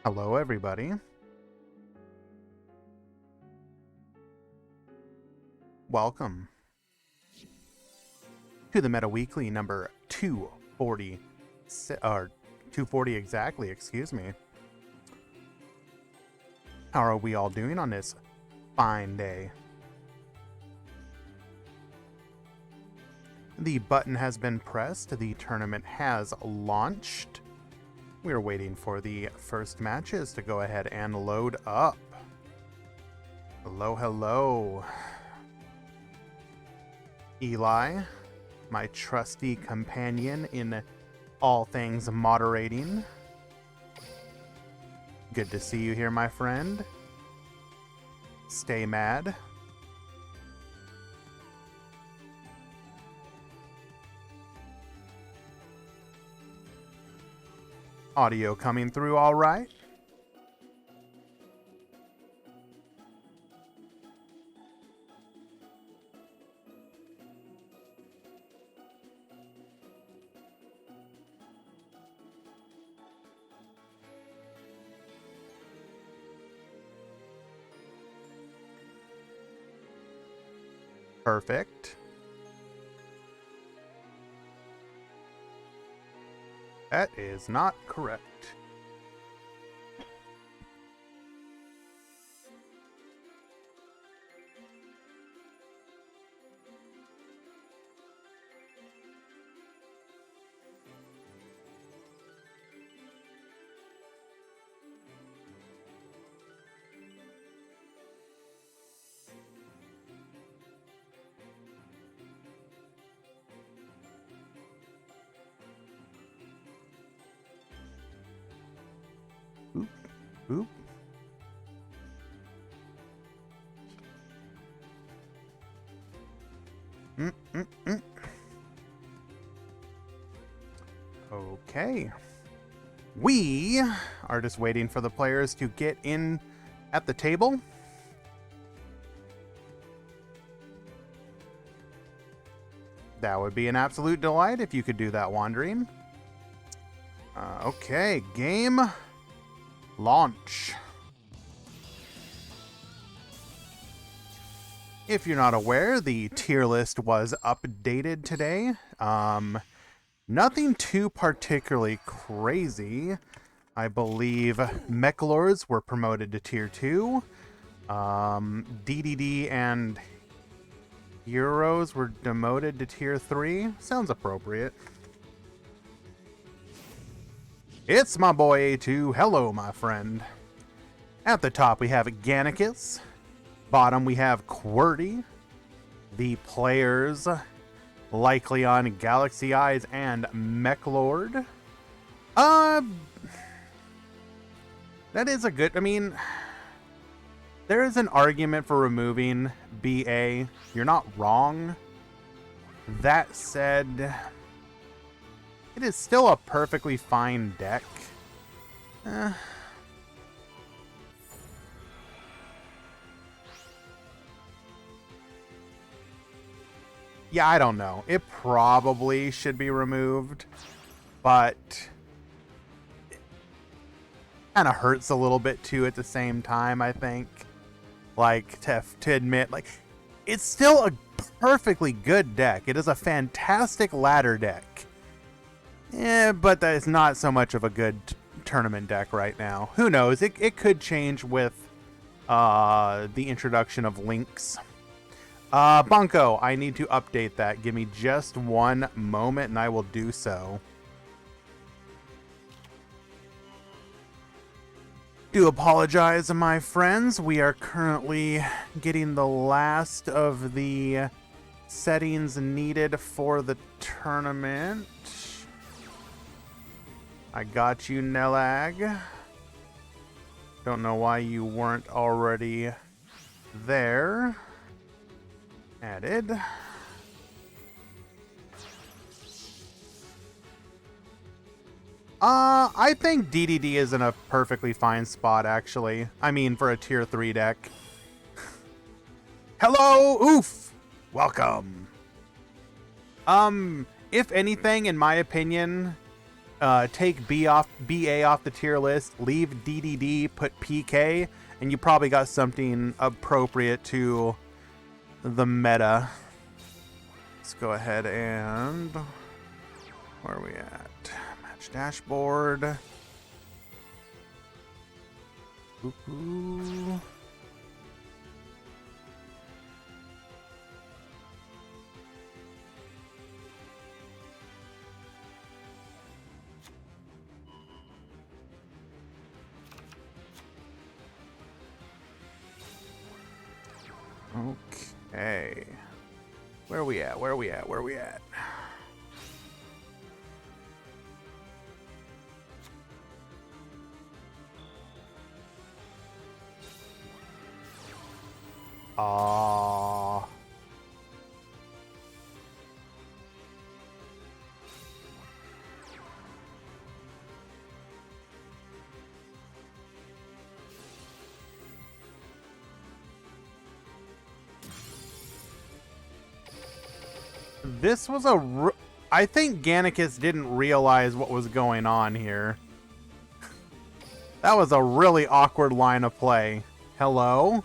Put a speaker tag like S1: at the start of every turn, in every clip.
S1: Hello, everybody. Welcome to the Meta Weekly number 240, or 240 exactly, excuse me. How are we all doing on this fine day? The button has been pressed. The tournament has launched. We're waiting for the first matches to go ahead and load up. Hello, hello. Eli, my trusty companion in all things moderating. Good to see you here, my friend. Stay mad. Audio coming through all right? Perfect. That is not correct. Oop, oop. Okay. We are just waiting for the players to get in at the table. That would be an absolute delight if you could do that, Wandering. Okay, game launch. If you're not aware, the tier list was updated today. Nothing too particularly crazy. I believe Mechlords were promoted to tier 2. DDD and Heroes were demoted to tier 3. Sounds appropriate. It's my boy A2. Hello, my friend. At the top, we have Gannicus. Bottom, we have QWERTY. The players, likely on Galaxy Eyes and Mechlord. That is a good... I mean, there is an argument for removing BA. You're not wrong. That said, it is still a perfectly fine deck. Yeah, I don't know. It probably should be removed, but it kind of hurts a little bit too at the same time, I think. Like, to admit, like, it's still a perfectly good deck. It is a fantastic ladder deck. But that is not so much of a good tournament deck right now. Who knows? It could change with the introduction of links. Bunko, I need to update that. Give me just one moment and I will do so. Do apologize, my friends. We are currently getting the last of the settings needed for the tournament. I got you, Nelag. Don't know why you weren't already there. Added. I think DDD is in a perfectly fine spot, actually. I mean, for a tier 3 deck. Hello, oof! Welcome. If anything, in my opinion, take BA off the tier list, leave DDD, put PK, and you probably got something appropriate to the meta. Let's go ahead and... where are we at? Match dashboard. Ooh. Okay. Where are we at? Where are we at? Where are we at? Aww. This was I think Gannicus didn't realize what was going on here. That was a really awkward line of play. Hello?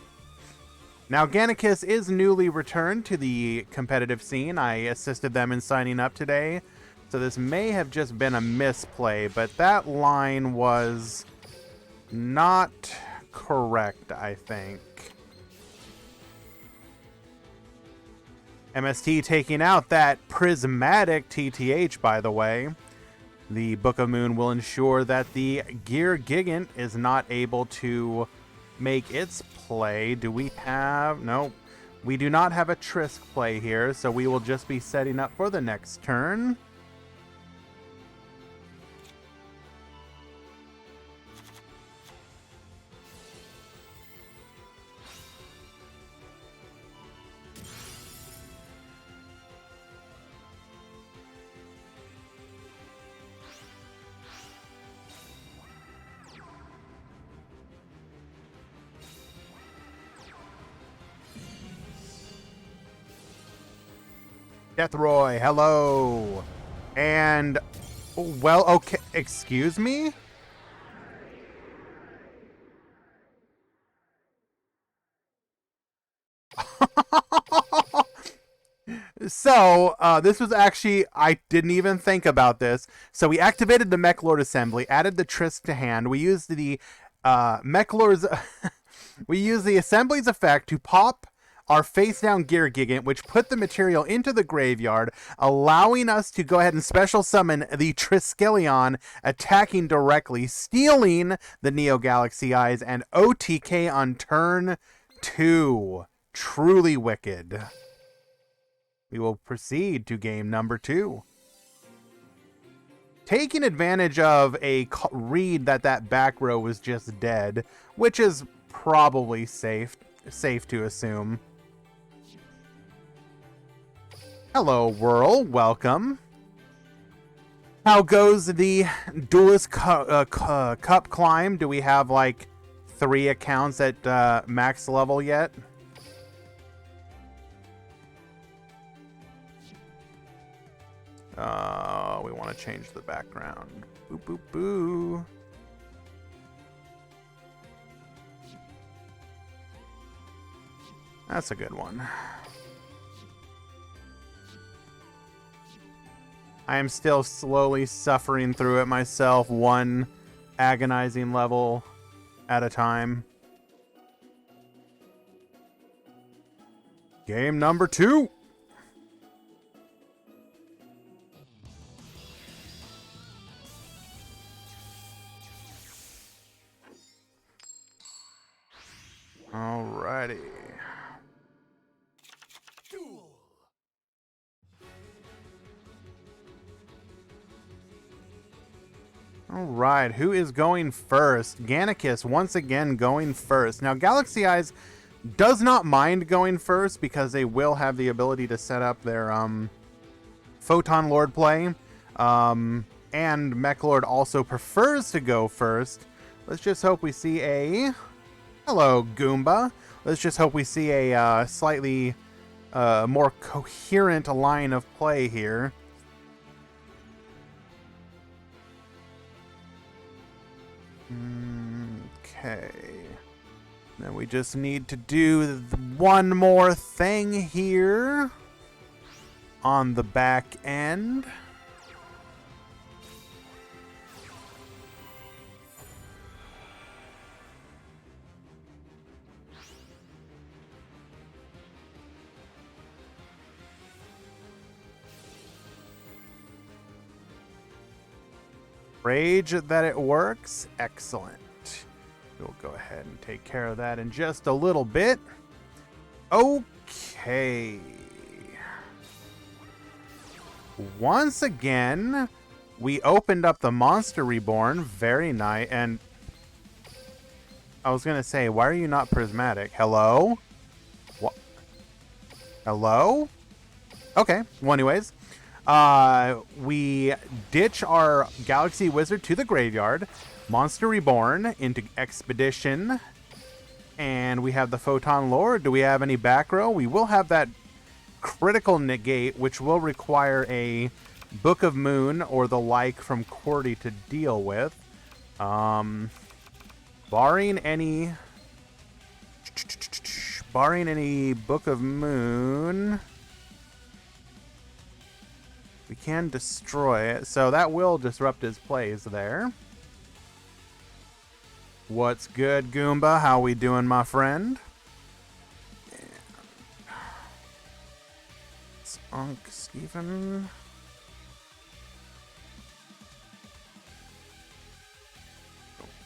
S1: Now, Gannicus is newly returned to the competitive scene. I assisted them in signing up today. So this may have just been a misplay, but that line was not correct, I think. MST taking out that prismatic TTH, by the way. The Book of Moon will ensure that the Gear Gigant is not able to make its play. Do we have... no, we do not have a Trisk play here, so we will just be setting up for the next turn. Deathroy, hello. And, well, okay, excuse me? So, this was actually, I didn't even think about this. So we activated the Mech Lord Assembly, added the Trisk to hand. We used the Mech Lord's, we used the Assembly's effect to pop our face-down Gear Gigant, which put the material into the graveyard, allowing us to go ahead and special summon the Triskelion, attacking directly, stealing the Neo Galaxy Eyes, and OTK on turn 2. Truly wicked. We will proceed to game number 2. Taking advantage of a read that back row was just dead, which is probably safe to assume. Hello, Whirl. Welcome. How goes the Duelist Cup climb? Do we have, like, 3 accounts at max level yet? We want to change the background. Boo, boo, boo. That's a good one. I am still slowly suffering through it myself, one agonizing level at a time. Game number 2. Alrighty. Alright, who is going first? Gannicus once again going first. Now, Galaxy Eyes does not mind going first because they will have the ability to set up their Photon Lord play. And Mech Lord also prefers to go first. Let's just hope we see a... hello, Goomba. Let's just hope we see a slightly more coherent line of play here. Okay. Then we just need to do one more thing here on the back end. Rage that it works. Excellent. We'll go ahead and take care of that in just a little bit. Okay. Once again, we opened up the Monster Reborn. Very nice. And I was going to say, why are you not prismatic? Hello? What? Hello? Okay. Well, anyways. We ditch our Galaxy Wizard to the graveyard. Monster Reborn into Expedition. And we have the Photon Lord. Do we have any back row? We will have that critical negate, which will require a Book of Moon or the like from Cordy to deal with. Barring any Book of Moon, we can destroy it, so that will disrupt his plays there. What's good, Goomba? How we doing, my friend? Skunk Stephen.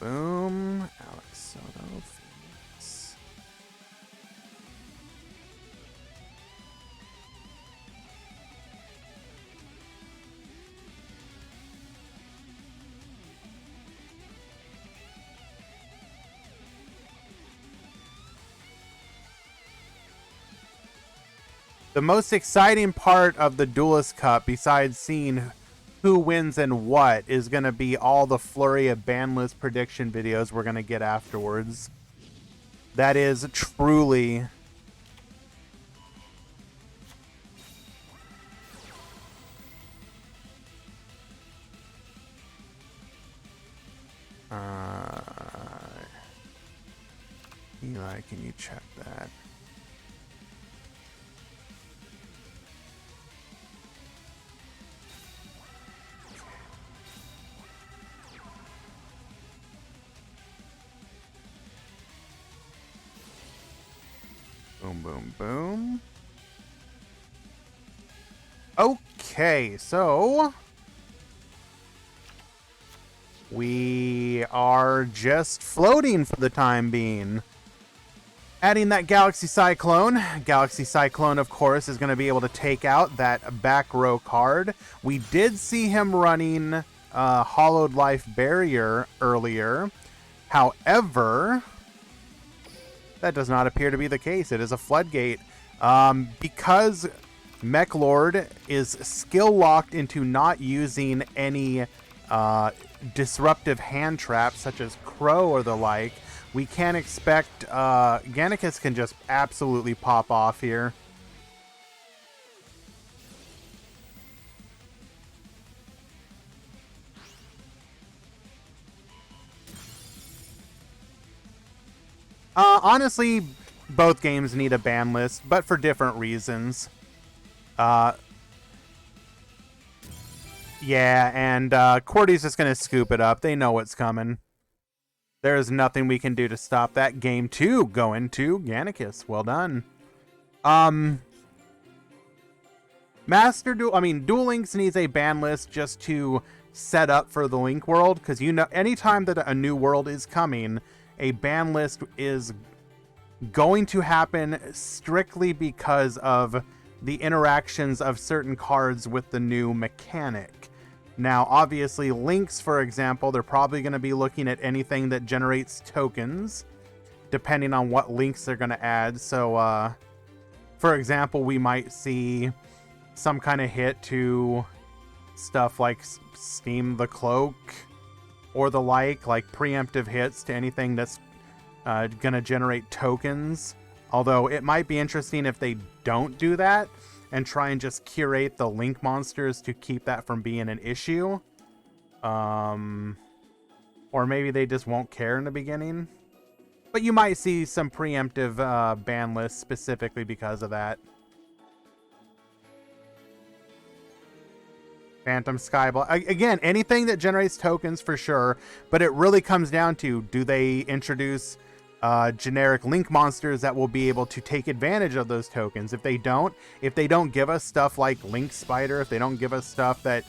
S1: Boom. Alex Soto. Phoenix. The most exciting part of the Duelist Cup, besides seeing who wins and what, is going to be all the flurry of ban list prediction videos we're going to get afterwards. That is truly... Eli, can you check that? Boom, boom, boom. Okay, so we are just floating for the time being. Adding that Galaxy Cyclone. Galaxy Cyclone, of course, is going to be able to take out that back row card. We did see him running Hollowed Life Barrier earlier. However, that does not appear to be the case. It is a Floodgate. Because Mech Lord is skill locked into not using any disruptive hand traps such as Crow or the like, we can expect Gannicus can just absolutely pop off here. Honestly, both games need a ban list, but for different reasons. Yeah, and Cordy's just going to scoop it up. They know what's coming. There's nothing we can do to stop that. Game 2 going to Gannicus. Well done. Duel Links needs a ban list just to set up for the Link world, because you know, anytime that a new world is coming, a ban list is going to happen strictly because of the interactions of certain cards with the new mechanic. Now, obviously, links, for example, they're probably going to be looking at anything that generates tokens, depending on what links they're going to add. So, for example, we might see some kind of hit to stuff like Steam the Cloak or the like preemptive hits to anything that's going to generate tokens. Although it might be interesting if they don't do that and try and just curate the link monsters to keep that from being an issue. Or maybe they just won't care in the beginning. But you might see some preemptive ban lists specifically because of that. Phantom Skyball. Again, anything that generates tokens for sure, but it really comes down to, do they introduce generic link monsters that will be able to take advantage of those tokens? If they don't give us stuff like Link Spider, if they don't give us stuff that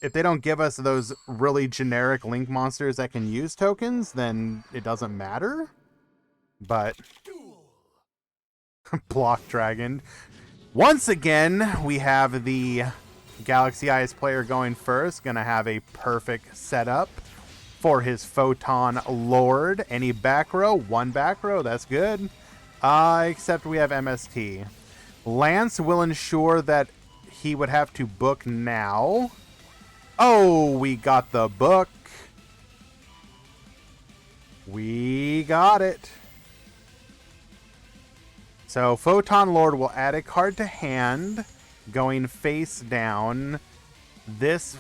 S1: if they don't give us those really generic link monsters that can use tokens, then it doesn't matter. But Block Dragon. Once again, we have the Galaxy Eyes player going first. Gonna have a perfect setup for his Photon Lord. Any back row? One back row. That's good. Except we have MST. Lance will ensure that he would have to book now. Oh, we got the book. We got it. So Photon Lord will add a card to hand, going face down. This,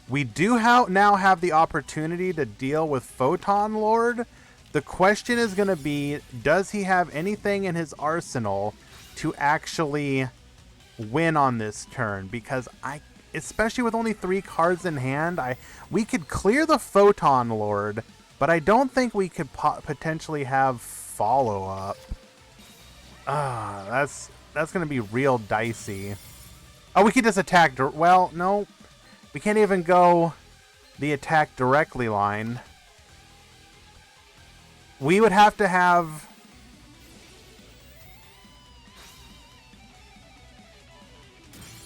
S1: we do now have the opportunity to deal with Photon Lord. The question is going to be, does he have anything in his arsenal to actually win on this turn? Because especially with only 3 cards in hand, we could clear the Photon Lord, but I don't think we could potentially have follow-up. That's going to be real dicey. Oh, we could just attack. Well, no. We can't even go the attack directly line. We would have to have...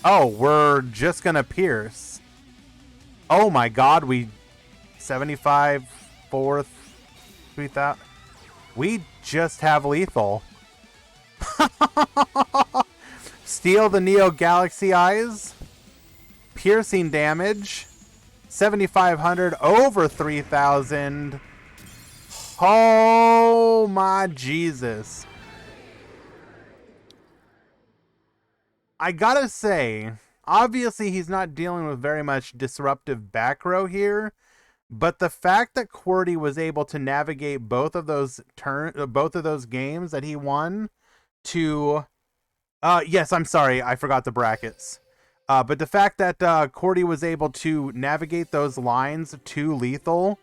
S1: Oh, we're just going to pierce. Oh my god, 75, 4th, 3,000. We just have lethal. Steal the Neo Galaxy Eyes. Piercing damage. 7,500 over 3,000. Oh my Jesus. I gotta say, obviously he's not dealing with very much disruptive back row here, but the fact that QWERTY was able to navigate both of those games that he won to yes, I'm sorry, I forgot the brackets. But the fact that QWERTY was able to navigate those lines to lethal,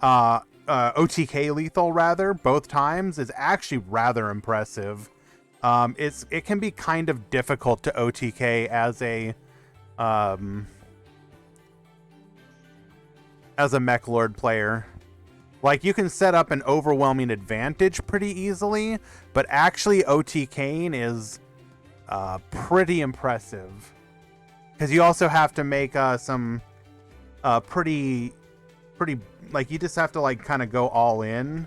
S1: OTK lethal rather, both times is actually rather impressive. It can be kind of difficult to OTK as a Mech Lord player. Like, you can set up an overwhelming advantage pretty easily, but actually OTKing is pretty impressive. Because you also have to make some pretty, like, you just have to, like, kind of go all in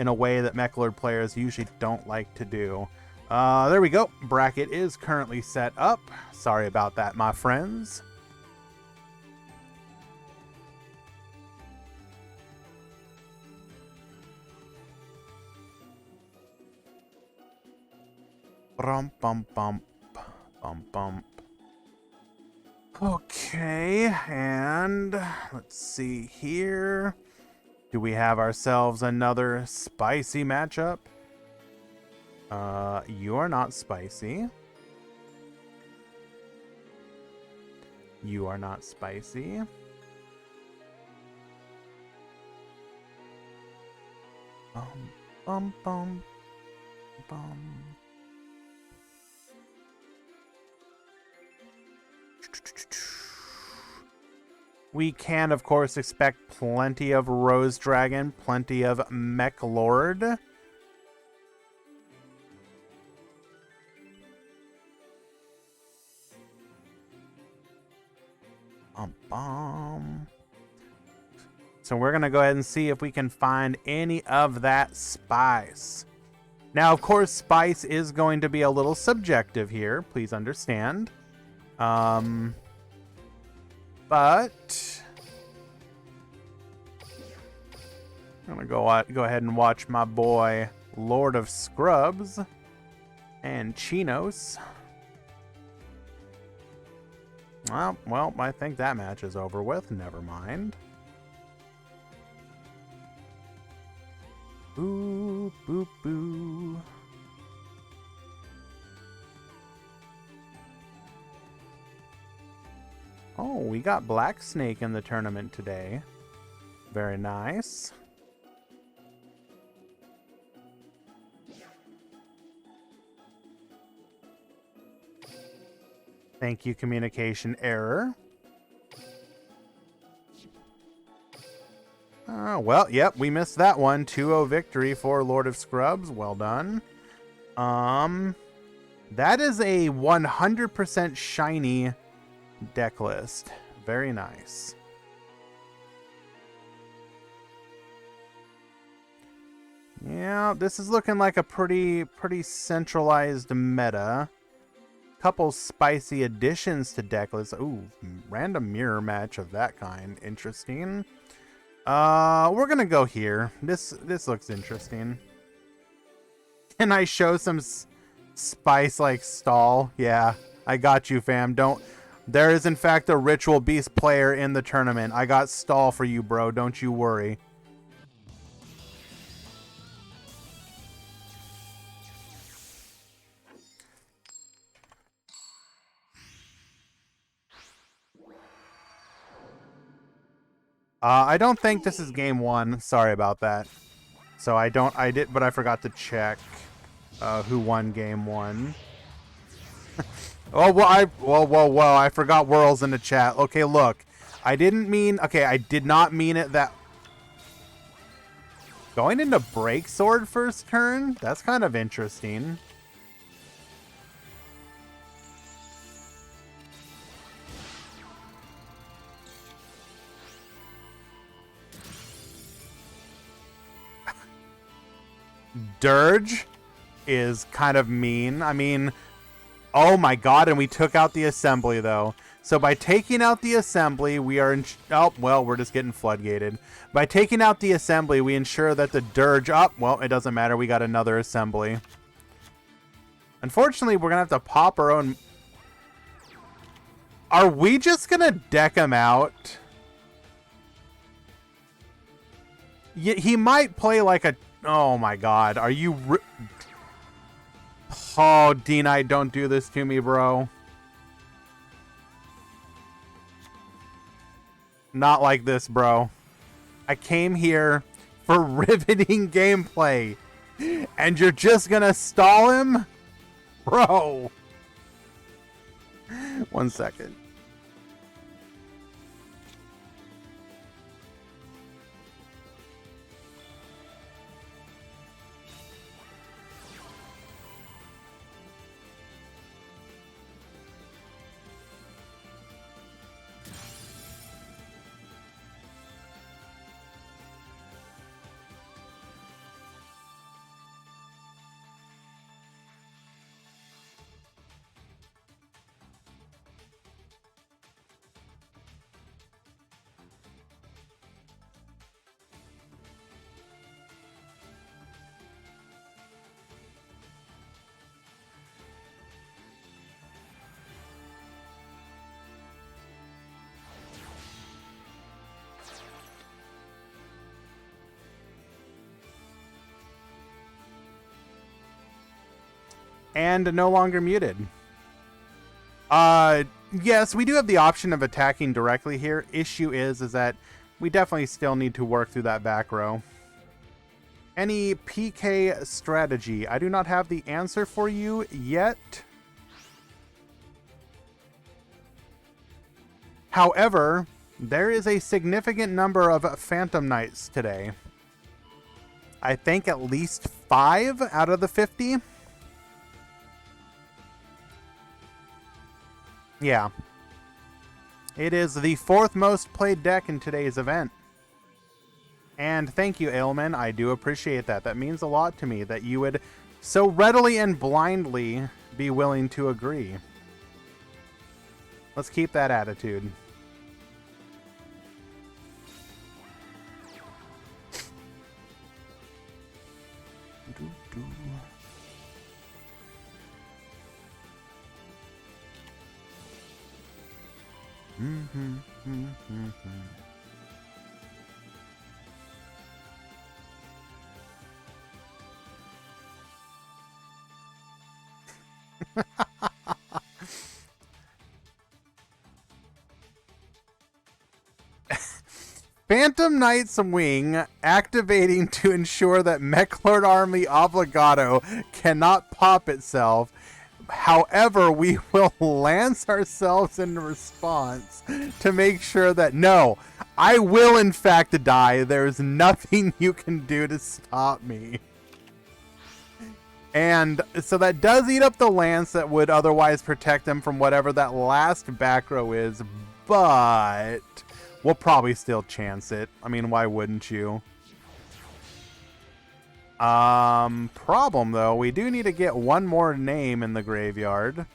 S1: a way that Mech Lord players usually don't like to do. There we go. Bracket is currently set up. Sorry about that, my friends. Bum bum bum bum bum. Okay, and let's see here. Do we have ourselves another spicy matchup? You are not spicy. You are not spicy. Bum bum bum. We can, of course, expect plenty of Rose Dragon, plenty of Mech Lord. So we're going to go ahead and see if we can find any of that spice. Now, of course, spice is going to be a little subjective here. Please understand. But I'm gonna go ahead and watch my boy Lord of Scrubs and Chinos. Well, I think that match is over with. Never mind. Boo, boo, boo. Oh, we got Black Snake in the tournament today. Very nice. Thank you, communication error. Well, yep, we missed that one. 2-0 victory for Lord of Scrubs. Well done. That is a 100% shiny deck list. Very nice. Yeah, this is looking like a pretty centralized meta. Couple spicy additions to deck lists. Ooh, random mirror match of that kind. Interesting. We're gonna go here. This looks interesting. Can I show some spice like stall? Yeah, I got you, fam. There is in fact a Ritual Beast player in the tournament. I got stall for you, bro. Don't you worry. I don't think this is game one. Sorry about that. So I did, but I forgot to check who won game one. Oh, well, whoa, I forgot Whirls in the chat. Okay, look. I did not mean it that... Going into Break Sword first turn? That's kind of interesting. Dirge is kind of mean. I mean, oh my god, and we took out the assembly, though. So by taking out the assembly, we are... Oh, well, we're just getting floodgated. By taking out the assembly, we ensure that the Dirge... Oh, well, it doesn't matter. We got another assembly. Unfortunately, we're going to have to pop our own... Are we just going to deck him out? He might play like a... Oh my god, are you... Oh, D-Knight, don't do this to me, bro. Not like this, bro. I came here for riveting gameplay, and you're just gonna stall him? Bro. 1 second. And no longer muted. Yes, we do have the option of attacking directly here. Issue is that we definitely still need to work through that back row. Any PK strategy? I do not have the answer for you yet. However, there is a significant number of Phantom Knights today. I think at least 5 out of the 50. Yeah. It is the 4th most played deck in today's event. And thank you, Ailman. I do appreciate that. That means a lot to me that you would so readily and blindly be willing to agree. Let's keep that attitude. Phantom Knight's Wing activating to ensure that Mechlord Army Obligato cannot pop itself. However, we will lance ourselves in response to make sure that no, I will in fact die. There's nothing you can do to stop me. And so that does eat up the lance that would otherwise protect them from whatever that last back row is, but we'll probably still chance it. I mean, why wouldn't you? Problem though, we do need to get one more name in the graveyard.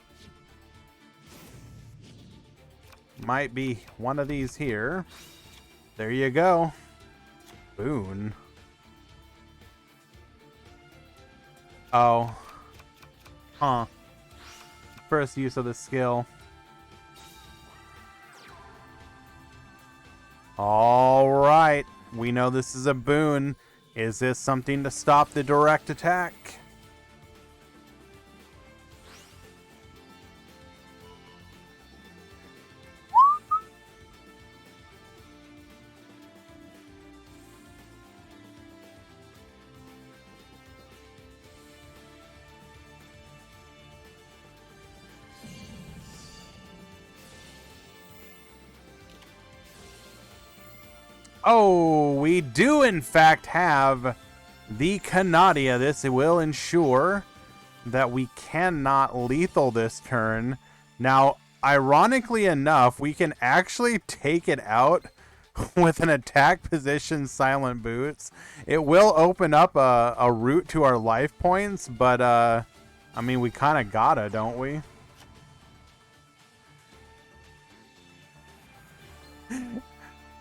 S1: Might be one of these here. There you go. Boon. Oh. Huh. First use of the skill. Alright. We know this is a boon. Is this something to stop the direct attack? Oh, we do in fact have the Canadia. This will ensure that we cannot lethal this turn. Now, ironically enough, we can actually take it out with an attack position Silent Boots. It will open up a route to our life points, but I mean, we kind of gotta, don't we?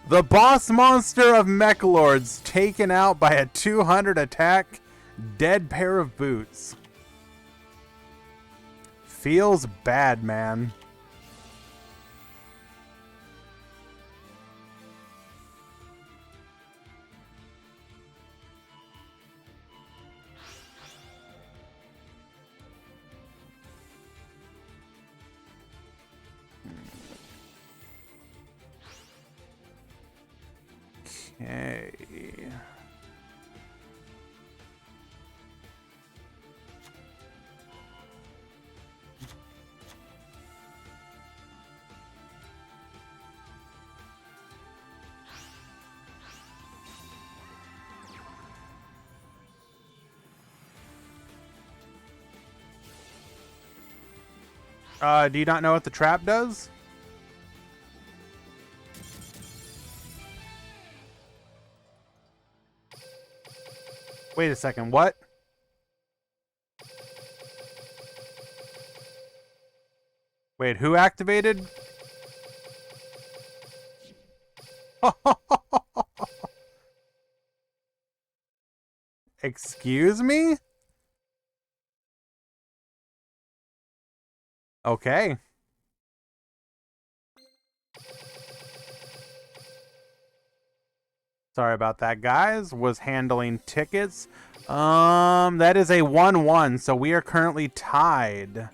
S1: The boss monster of Mechlords taken out by a 200 attack dead pair of boots. Feels bad, man. Okay. Do you not know what the trap does? Wait a second, what? Wait, who activated? Excuse me? Okay. Sorry about that, guys. Was handling tickets. That is a 1-1, so we are currently tied.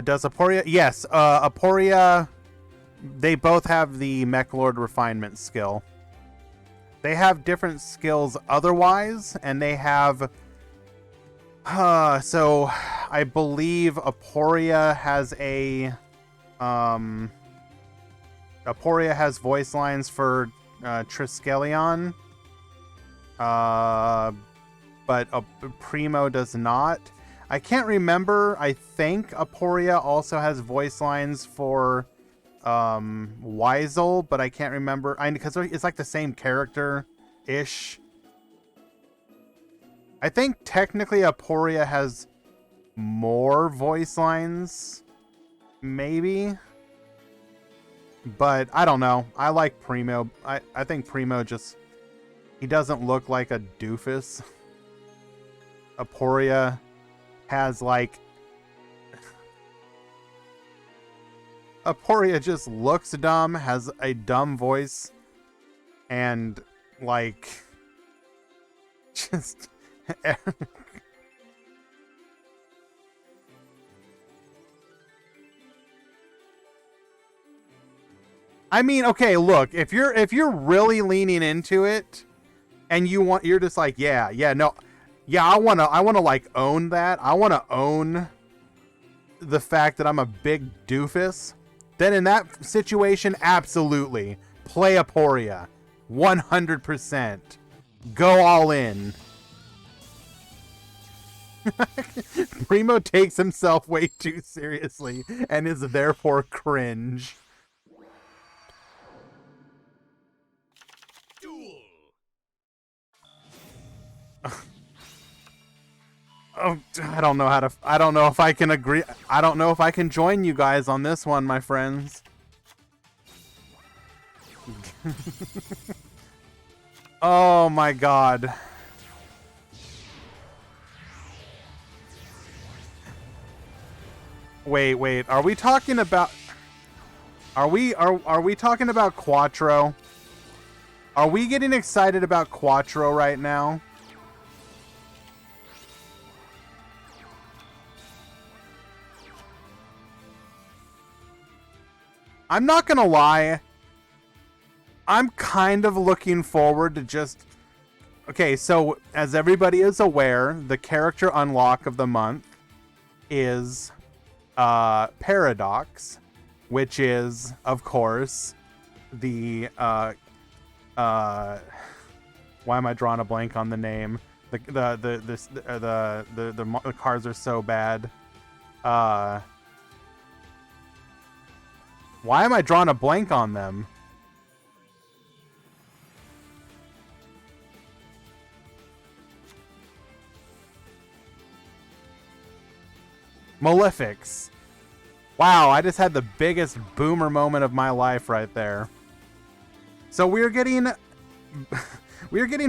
S1: Does Aporia? Yes, Aporia. They both have the Mechlord refinement skill. They have different skills otherwise, and they have... so, I believe Aporia has a... Aporia has voice lines for Triskelion. But Primo does not. I can't remember. I think Aporia also has voice lines for... Weisel, but I can't remember. Because it's like the same character-ish. I think technically Aporia has more voice lines, maybe. But I don't know. I like Primo. I think Primo just... He doesn't look like a doofus. Aporia has like... Aporia just looks dumb, has a dumb voice, and like just I mean, okay, look, if you're really leaning into it and you're just like, yeah, no. Yeah, I want to like own that. I want to own the fact that I'm a big doofus. Then in that situation, absolutely. Play Aporia. 100%. Go all in. Primo takes himself way too seriously and is therefore cringe. Oh, I don't know if I can agree. I don't know if I can join you guys on this one, my friends. Oh my god. Wait. Are we talking about are we talking about Quattro? Are we getting excited about Quattro right now? I'm not gonna lie. I'm kind of looking forward to just... Okay, so as everybody is aware, the character unlock of the month is Paradox, which is, of course, the why am I drawing a blank on the name? The cards are so bad. Why am I drawing a blank on them? Malefics. Wow, I just had the biggest boomer moment of my life right there. So we're getting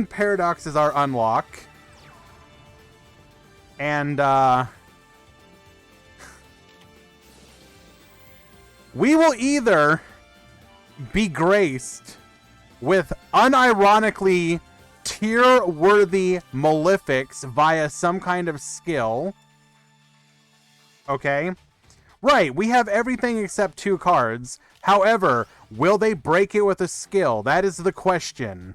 S1: Paradox as our unlock. And we will either be graced with unironically tier-worthy Malefics via some kind of skill. Okay? Right, we have everything except 2 cards. However, will they break it with a skill? That is the question.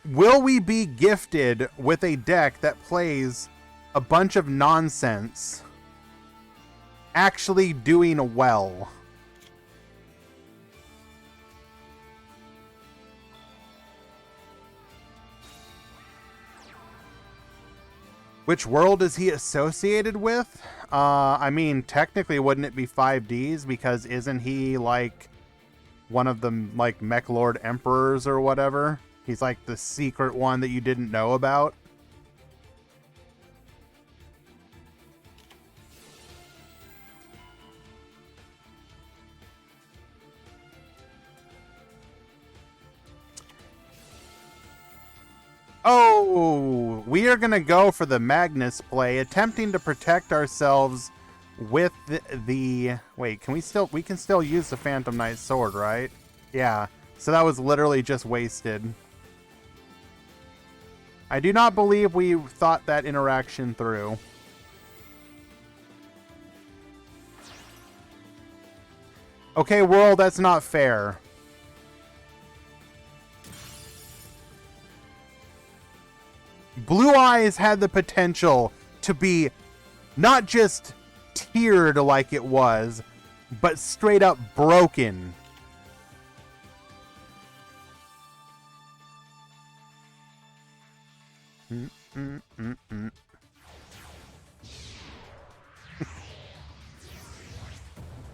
S1: Will we be gifted with a deck that plays a bunch of nonsense actually doing well? Which world is he associated with? I mean, technically, wouldn't it be 5Ds? Because isn't he, like, one of the, like, Mech Lord Emperors or whatever? He's, like, the secret one that you didn't know about. Oh, we are going to go for the Magnus play, attempting to protect ourselves with the... Wait, we can still use the Phantom Knight sword, right? Yeah, so that was literally just wasted. I do not believe we thought that interaction through. Okay, world, that's not fair. Blue Eyes had the potential to be not just tiered like it was, but straight up broken.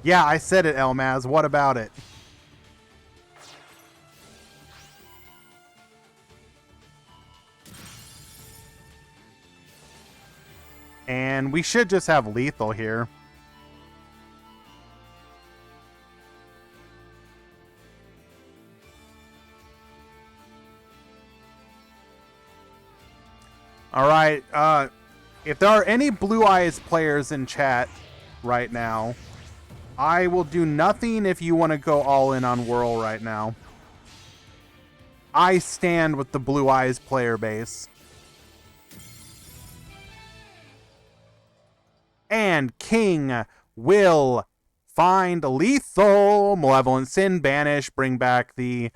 S1: Yeah, I said it, Elmaz. What about it? And we should just have lethal here. All right. If there are any Blue Eyes players in chat right now, I will do nothing if you want to go all in on Whirl right now. I stand with the Blue Eyes player base. And King will find lethal. Malevolent Sin, banish, bring back the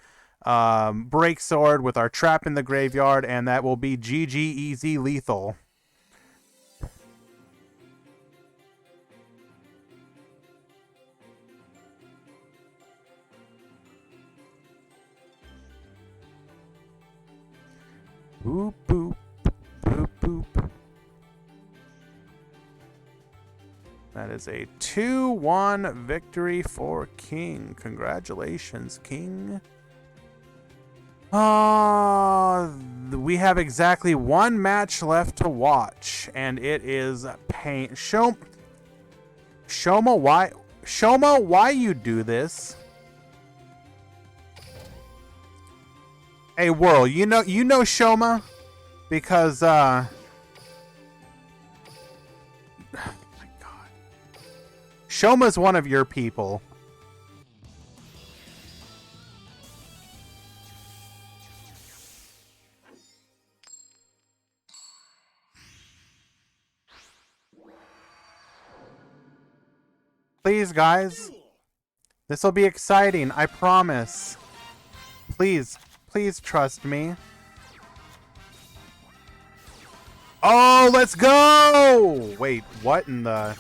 S1: break sword with our trap in the graveyard, and that will be GG easy lethal. Boop, boop, boop, boop. That is a 2-1 victory for King. Congratulations, King. We have exactly one match left to watch, and it is pain. Shoma, why you do this? Hey, Whirl, you know Shoma? Because, oh my God. Shoma's one of your people. Please, guys. This will be exciting, I promise. Please. Please trust me. Oh, let's go! Wait, what in the...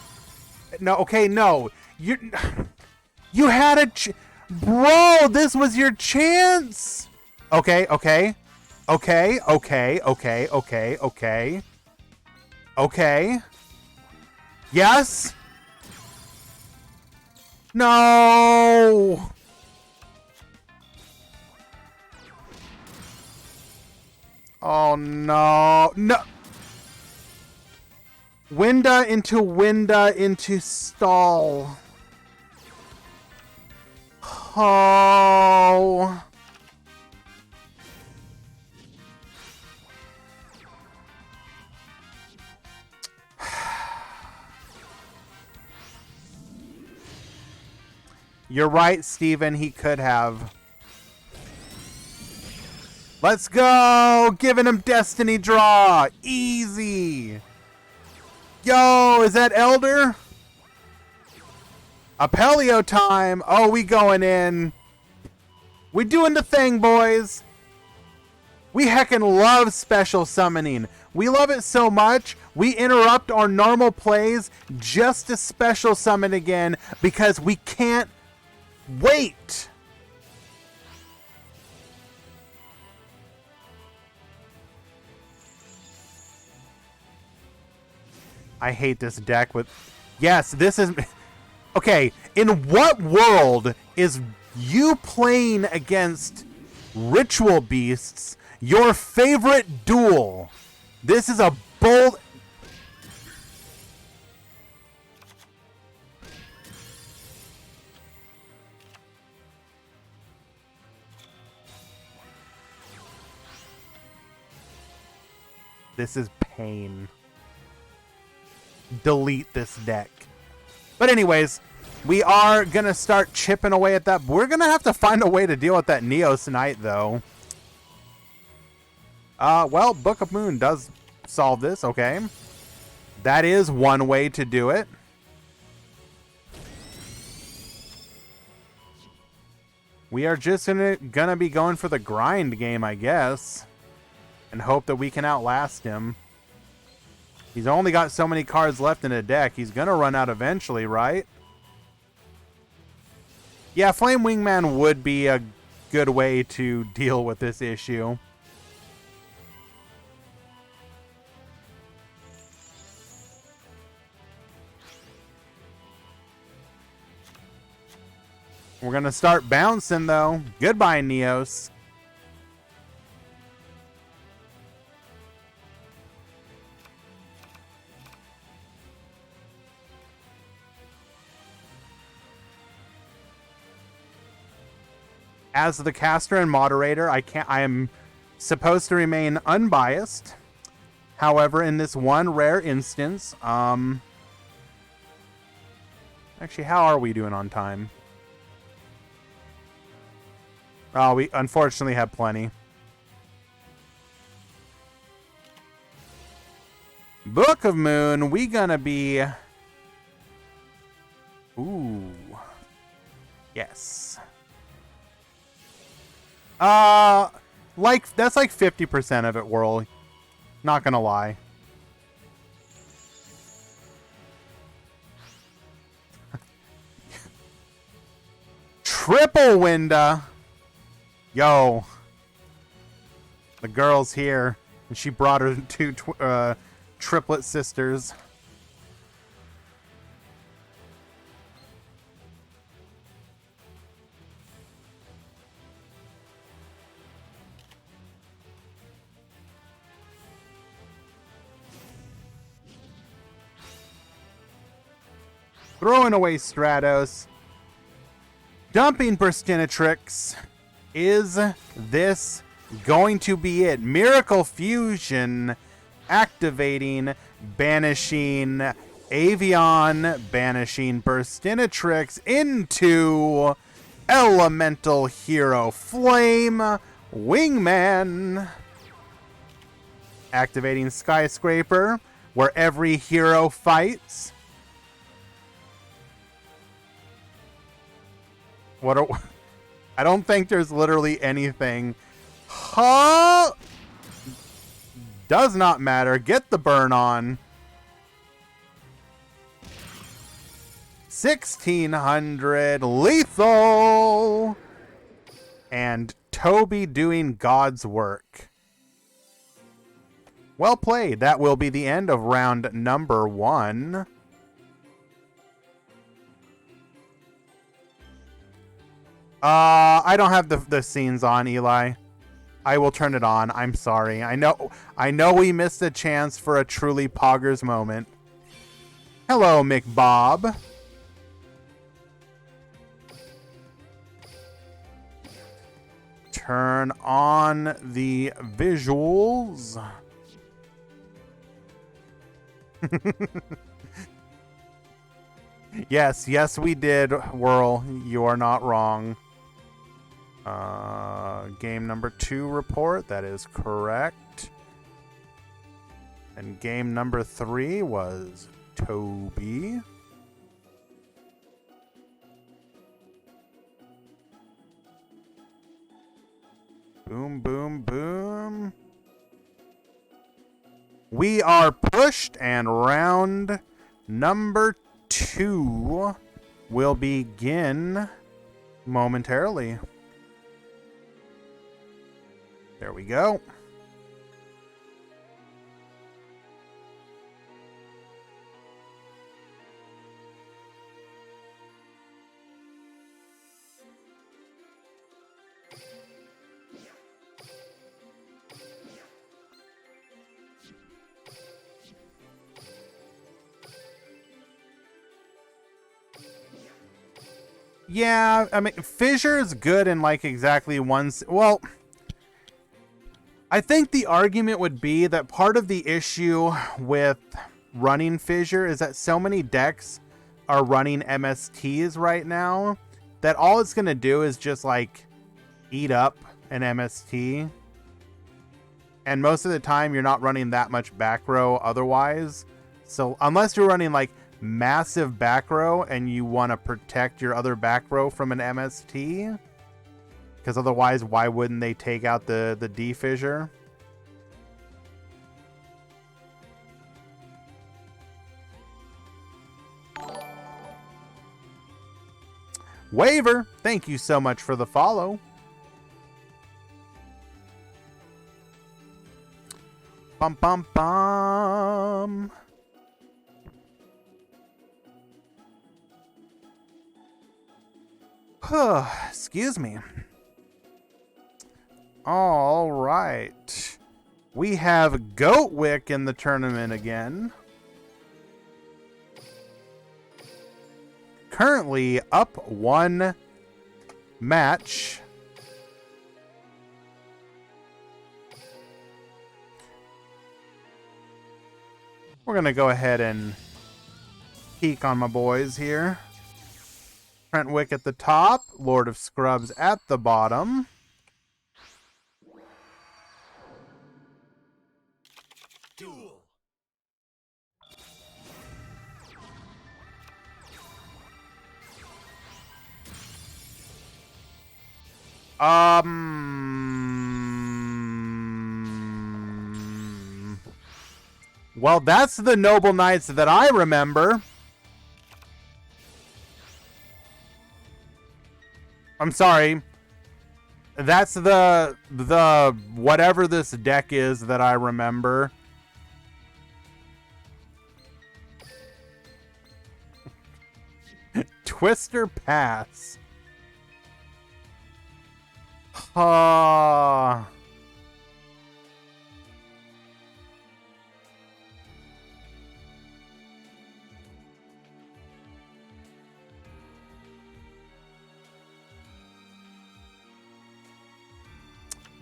S1: No, okay, no. You had a... Bro, this was your chance! Okay. Yes? No! Oh, no. No. Winda into stall. Oh. You're right, Steven. He could have. Let's go! Giving him Destiny Draw! Easy! Yo, is that Elder? Apelio time! Oh, we going in. We doing the thing, boys! We heckin' love special summoning. We love it so much, we interrupt our normal plays just to special summon again because we can't wait! I hate this deck with... Yes, this is... Okay, in what world is you playing against Ritual Beasts your favorite duel? This is a bold... This is pain. Delete this deck. But anyways, we are going to start chipping away at that. We're going to have to find a way to deal with that Neos Knight, though. Well, Book of Moon does solve this, okay. That is one way to do it. We are just gonna be going for the grind game, I guess. And hope that we can outlast him. He's only got so many cards left in a deck. He's going to run out eventually, right? Yeah, Flame Wingman would be a good way to deal with this issue. We're going to start bouncing, though. Goodbye, Neos. As the caster and moderator, I am supposed to remain unbiased. However, in this one rare instance, actually, how are we doing on time? Oh, we unfortunately have plenty. Book of Moon, we gonna be... Ooh. Yes. That's like 50% of it, Whirl. Not gonna lie. Triple Winda. Yo. The girl's here. And she brought her two triplet sisters. Throwing away Stratos. Dumping Burstinatrix. Is this going to be it? Miracle Fusion. Activating. Banishing Avion. Banishing Burstinatrix into Elemental Hero Flame Wingman. Activating Skyscraper, where every hero fights. I don't think there's literally anything. Huh? Does not matter. Get the burn on. 1600 lethal. And Toby doing God's work. Well played. That will be the end of round number 1. I don't have the scenes on, Eli. I will turn it on. I'm sorry. I know we missed a chance for a truly poggers moment. Hello, McBob. Turn on the visuals. Yes, we did, Whirl. You are not wrong. Game number 2 report. That is correct. And game number 3 was Toby. Boom, boom, boom. We are pushed, and round number 2 will begin momentarily. There we go. Yeah, I mean, Fissure is good in like exactly one... Well, I think the argument would be that part of the issue with running Fissure is that so many decks are running MSTs right now that all it's going to do is just like eat up an MST. And most of the time you're not running that much back row otherwise. So unless you're running like massive back row and you want to protect your other back row from an MST, because otherwise why wouldn't they take out the D Fissure? Waver, thank you so much for the follow. Bum bum bum. Excuse me. All right. We have Goatwick in the tournament again. Currently up 1 match. We're going to go ahead and peek on my boys here. Trentwick at the top. Lord of Scrubs at the bottom.
S2: Duel.
S1: Well, that's the Noble Knights that I remember. I'm sorry. That's the whatever this deck is that I remember. Twister Pass.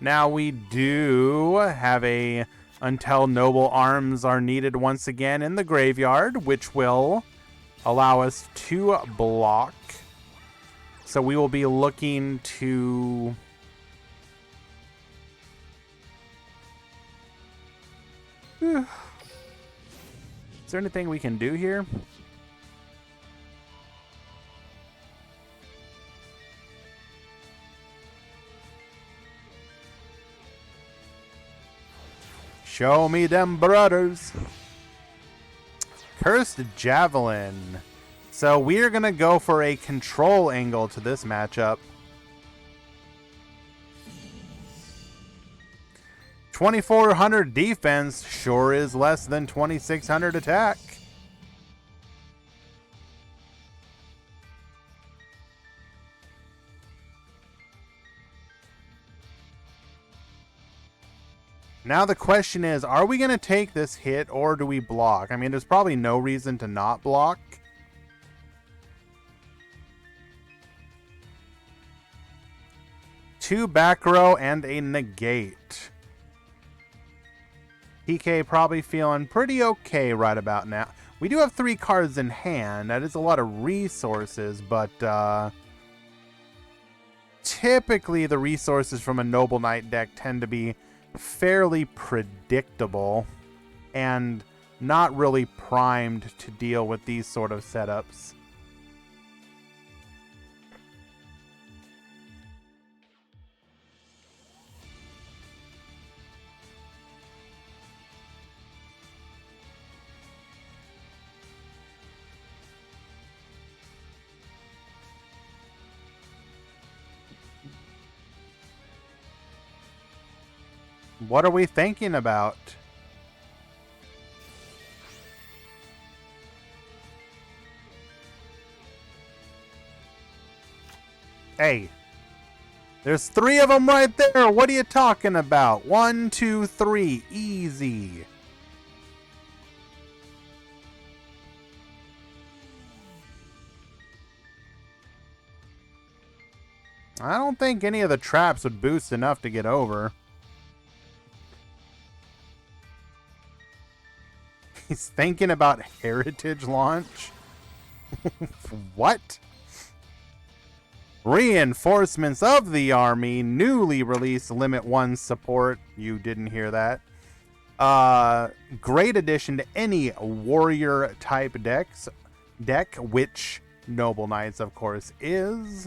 S1: Now we do have a Until Noble Arms are needed once again in the graveyard, which will allow us to block. So we will be looking to... Is there anything we can do here? Show me them brothers. Cursed Javelin. So we are going to go for a control angle to this matchup. 2,400 defense sure is less than 2,600 attack. Now the question is, are we going to take this hit or do we block? I mean, there's probably no reason to not block. Two back row and a negate. PK probably feeling pretty okay right about now. We do have 3 cards in hand. That is a lot of resources, but typically the resources from a Noble Knight deck tend to be fairly predictable and not really primed to deal with these sort of setups. What are we thinking about? Hey, there's 3 of them right there. What are you talking about? 1, 2, 3, easy. I don't think any of the traps would boost enough to get over. He's thinking about Heritage launch? What? Reinforcements of the army. Newly released Limit 1 support. You didn't hear that. Great addition to any warrior type deck, which Noble Knights, of course, is.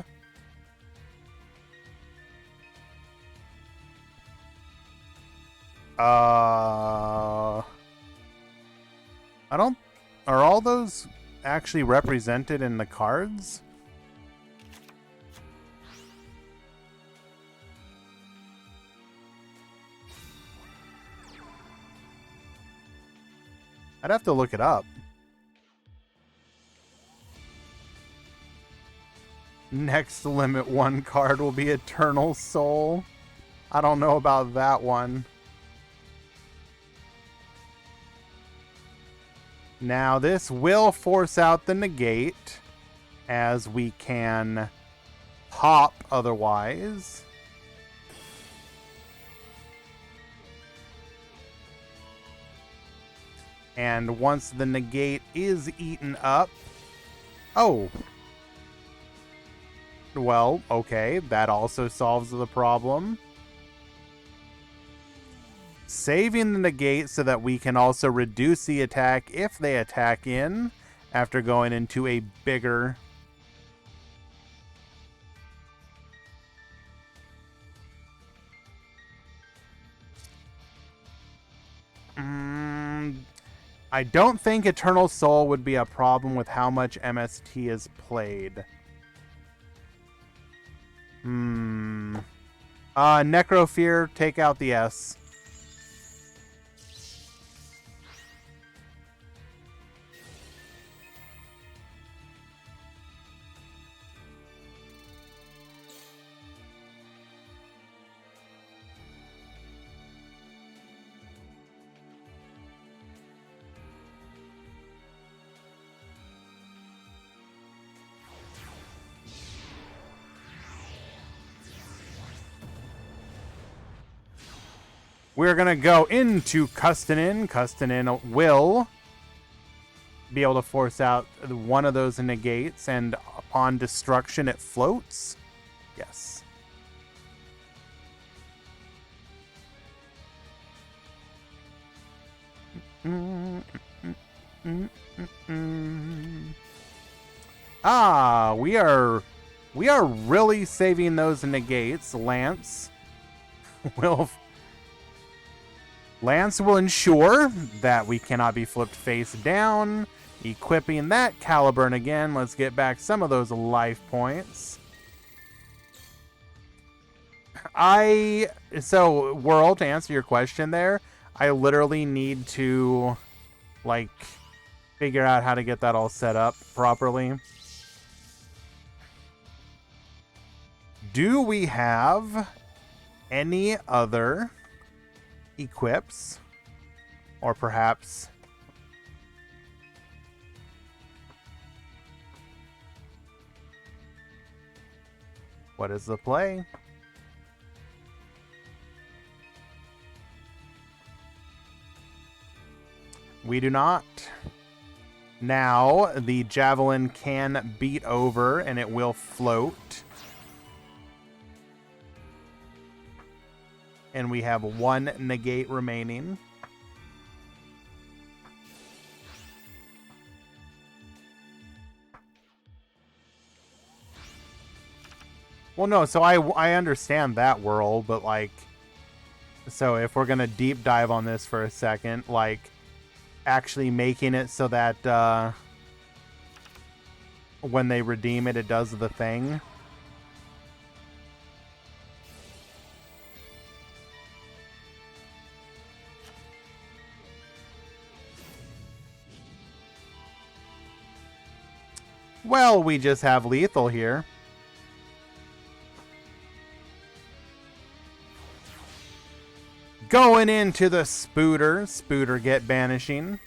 S1: Are all those actually represented in the cards? I'd have to look it up. Next Limit 1 card will be Eternal Soul. I don't know about that one. Now this will force out the negate, as we can pop otherwise. And once the negate is eaten up... Oh. Well, okay. That also solves the problem. Saving the negate so that we can also reduce the attack if they attack in after going into a bigger... I don't think Eternal Soul would be a problem with how much MST is played. Necrofear, take out the S. We're going to go into Custonin. Custonin will be able to force out one of those negates, and upon destruction, it floats. Yes. Ah, we are really saving those negates. Lance will ensure that we cannot be flipped face down. Equipping that Caliburn again. Let's get back some of those life points. So, World, to answer your question there, I literally need to, like, figure out how to get that all set up properly. Do we have any other equips, or perhaps what is the play? We do not. Now the javelin can beat over and it will float. And we have one negate remaining. Well, no, so I understand that, World, but, like... So if we're going to deep dive on this for a second, like, actually making it so that when they redeem it, it does the thing... Well, we just have lethal here. Going into the Spooter. Spooter get banishing.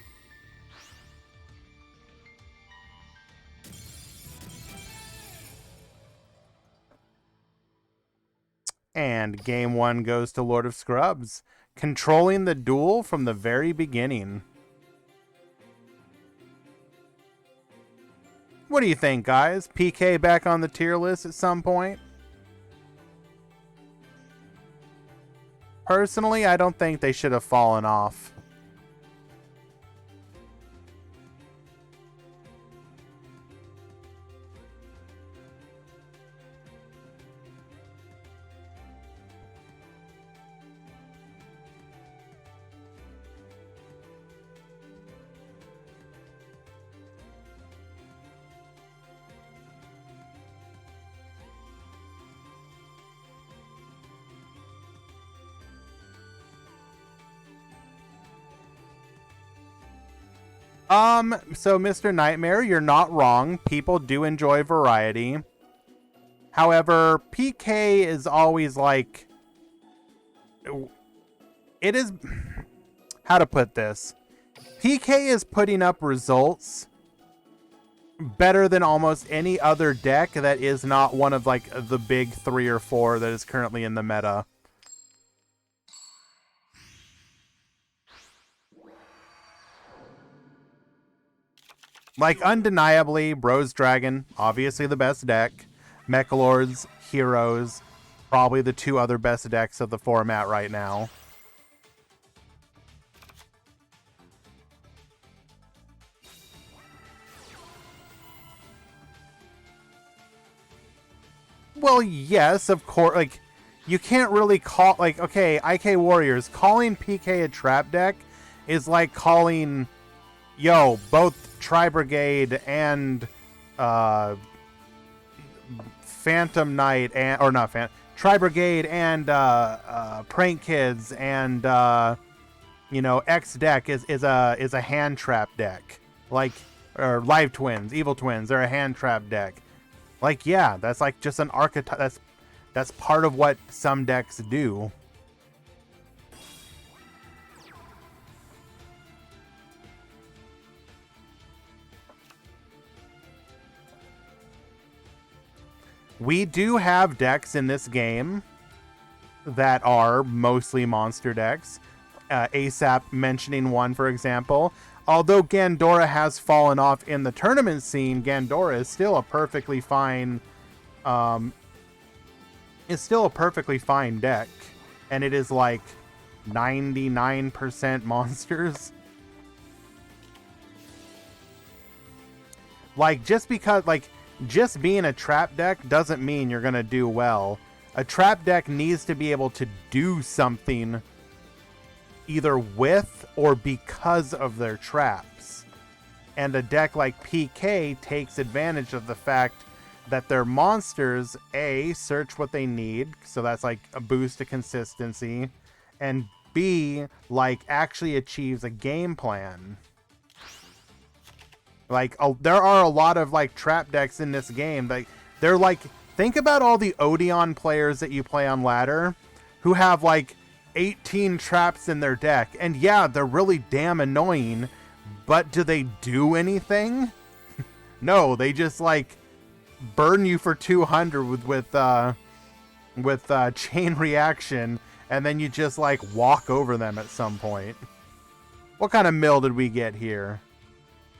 S1: And game one goes to Lord of Scrubs, controlling the duel from the very beginning. What do you think, guys? PK back on the tier list at some point? Personally, I don't think they should have fallen off. So Mr. Nightmare, you're not wrong. People do enjoy variety. However, PK is always like... It is... How to put this? PK is putting up results better than almost any other deck that is not one of, like, the big 3 or 4 that is currently in the meta. Like, undeniably, Bros Dragon, obviously the best deck. Mechalords, Heroes, probably the two other best decks of the format right now. Well, yes, of course. Like, you can't really call... Like, okay, IK Warriors, calling PK a trap deck is like calling... Yo, both Tri-Brigade and... Phantom Knight and... Or not Phantom... Tri-Brigade and Prank Kids and you know, X deck is a hand trap deck. Like, or Live Twins, Evil Twins, they're a hand trap deck. Like, yeah, that's like just an archetype. That's part of what some decks do. We do have decks in this game that are mostly monster decks. ASAP mentioning one, for example. Although Gandora has fallen off in the tournament scene, Gandora is still a perfectly fine deck. And it is like 99% monsters. Like, just because, like, just being a trap deck doesn't mean you're gonna do well. A trap deck needs to be able to do something either with or because of their traps. And a deck like PK takes advantage of the fact that their monsters, A, search what they need, so that's like a boost to consistency, and B, like, actually achieves a game plan. Like, there are a lot of, like, trap decks in this game. They're like, think about all the Odeon players that you play on ladder who have, like, 18 traps in their deck. And yeah, they're really damn annoying, but do they do anything? No, they just, like, burn you for 200 with chain reaction, and then you just, like, walk over them at some point. What kind of mill did we get here?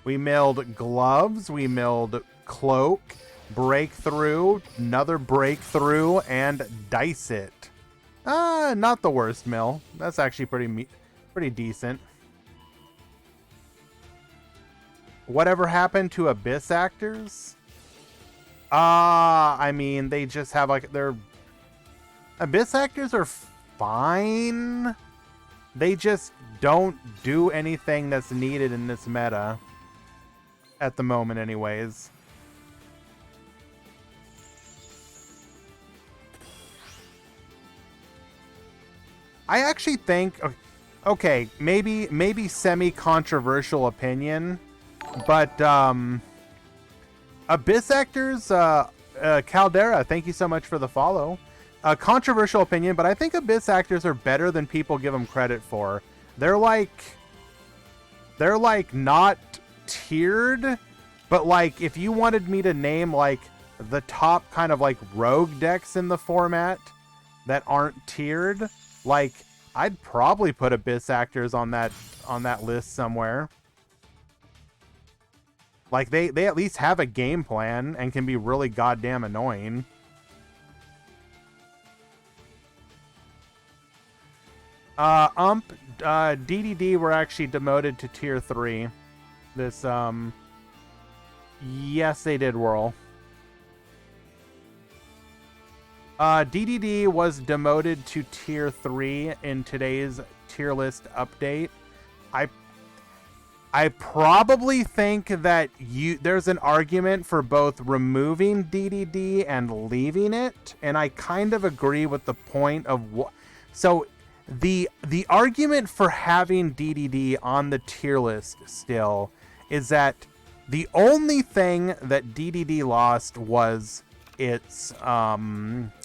S1: We milled Gloves, we milled Cloak, Breakthrough, another Breakthrough, and Dice It. Not the worst mill. That's actually pretty decent. Whatever happened to Abyss Actors? I mean, they just have, like, their... Abyss Actors are fine. They just don't do anything that's needed in this meta. At the moment, anyways. I actually think... Okay, maybe semi-controversial opinion, but Abyss Actors, Caldera, thank you so much for the follow. Controversial opinion, but I think Abyss Actors are better than people give them credit for. They're like not tiered, but like, if you wanted me to name like the top kind of like rogue decks in the format that aren't tiered, like, I'd probably put Abyss Actors on that list somewhere. Like, they at least have a game plan and can be really goddamn annoying. DDD were actually demoted to tier 3. This, yes, they did, Whirl. DDD was demoted to tier 3 in today's tier list update. I probably think that there's an argument for both removing DDD and leaving it, and I kind of agree with the point of what. So the argument for having DDD on the tier list still is that the only thing that DDD lost was its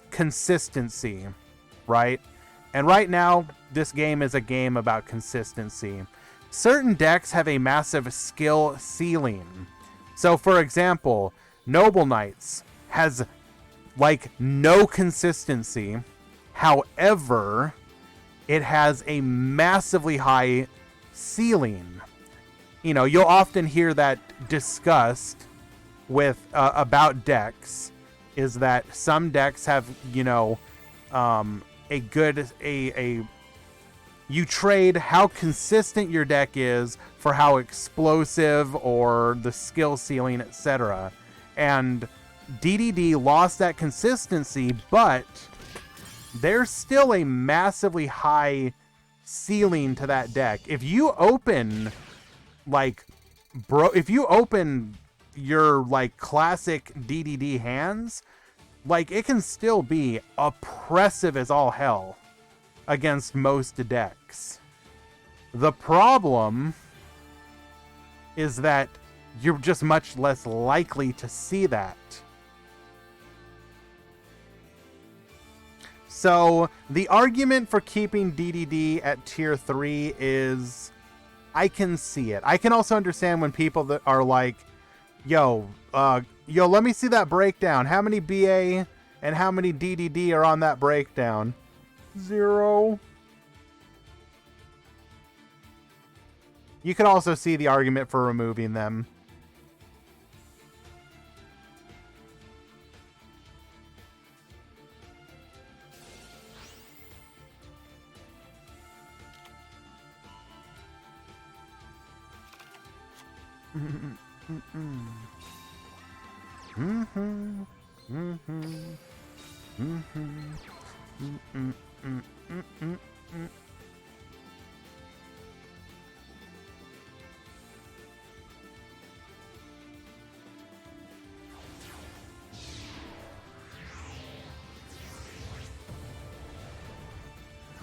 S1: consistency, right? And right now, this game is a game about consistency. Certain decks have a massive skill ceiling. So, for example, Noble Knights has, like, no consistency. However, it has a massively high ceiling. you know, you'll often hear that discussed with about decks, is that some decks have, you know, a good you trade how consistent your deck is for how explosive or the skill ceiling, etc. And DDD lost that consistency, but there's still a massively high ceiling to that deck. If you open if you open your like classic DDD hands, like it can still be oppressive as all hell against most decks. The problem is that you're just much less likely to see that. So the argument for keeping DDD at tier 3 is, I can see it. I can also understand when people that are like, yo, let me see that breakdown. How many BA and how many DDD are on that breakdown? 0. You can also see the argument for removing them.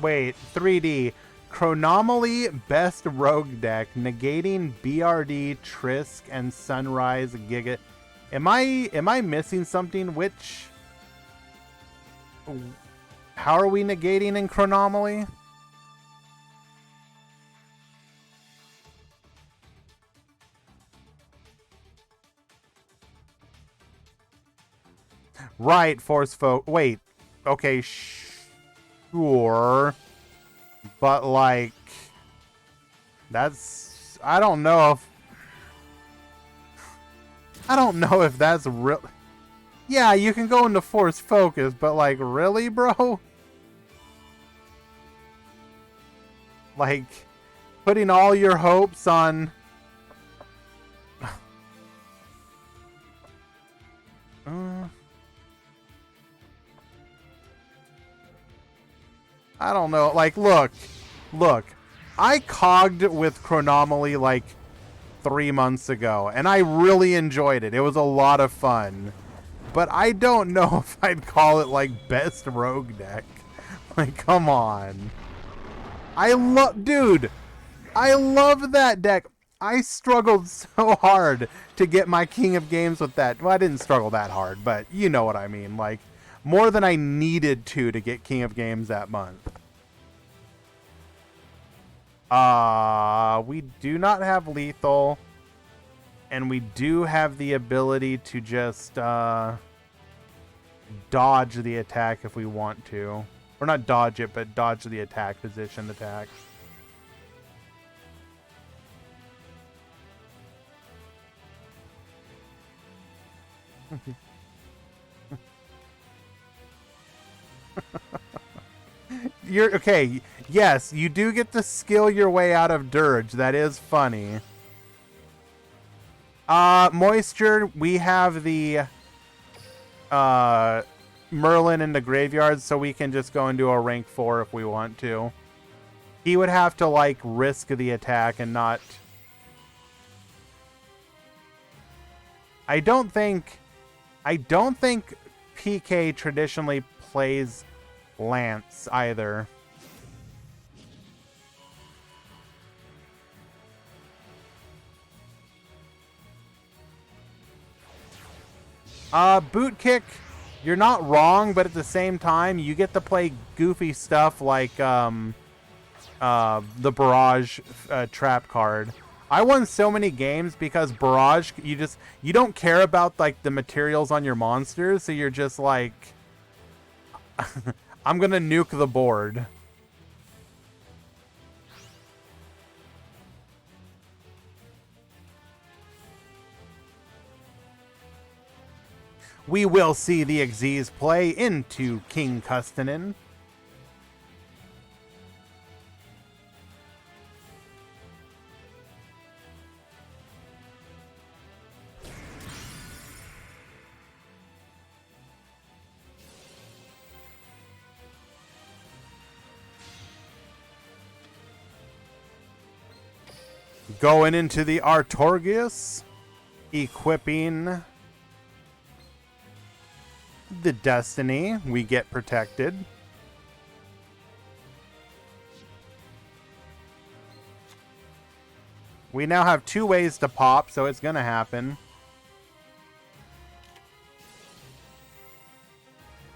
S1: Wait, 3D. Chronomaly best rogue deck, negating BRD, Trisk, and Sunrise Giga. Am I missing something? Which? How are we negating in Chronomaly? Right, Force Folk. Wait. Okay, sure. But, like, that's... I don't know if that's real... Yeah, you can go into Force Focus, but, like, really, bro? Like, putting all your hopes on... I don't know. Like, look. I cogged with Chronomaly like 3 months ago, and I really enjoyed it. It was a lot of fun. But I don't know if I'd call it like best rogue deck. Like, come on. Dude, I love that deck. I struggled so hard to get my King of Games with that. Well, I didn't struggle that hard, but you know what I mean. Like, more than I needed to get King of Games that month. We do not have lethal, and we do have the ability to just dodge the attack if we want to. Or not dodge it, but dodge the attack position attack. You're okay. Yes, you do get to skill your way out of Dirge. That is funny. Moisture, we have the Merlin in the graveyard, so we can just go and do a rank 4 if we want to. He would have to like risk the attack and not... I don't think PK traditionally plays Lance either. Boot kick, you're not wrong, but at the same time, you get to play goofy stuff like the Barrage trap card. I won so many games because Barrage, you don't care about like the materials on your monsters, so you're just like, I'm gonna nuke the board. we will see the Xyz play into King Custonin. Going into the Artorgus, equipping the Destiny. We get protected. We now have 2 ways to pop, so it's gonna happen.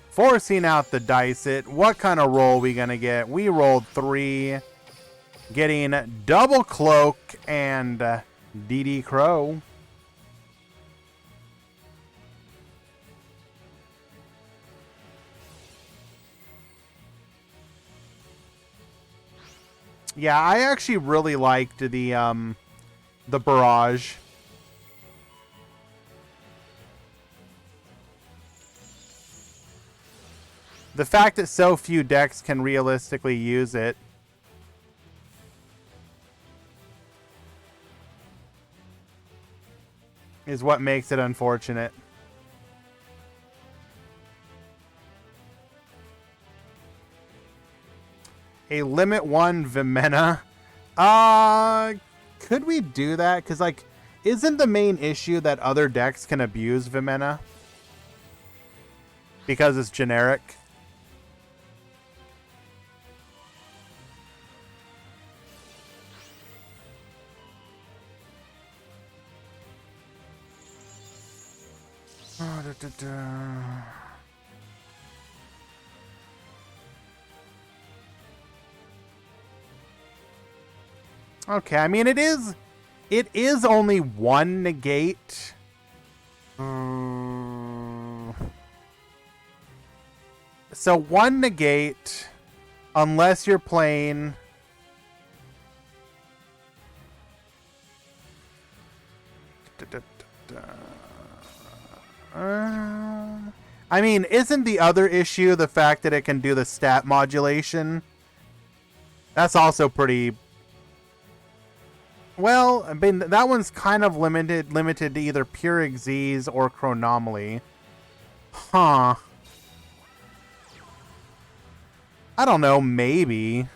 S1: Forcing out the dice it. What kind of roll we gonna get? We rolled 3. Getting double cloak and DD Crow. Yeah, I actually really liked the barrage. The fact that so few decks can realistically use it. Is what makes it unfortunate. A limit 1 Vimena. Could we do that? Because, like, isn't the main issue that other decks can abuse Vimena? Because it's generic? Okay, I mean it is only 1 negate. So 1 negate, unless you're playing I mean, isn't the other issue the fact that it can do the stat modulation? That's also pretty... Well, I mean, that one's kind of limited to either pure Xyz or Chronomaly. Huh. I don't know, maybe.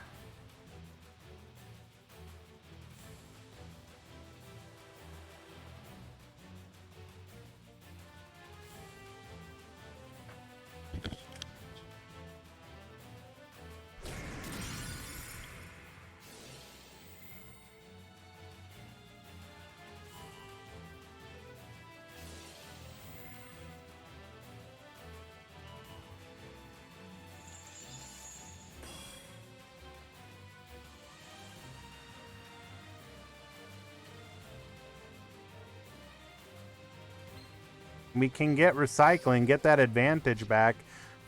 S1: We can get recycling, get that advantage back.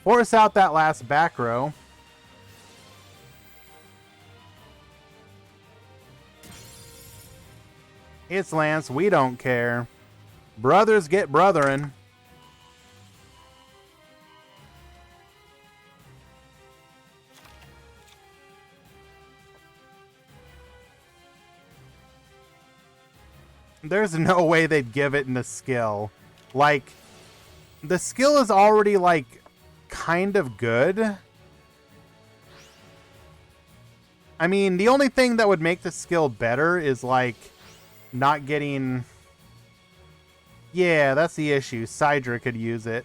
S1: Force out that last back row. It's Lance, we don't care. Brothers get brotherin'. There's no way they'd give it in the skill. Like, the skill is already, like, kind of good. I mean, the only thing that would make the skill better is, like, not getting... Yeah, that's the issue. Sidra could use it.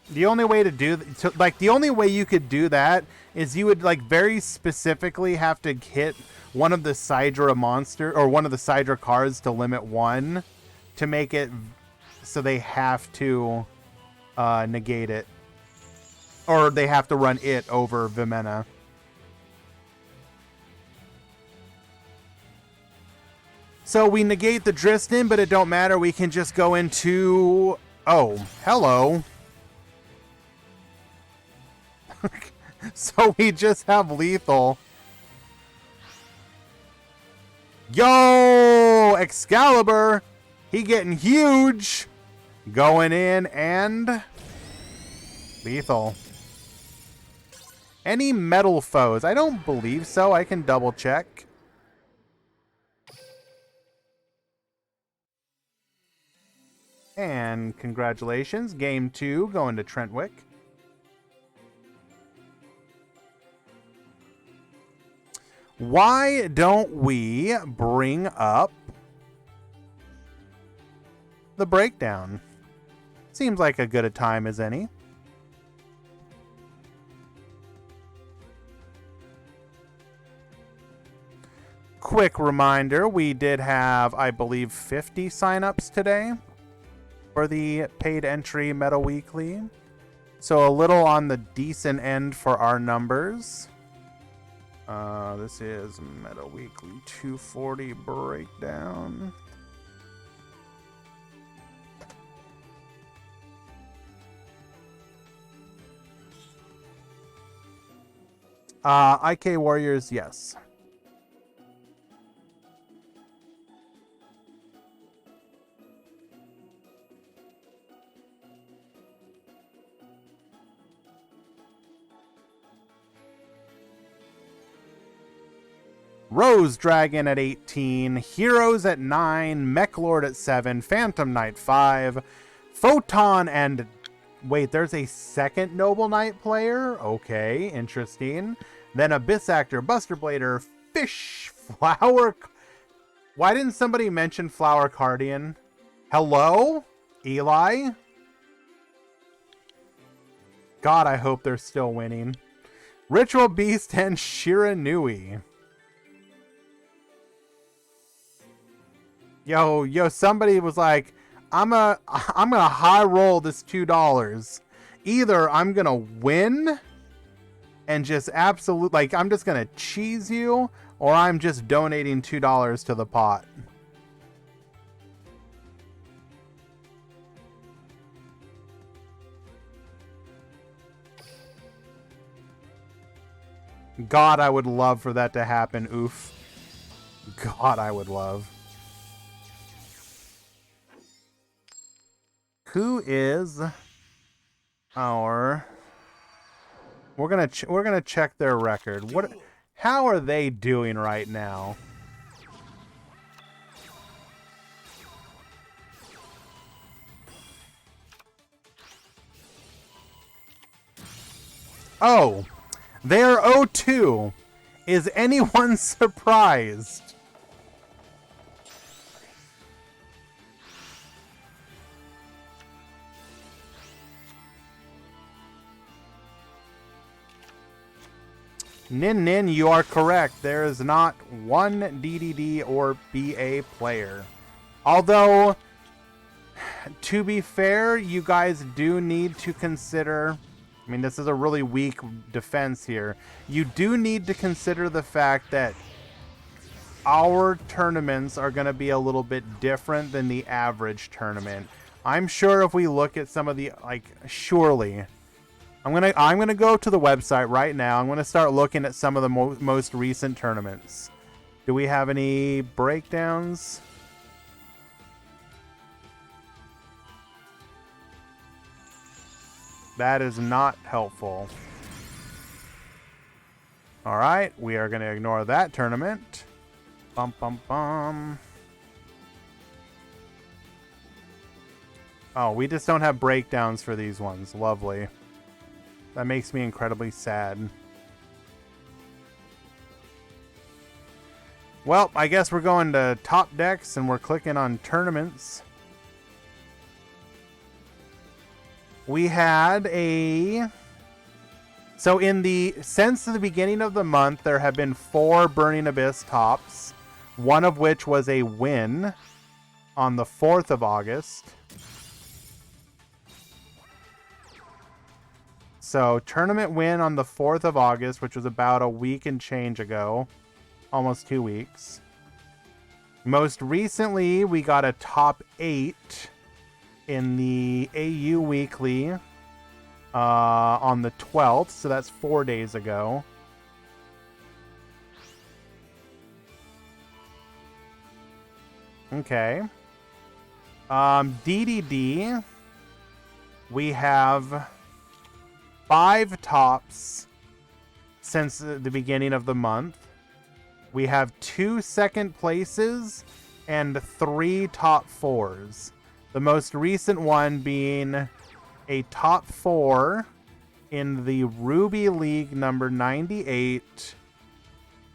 S1: The only way to do... the only way you could do that is you would, like, very specifically have to hit one of the Sidra monster... Or one of the Sidra cards to limit 1 to make it so they have to negate it. Or they have to run it over Vimena. So we negate the Dristin, but it don't matter. We can just go into... Oh, hello. So we just have lethal. Yo! Excalibur! He getting huge. Going in and lethal. Any metal foes? I don't believe so. I can double check. And congratulations. Game 2 going to Trentwick. Why don't we bring up the breakdown? Seems like a good a time as any. Quick reminder, we did have, I believe, 50 signups today for the paid entry Meta Weekly. So a little on the decent end for our numbers. This is Meta Weekly 240 breakdown. IK Warriors, yes. Rose Dragon at 18, Heroes at 9, Mechlord at 7, Phantom Knight 5, Photon and... Wait, there's a second Noble Knight player? Okay, interesting. Then Abyss Actor, Buster Blader, Fish, Flower... Why didn't somebody mention Flower Cardian? Hello? Eli? God, I hope they're still winning. Ritual Beast and Shiranui. Yo, somebody was like, I'm gonna high roll this $2. Either I'm gonna win and just absolute, like, I'm just gonna cheese you, or I'm just donating $2 to the pot. God, I would love for that to happen. Oof. God, I would love. Who is our... We're gonna check their record. How are they doing right now? Oh, they're 0-2. Is anyone surprised? Nin, you are correct. There is not one DDD or BA player. Although, to be fair, you guys do need to consider... I mean, this is a really weak defense here. You do need to consider the fact that our tournaments are going to be a little bit different than the average tournament. I'm sure if we look at some of the... Like, surely... I'm gonna go to the website right now. I'm gonna start looking at some of the most recent tournaments. Do we have any breakdowns? That is not helpful. All right, we are gonna ignore that tournament. Bum bum bum. Oh, we just don't have breakdowns for these ones. Lovely. That makes me incredibly sad. Well, I guess we're going to top decks and we're clicking on tournaments. We had a... So since the beginning of the month, there have been 4 Burning Abyss tops. One of which was a win on the 4th of August. So, tournament win on the 4th of August, which was about a week and change ago. Almost 2 weeks. Most recently, we got a top 8 in the AU Weekly on the 12th. So, that's 4 days ago. Okay. DDD, we have 5 tops since the beginning of the month. We have 2 second places and 3 top 4s. The most recent one being a top 4 in the Ruby League number 98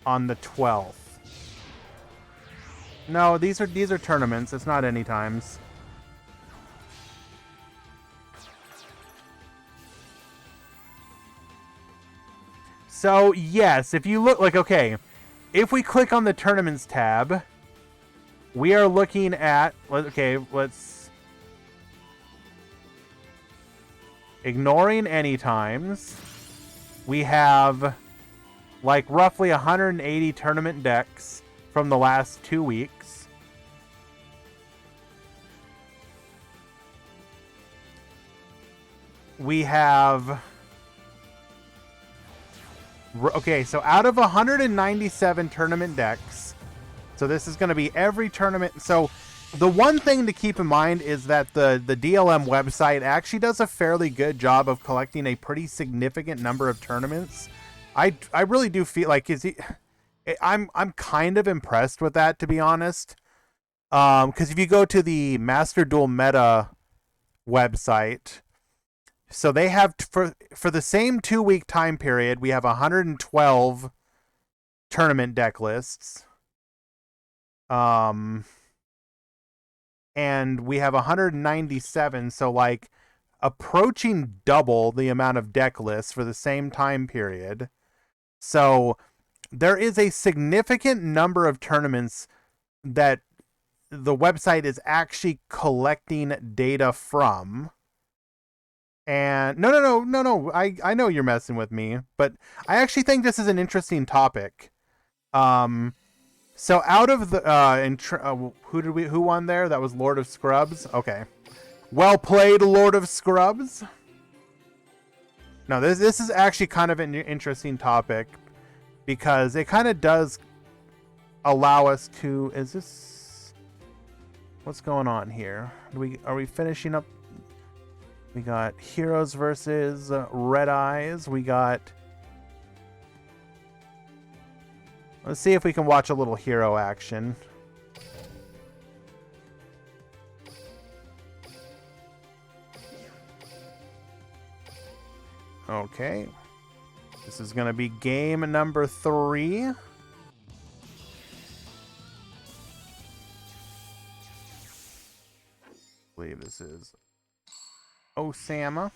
S1: on the 12th. No, these are tournaments. It's not any times. So, yes, if you look like, okay, if we click on the tournaments tab, we are looking at, okay, let's, ignoring any times, we have like roughly 180 tournament decks from the last 2 weeks. We have... Okay, so out of 197 tournament decks, so this is going to be every tournament. So the one thing to keep in mind is that the DLM website actually does a fairly good job of collecting a pretty significant number of tournaments. I really do feel like I'm kind of impressed with that, to be honest. Because if you go to the Master Duel Meta website, so they have for the same 2-week time period, we have 112 tournament deck lists. And we have 197, so like approaching double the amount of deck lists for the same time period. So there is a significant number of tournaments that the website is actually collecting data from. And no. I know you're messing with me, but I actually think this is an interesting topic. So out of the who won there? That was Lord of Scrubs. Okay, well played, Lord of Scrubs. No, this is actually kind of an interesting topic because it kind of does allow us to. Is this what's going on here? Are we finishing up? We got Heroes versus Red Eyes. We got. Let's see if we can watch a little hero action. Okay. This is going to be game number 3. I believe this is Osama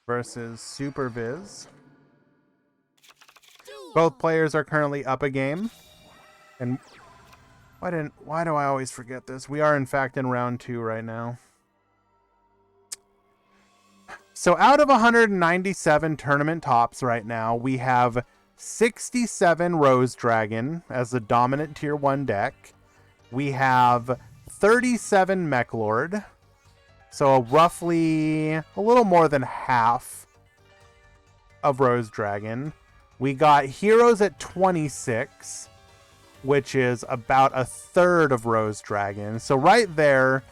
S1: versus Super Viz. Both players are currently up a game. And why do I always forget this? We are in fact in round 2 right now. So out of 197 tournament tops right now, we have 67 Rose Dragon as the dominant tier 1 deck. We have 37 Mech Lord. So roughly a little more than half of Rose Dragon. We got Heroes at 26, which is about a third of Rose Dragon. So right there,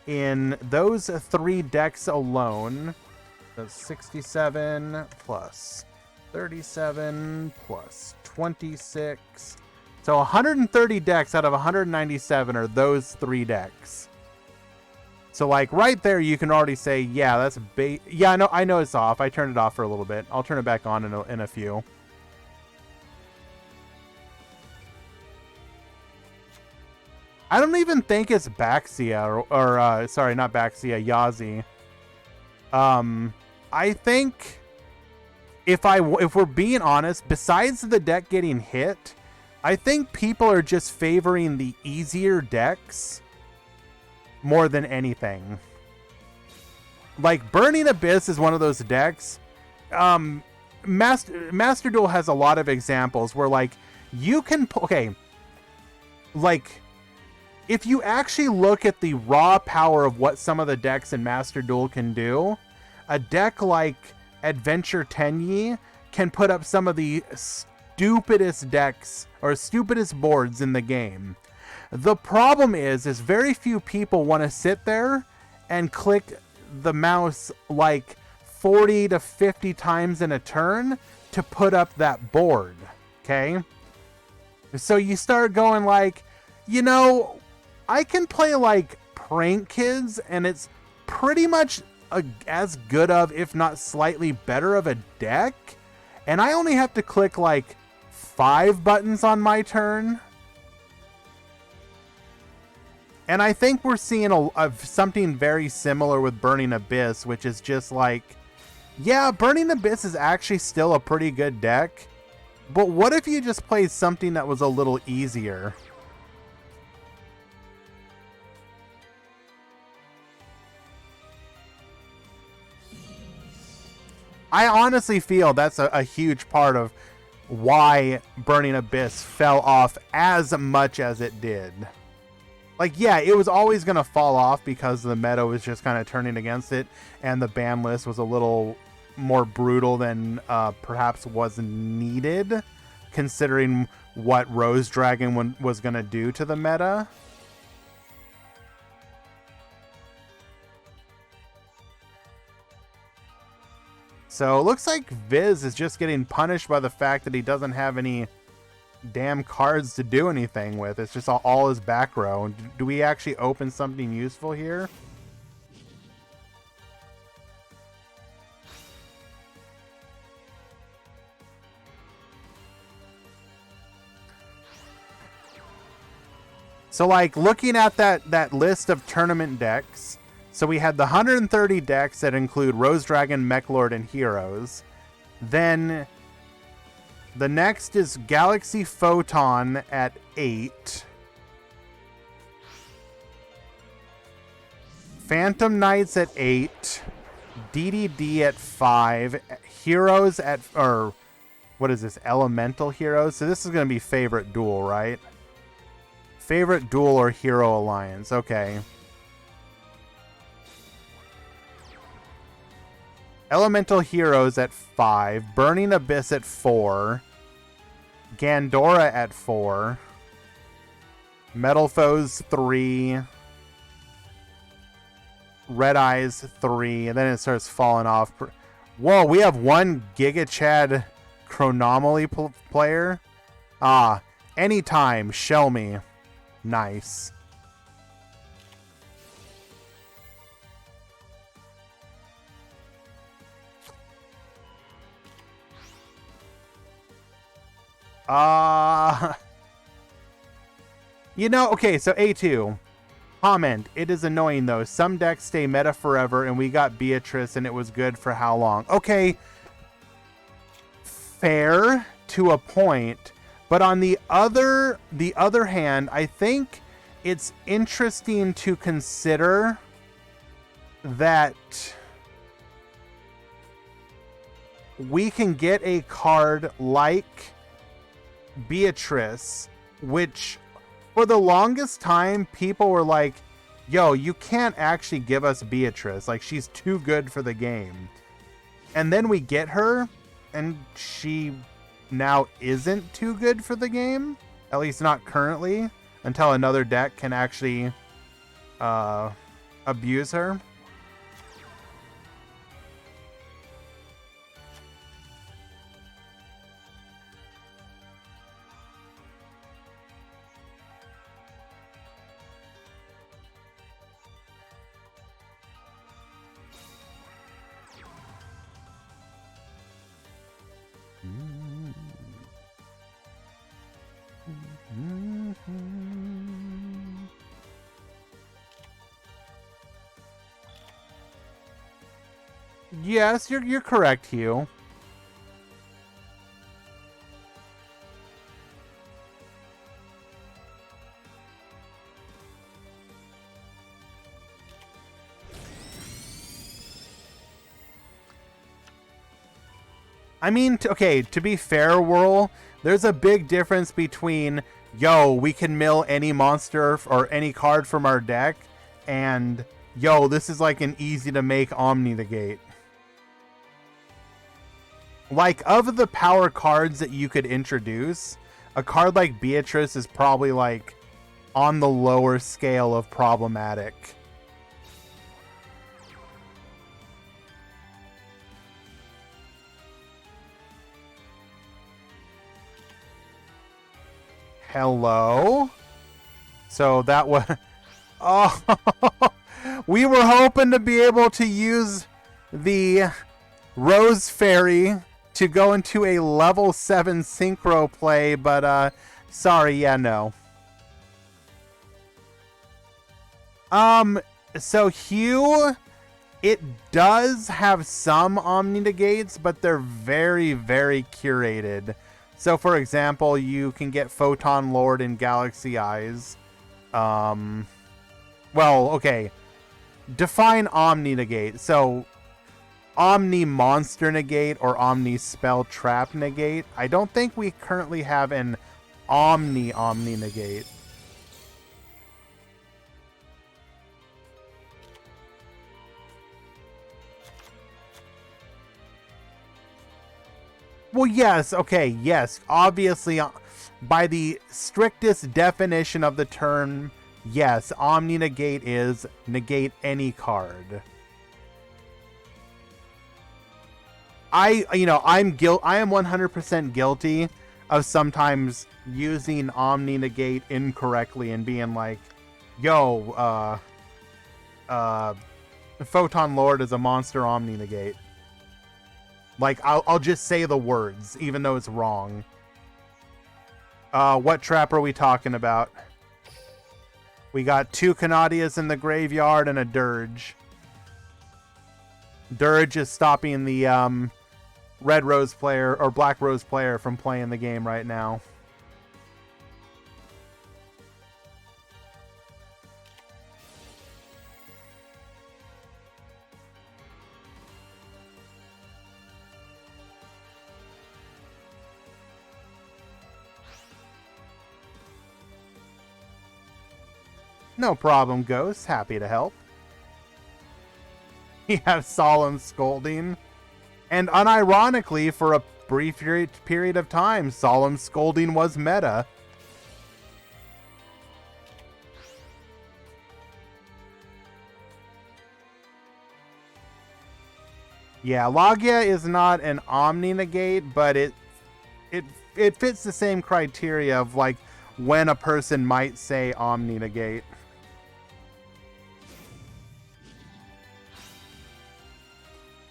S1: in those 3 decks alone, that's 67 plus 37 plus 26. So 130 decks out of 197 are those 3 decks. So like right there, you can already say, yeah, that's yeah, I know it's off. I turned it off for a little bit. I'll turn it back on in a few. I don't even think it's Baxia or sorry, not Baxia, Yazi. I think if we're being honest, besides the deck getting hit, I think people are just favoring the easier decks more than anything. Like Burning Abyss is one of those decks. Master Duel has a lot of examples where like you can like if you actually look at the raw power of what some of the decks in Master Duel can do, a deck like Adventure Tenyi can put up some of the stupidest decks or stupidest boards in the game. The problem is very few people want to sit there and click the mouse like 40 to 50 times in a turn to put up that board. Okay? So you start going like, you know, I can play like Prank Kids, and it's pretty much as good of, if not slightly better of a deck, and I only have to click like 5 buttons on my turn. And I think we're seeing something very similar with Burning Abyss, which is just like, yeah, Burning Abyss is actually still a pretty good deck, but what if you just played something that was a little easier? I honestly feel that's a huge part of why Burning Abyss fell off as much as it did. Like, yeah, it was always going to fall off because the meta was just kind of turning against it, and the ban list was a little more brutal than perhaps was needed, considering what Rose Dragon was going to do to the meta. So it looks like Viz is just getting punished by the fact that he doesn't have any damn cards to do anything with. It's just all his back row. Do we actually open something useful here? So like looking at that list of tournament decks, so we had the 130 decks that include Rose Dragon, Mech Lord, and Heroes. Then the next is Galaxy Photon at 8. Phantom Knights at 8. DDD at 5. Heroes at, or what is this? Elemental Heroes? So this is going to be Favorite Duel, right? Favorite Duel or Hero Alliance. Okay. Elemental Heroes at 5. Burning Abyss at 4. Gandora at 4. Metal Foes 3. Red Eyes 3. And then it starts falling off. Whoa, we have one Giga Chad Chronomaly player. Ah, anytime, shell me. Nice. You know, okay, so A2. Comment, it is annoying though. Some decks stay meta forever, and we got Beatrice, and it was good for how long? Okay. Fair to a point. But on the other hand, I think it's interesting to consider that we can get a card like Beatrice, which for the longest time people were like, yo, you can't actually give us Beatrice, like she's too good for the game. And then we get her and she now isn't too good for the game, at least not currently, until another deck can actually abuse her. Yes, you're correct, Hugh. I mean, okay, to be fair, Whirl, there's a big difference between, yo, we can mill any monster or any card from our deck, and, yo, this is like an easy to make Omni the Gate. Like, of the power cards that you could introduce, a card like Beatrice is probably like on the lower scale of problematic. Hello? So that was... Oh, we were hoping to be able to use the Rose Fairy to go into a level 7 synchro play, but sorry, yeah, no. So Hue, it does have some Omni negates, but they're very, very curated. So for example, you can get Photon Lord in Galaxy Eyes. Well, okay. Define Omni negate. So Omni Monster negate or Omni Spell Trap negate. I don't think we currently have an Omni negate. Well, yes, okay, yes. Obviously, by the strictest definition of the term, yes, Omni negate is negate any card. I am 100% guilty of sometimes using Omni negate incorrectly and being like, yo, Photon Lord is a monster Omni negate. Like, I'll just say the words, even though it's wrong. What trap are we talking about? We got 2 Canadias in the graveyard and a Dirge. Dirge is stopping the Red Rose player or Black Rose player from playing the game right now. No problem, Ghost. Happy to help. You have Solemn Scolding. And unironically, for a brief period of time, Solemn Scolding was meta. Yeah, Logia is not an Omni negate, but it fits the same criteria of like when a person might say Omni negate.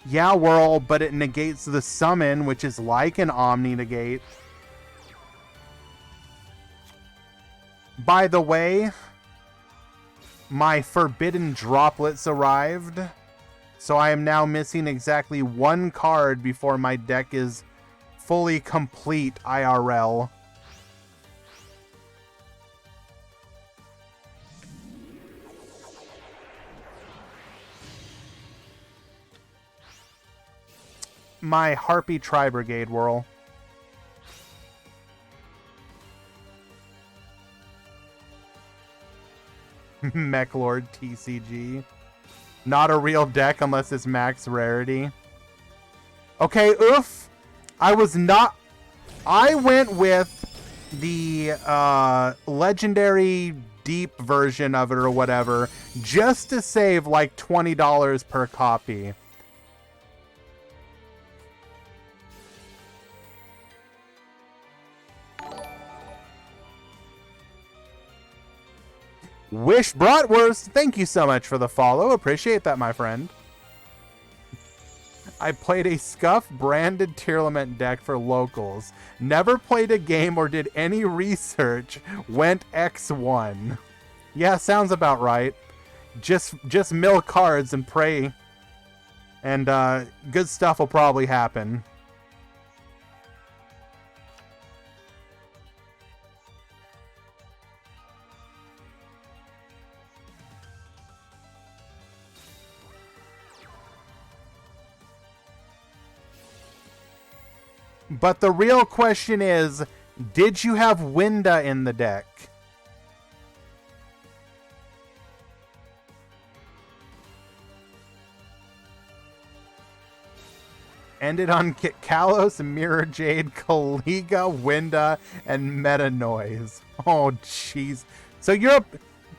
S1: Yeah, Whirl, but it negates the summon, which is like an Omni negate. By the way, my Forbidden Droplets arrived, so I am now missing exactly 1 card before my deck is fully complete IRL. My Harpy Tri-Brigade Whirl. Mech Lord TCG. Not a real deck unless it's max rarity. Okay, oof. I went with the legendary deep version of it or whatever, just to save like $20 per copy. Wish Bratwurst, thank you so much for the follow. Appreciate that, my friend. I played a Scuff branded Tearlament deck for locals. Never played a game or did any research. Went X1. Yeah, sounds about right. Just mill cards and pray. And good stuff will probably happen. But the real question is, did you have Winda in the deck? Ended on Kalos, Mirror Jade, Kaliga, Winda, and Meta Noise. Oh, jeez. So you're...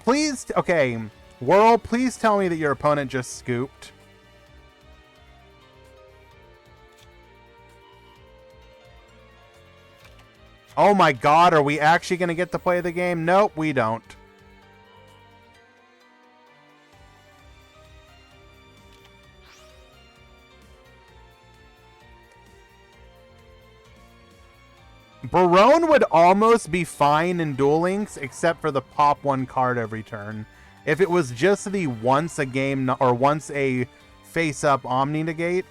S1: Please... Okay. Whirl, please tell me that your opponent just scooped. Oh my god, are we actually going to get to play the game? Nope, we don't. Barone would almost be fine in Duel Links, except for the pop one card every turn. If it was just the once a game or once a face-up Omni Negate,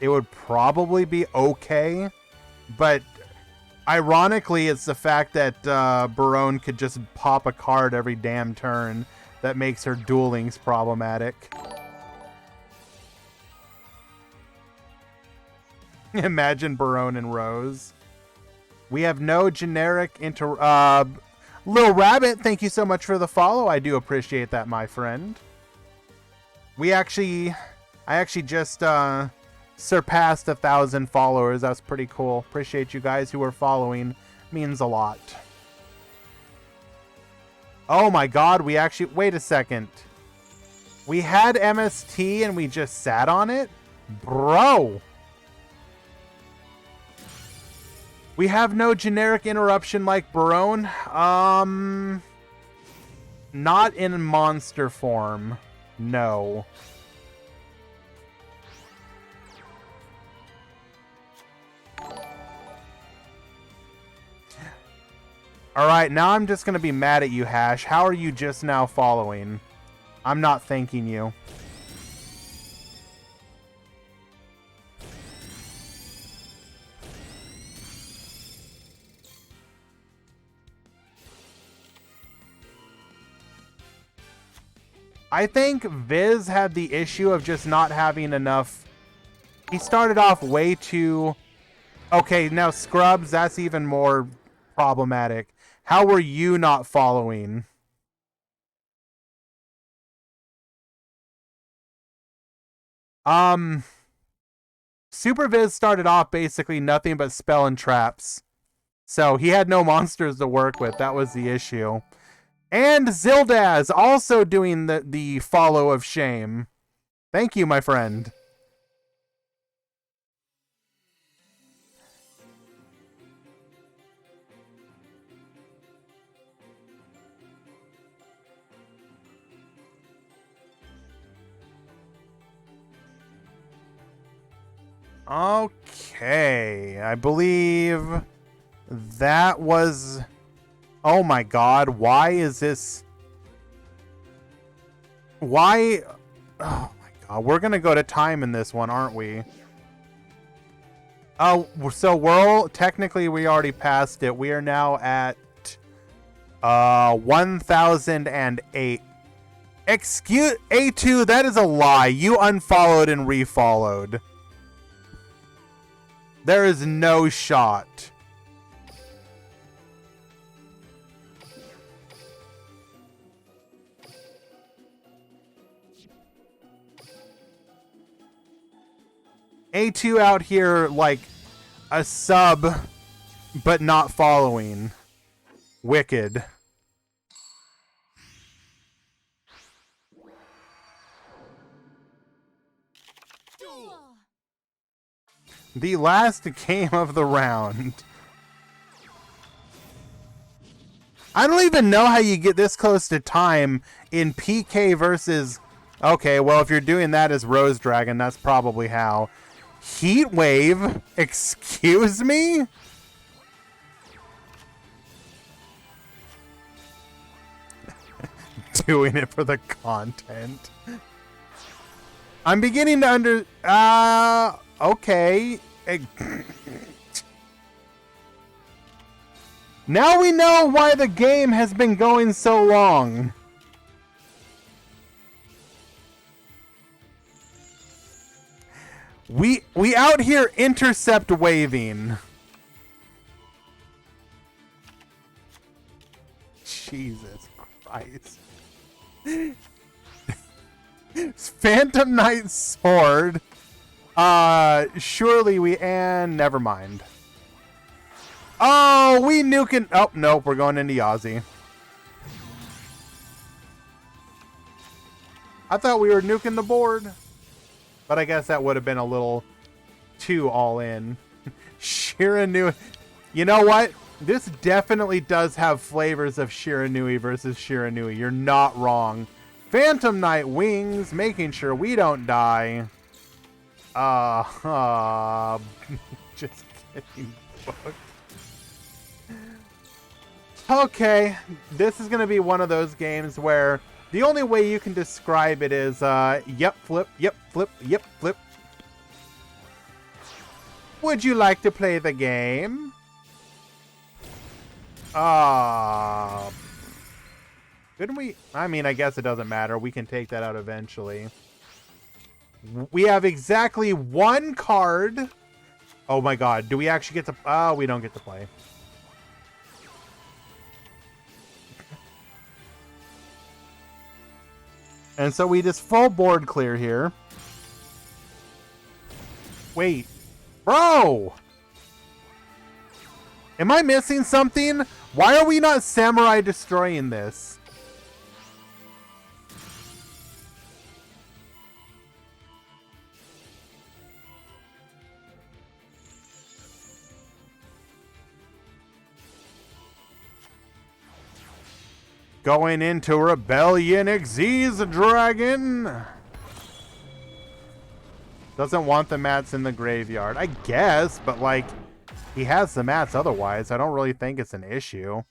S1: it would probably be okay. But ironically, it's the fact that Barone could just pop a card every damn turn that makes her Duel Links problematic. Imagine Barone and Rose. We have no generic Lil Rabbit, thank you so much for the follow. I do appreciate that, my friend. I actually just surpassed 1,000 followers. That's pretty cool. Appreciate you guys who are following. Means a lot. Oh my god, we actually... Wait a second. We had MST and we just sat on it? Bro! We have no generic interruption like Barone. Not in monster form. No. Alright, now I'm just going to be mad at you, Hash. How are you just now following? I'm not thanking you. I think Viz had the issue of just not having enough. He started off way too... Okay, now Scrubs, that's even more problematic. How were you not following? Super Viz started off basically nothing but spell and traps. So he had no monsters to work with. That was the issue. And Zildaz also doing the follow of shame. Thank you, my friend. Okay, I believe that was... Oh my god, why is this... Why... Oh my god, we're gonna go to time in this one, aren't we? Oh, so technically we already passed it. We are now at 1008. Excuse... A2, that is a lie. You unfollowed and refollowed. There is no shot. A2 out here like a sub, but not following. Wicked. The last game of the round. I don't even know how you get this close to time in PK versus... Okay, well, if you're doing that as Rose Dragon, that's probably how. Heat Wave? Excuse me? Doing it for the content. I'm beginning to okay. Now we know why the game has been going so long. We out here intercept waving. Jesus Christ. Phantom Knight Sword. Surely we... And never mind. Oh, we nuking... Oh, nope, we're going into Yazi. I thought we were nuking the board. But I guess that would have been a little too all in. Shiranui. You know what? This definitely does have flavors of Shiranui versus Shiranui. You're not wrong. Phantom Knight Wings, making sure we don't die. Just kidding, book. Okay, this is going to be one of those games where the only way you can describe it is, yep, flip, yep, flip, yep, flip. Would you like to play the game? Couldn't we? I mean, I guess it doesn't matter. We can take that out eventually. We have exactly one card. Oh my god. Do we actually get to... Oh, we don't get to play. And so we just full board clear here. Wait. Bro! Am I missing something? Why are we not samurai destroying this? Going into Rebellion Xyz Dragon. Doesn't want the mats in the graveyard. I guess, but like, he has the mats otherwise. I don't really think it's an issue.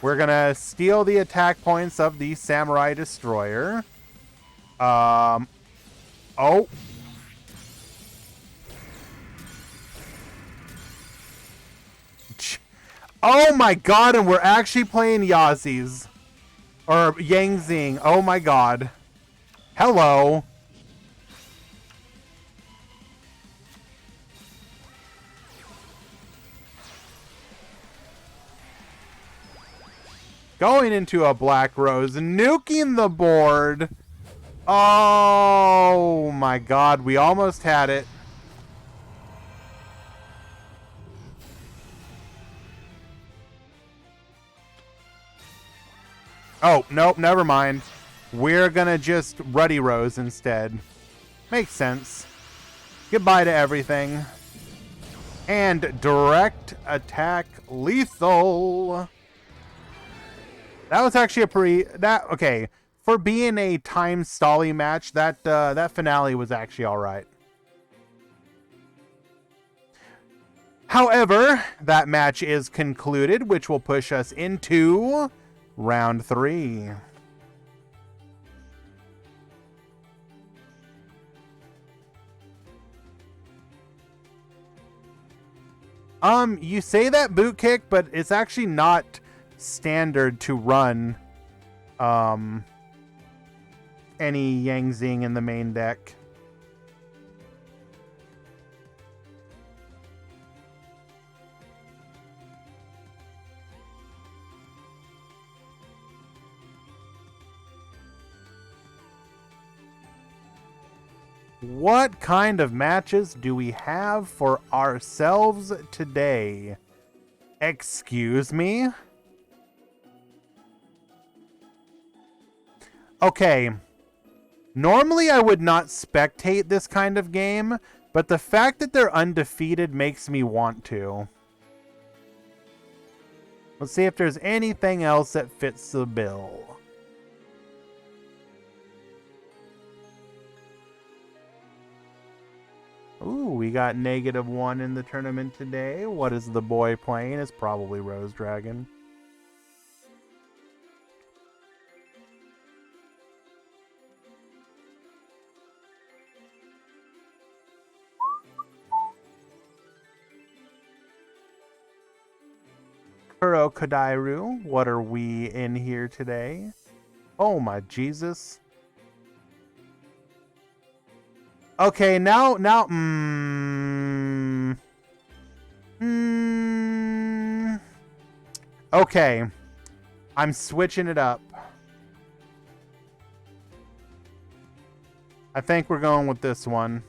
S1: We're gonna steal the attack points of the Samurai Destroyer. Oh. Oh my god, and we're actually playing Yazis. Or Yangzing. Oh my god. Hello. Going into a Black Rose, nuking the board. Oh my god, we almost had it. Oh, nope, never mind. We're gonna just Ruddy Rose instead. Makes sense. Goodbye to everything. And direct attack lethal. That was actually a okay. For being a time stally match, that finale was actually alright. However, that match is concluded, which will push us into round 3. You say that boot kick, but it's actually not standard to run any Yangzing in the main deck. What kind of matches do we have for ourselves today? Excuse me? Okay. Normally I would not spectate this kind of game, but the fact that they're undefeated makes me want to. Let's see if there's anything else that fits the bill. Ooh, we got -1 in the tournament today. What is the boy playing? It's probably Rose Dragon. Kuro Kodairu, what are we in here today? Oh my Jesus. Okay, now, okay. I'm switching it up. I think we're going with this one.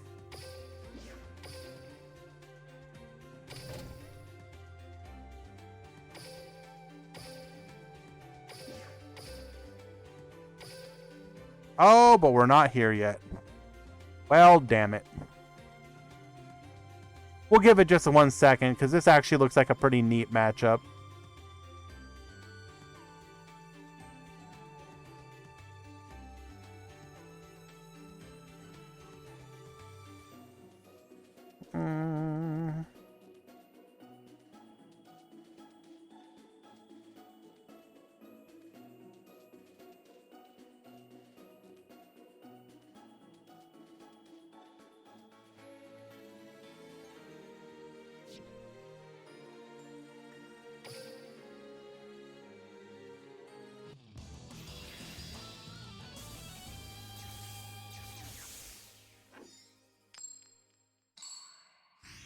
S1: Oh, but we're not here yet. Well, damn it. We'll give it just 1 second, because this actually looks like a pretty neat matchup.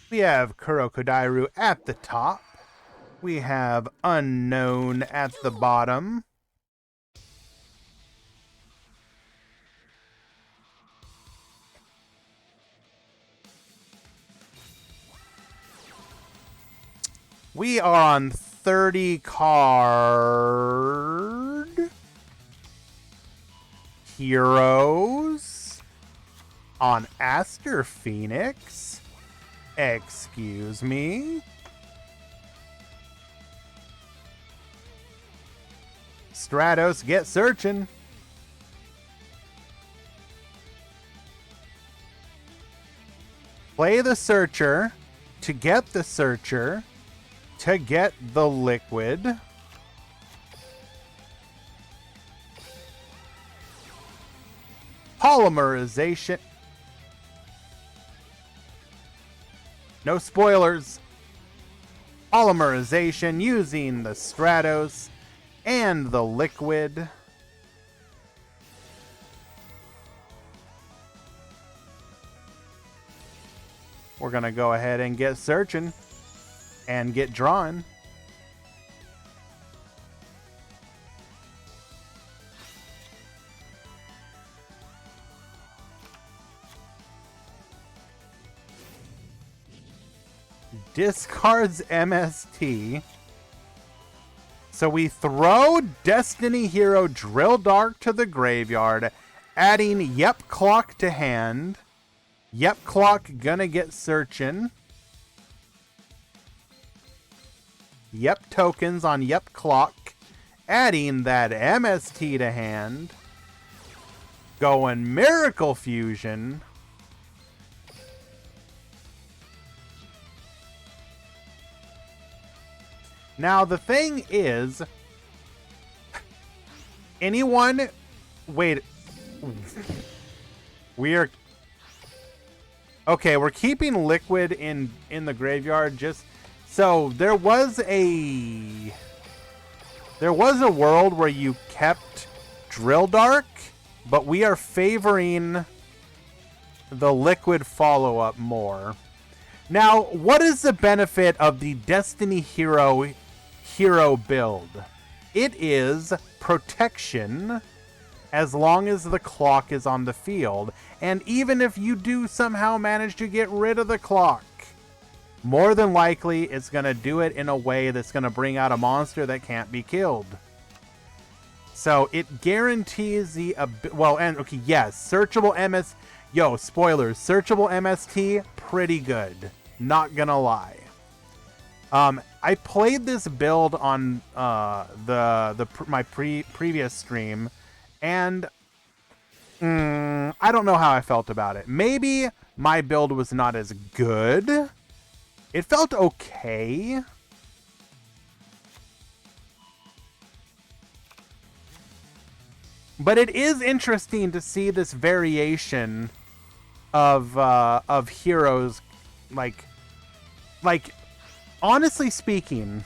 S1: We have Kurokodairu at the top. We have Unknown at the bottom. We are on 30 card heroes on Aster Phoenix. Excuse me. Stratos, get searching. Play the searcher to get the searcher to get the liquid. Polymerization. No spoilers. Polymerization using the Stratos and the liquid. We're going to go ahead and get searching and get drawing. Discards MST. So we throw Destiny Hero Drill Dark to the graveyard, adding Yep Clock to hand. Yep Clock gonna get searching. Yep tokens on Yep Clock, adding that MST to hand. Going Miracle Fusion. Now, the thing is, anyone... Wait. We're... Okay, we're keeping liquid in the graveyard just... So, there was a world where you kept Drill Dark, but we are favoring the liquid follow-up more. Now, what is the benefit of the Destiny Hero build? It is protection as long as the clock is on the field. And even if you do somehow manage to get rid of the clock, more than likely it's going to do it in a way that's going to bring out a monster that can't be killed. So it guarantees the... well, and okay, yes, searchable MS... Yo, spoilers, searchable MST, pretty good. Not gonna lie. I played this build on my previous stream, and I don't know how I felt about it. Maybe my build was not as good. It felt okay. But it is interesting to see this variation of heroes, like honestly speaking,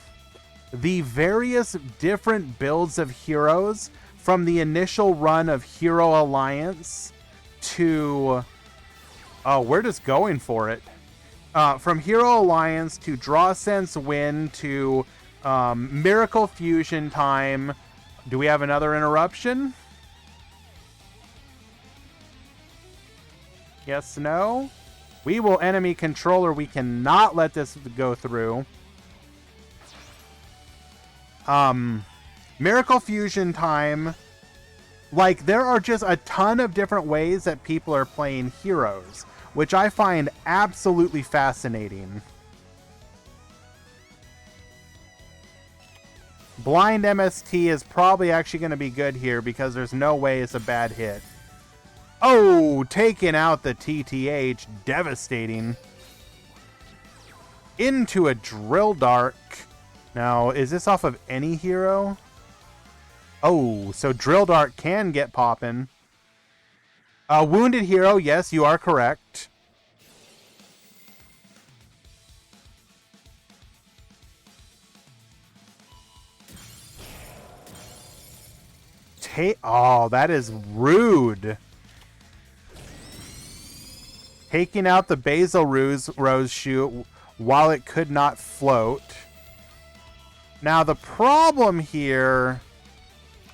S1: the various different builds of heroes from the initial run of Hero Alliance to we're just going for it. From Hero Alliance to Draw Sense Win to Miracle Fusion Time. Do we have another interruption? Yes, no? We will enemy controller. We cannot let this go through. Miracle Fusion Time Like, there are just a ton of different ways that people are playing heroes, which I find absolutely fascinating. Blind MST is probably actually going to be good here because there's no way it's a bad hit. Oh, taking out the TTH. Devastating. Into a Drill Dark. Now, is this off of any hero? Oh, so Drill Dart can get poppin'. Wounded Hero, yes, you are correct. Oh, that is rude. Taking out the Basil Rose shoot while it could not float. Now, the problem here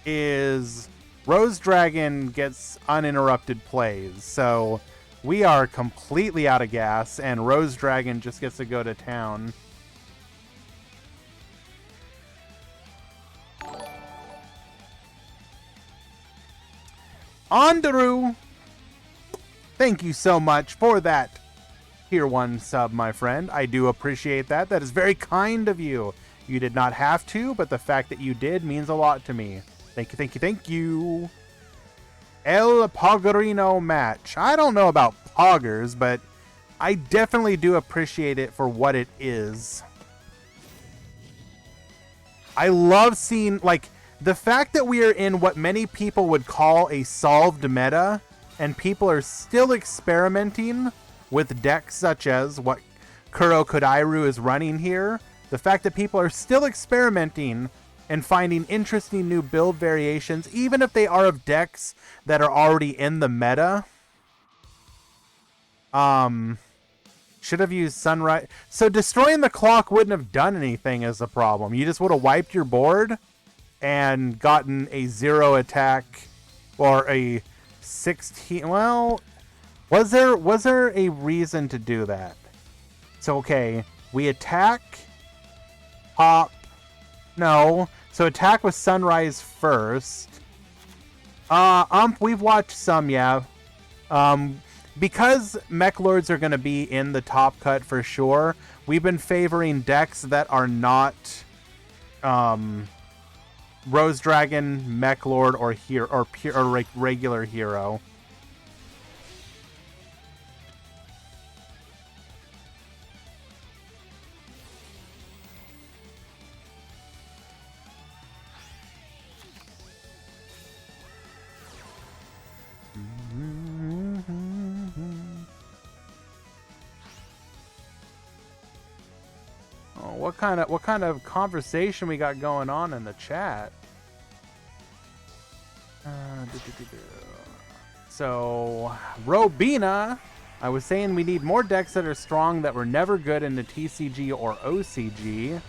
S1: is Rose Dragon gets uninterrupted plays, so we are completely out of gas, and Rose Dragon just gets to go to town. Andrew, thank you so much for that Tier 1 sub, my friend. I do appreciate that. That is very kind of you. You did not have to, but the fact that you did means a lot to me. Thank you, thank you, thank you. El Poggerino match. I don't know about poggers, but I definitely do appreciate it for what it is. I love seeing, like, the fact that we are in what many people would call a solved meta, and people are still experimenting with decks such as what Kuro Kodairu is running here. The fact that people are still experimenting and finding interesting new build variations, even if they are of decks that are already in the meta. Should have used Sunrise. So destroying the clock wouldn't have done anything as a problem. You just would have wiped your board and gotten a 0 attack or a 16. Well, was there a reason to do that? So, okay, we attack, pop. No. So attack with Sunrise first. We've watched some, yeah. Because Mech Lords are going to be in the top cut for sure, we've been favoring decks that are not Rose Dragon, Mech Lord, or regular hero. Oh, what kind of conversation we got going on in the chat? So, Robina, I was saying we need more decks that are strong that were never good in the TCG or OCG.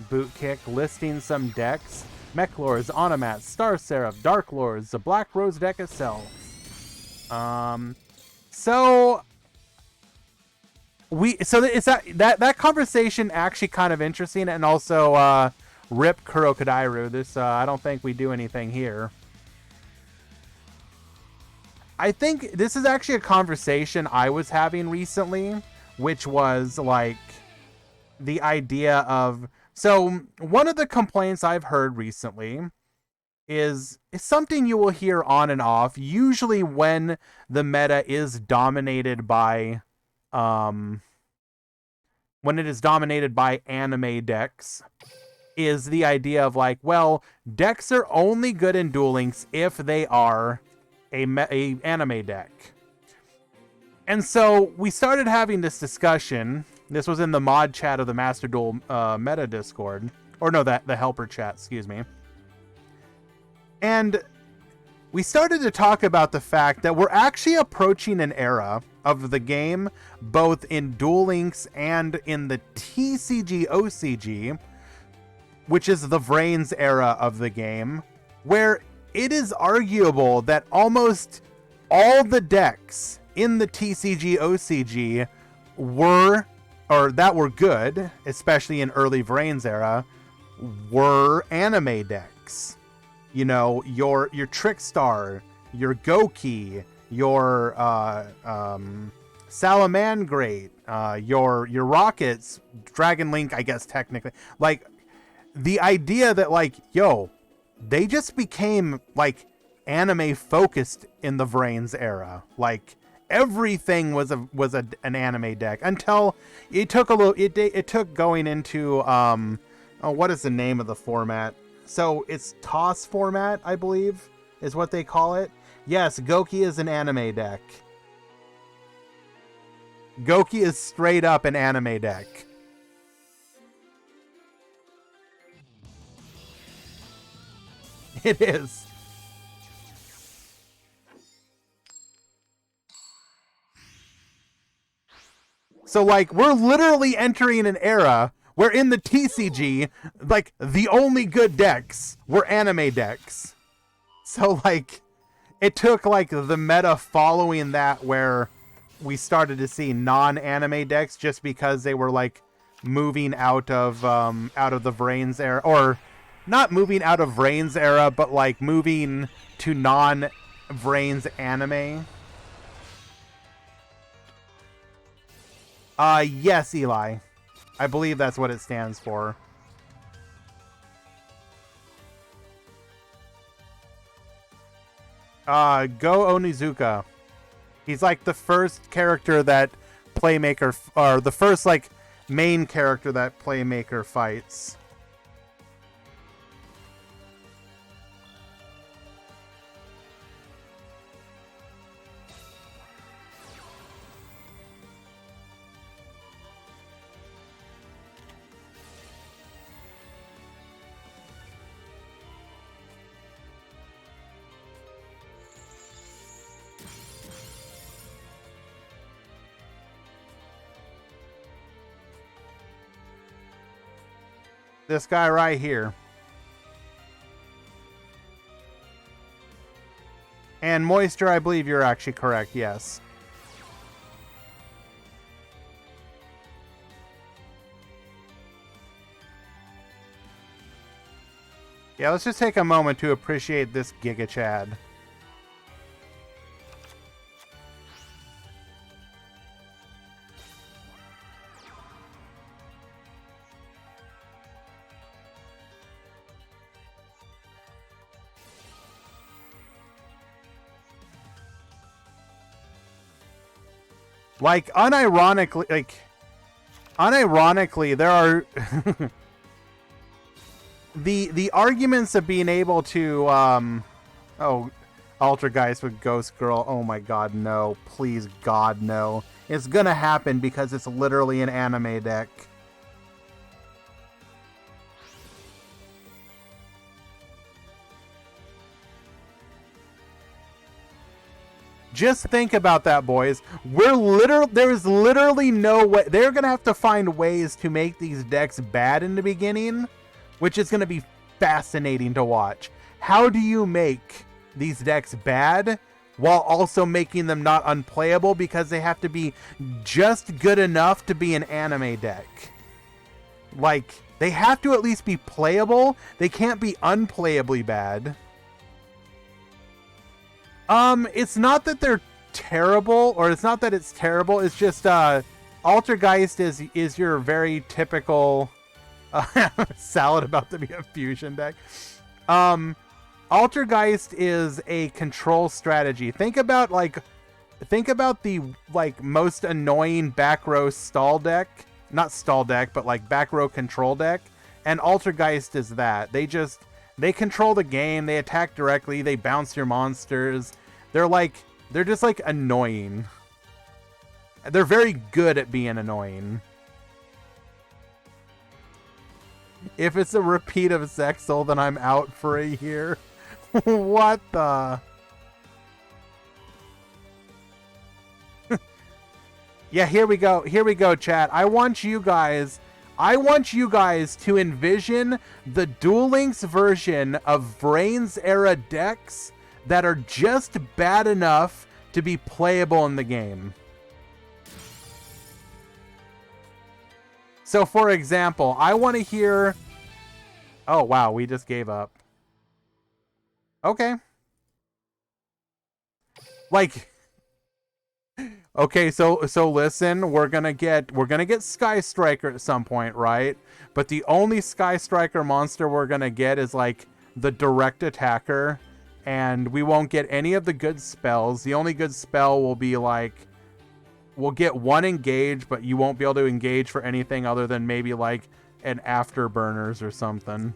S1: Boot Kick listing some decks. Mech Lords, Onomats, Star Seraph, Dark Lords, the Black Rose deck itself. So it's that conversation actually kind of interesting, and also rip Kuro Kodairu. This I don't think we do anything here. I think this is actually a conversation I was having recently, which was like the idea of, so one of the complaints I've heard recently is something you will hear on and off, usually when the meta is dominated by when it is dominated by anime decks, is the idea of like, well, decks are only good in Duel Links if they are a anime deck. And so we started having this discussion. This was in the mod chat of the Master Duel meta Discord, or no, the helper chat, excuse me. And we started to talk about the fact that we're actually approaching an era of the game, both in Duel Links and in the TCG OCG, which is the Vrains era of the game, where it is arguable that almost all the decks in the TCG OCG that were good, especially in early Vrains era, were anime decks. decks. You know, your Trickstar, your Goki, your Salamangreat, your Rockets, Dragon Link, I guess technically. Like, the idea that, like, yo, they just became like anime focused in the Vrains era. Like, everything was an anime deck until it took a little. It took going into what is the name of the format? So it's toss format, I believe, is what they call it. Yes, Goki is an anime deck. Goki is straight up an anime deck. It is. So, like, we're literally entering an era where in the TCG, like, the only good decks were anime decks. So, like, it took, like, the meta following that where we started to see non-anime decks just because they were, like, moving out of the Vrains era. Or, not moving out of Vrains era, but, like, moving to non-Vrains anime. Yes, Eli. I believe that's what it stands for. Go Onizuka. He's like the first character that Playmaker, or the first like main character that Playmaker fights. This guy right here. And Moisture, I believe you're actually correct, yes. Yeah, let's just take a moment to appreciate this Giga Chad. Like, unironically, there are the arguments of being able to Altergeist with Ghost Girl. Oh my god, no. Please, God, no. It's gonna happen because it's literally an anime deck. Just think about that, boys. There is literally no way. They're going to have to find ways to make these decks bad in the beginning, which is going to be fascinating to watch. How do you make these decks bad while also making them not unplayable, because they have to be just good enough to be an anime deck? Like, they have to at least be playable. They can't be unplayably bad. It's not that they're terrible, or it's not that it's terrible. It's just, Altergeist is your very typical, salad about to be a fusion deck. Altergeist is a control strategy. Think about the, like, most annoying back row stall deck. Not stall deck, but, like, back row control deck. And Altergeist is that. They control the game, they attack directly, they bounce your monsters. They're just like annoying. They're very good at being annoying. If it's a repeat of Zexal, then I'm out for a year. What the? Yeah, here we go. Here we go, chat. I want you guys to envision the Duel Links version of Vrains era decks that are just bad enough to be playable in the game. So, for example, I want to hear... Oh, wow, we just gave up. Okay. Like, okay, so listen, we're gonna get Sky Striker at some point, right? But the only Sky Striker monster we're gonna get is like the direct attacker, and we won't get any of the good spells. The only good spell will be like, we'll get one engage, but you won't be able to engage for anything other than maybe like an afterburners or something.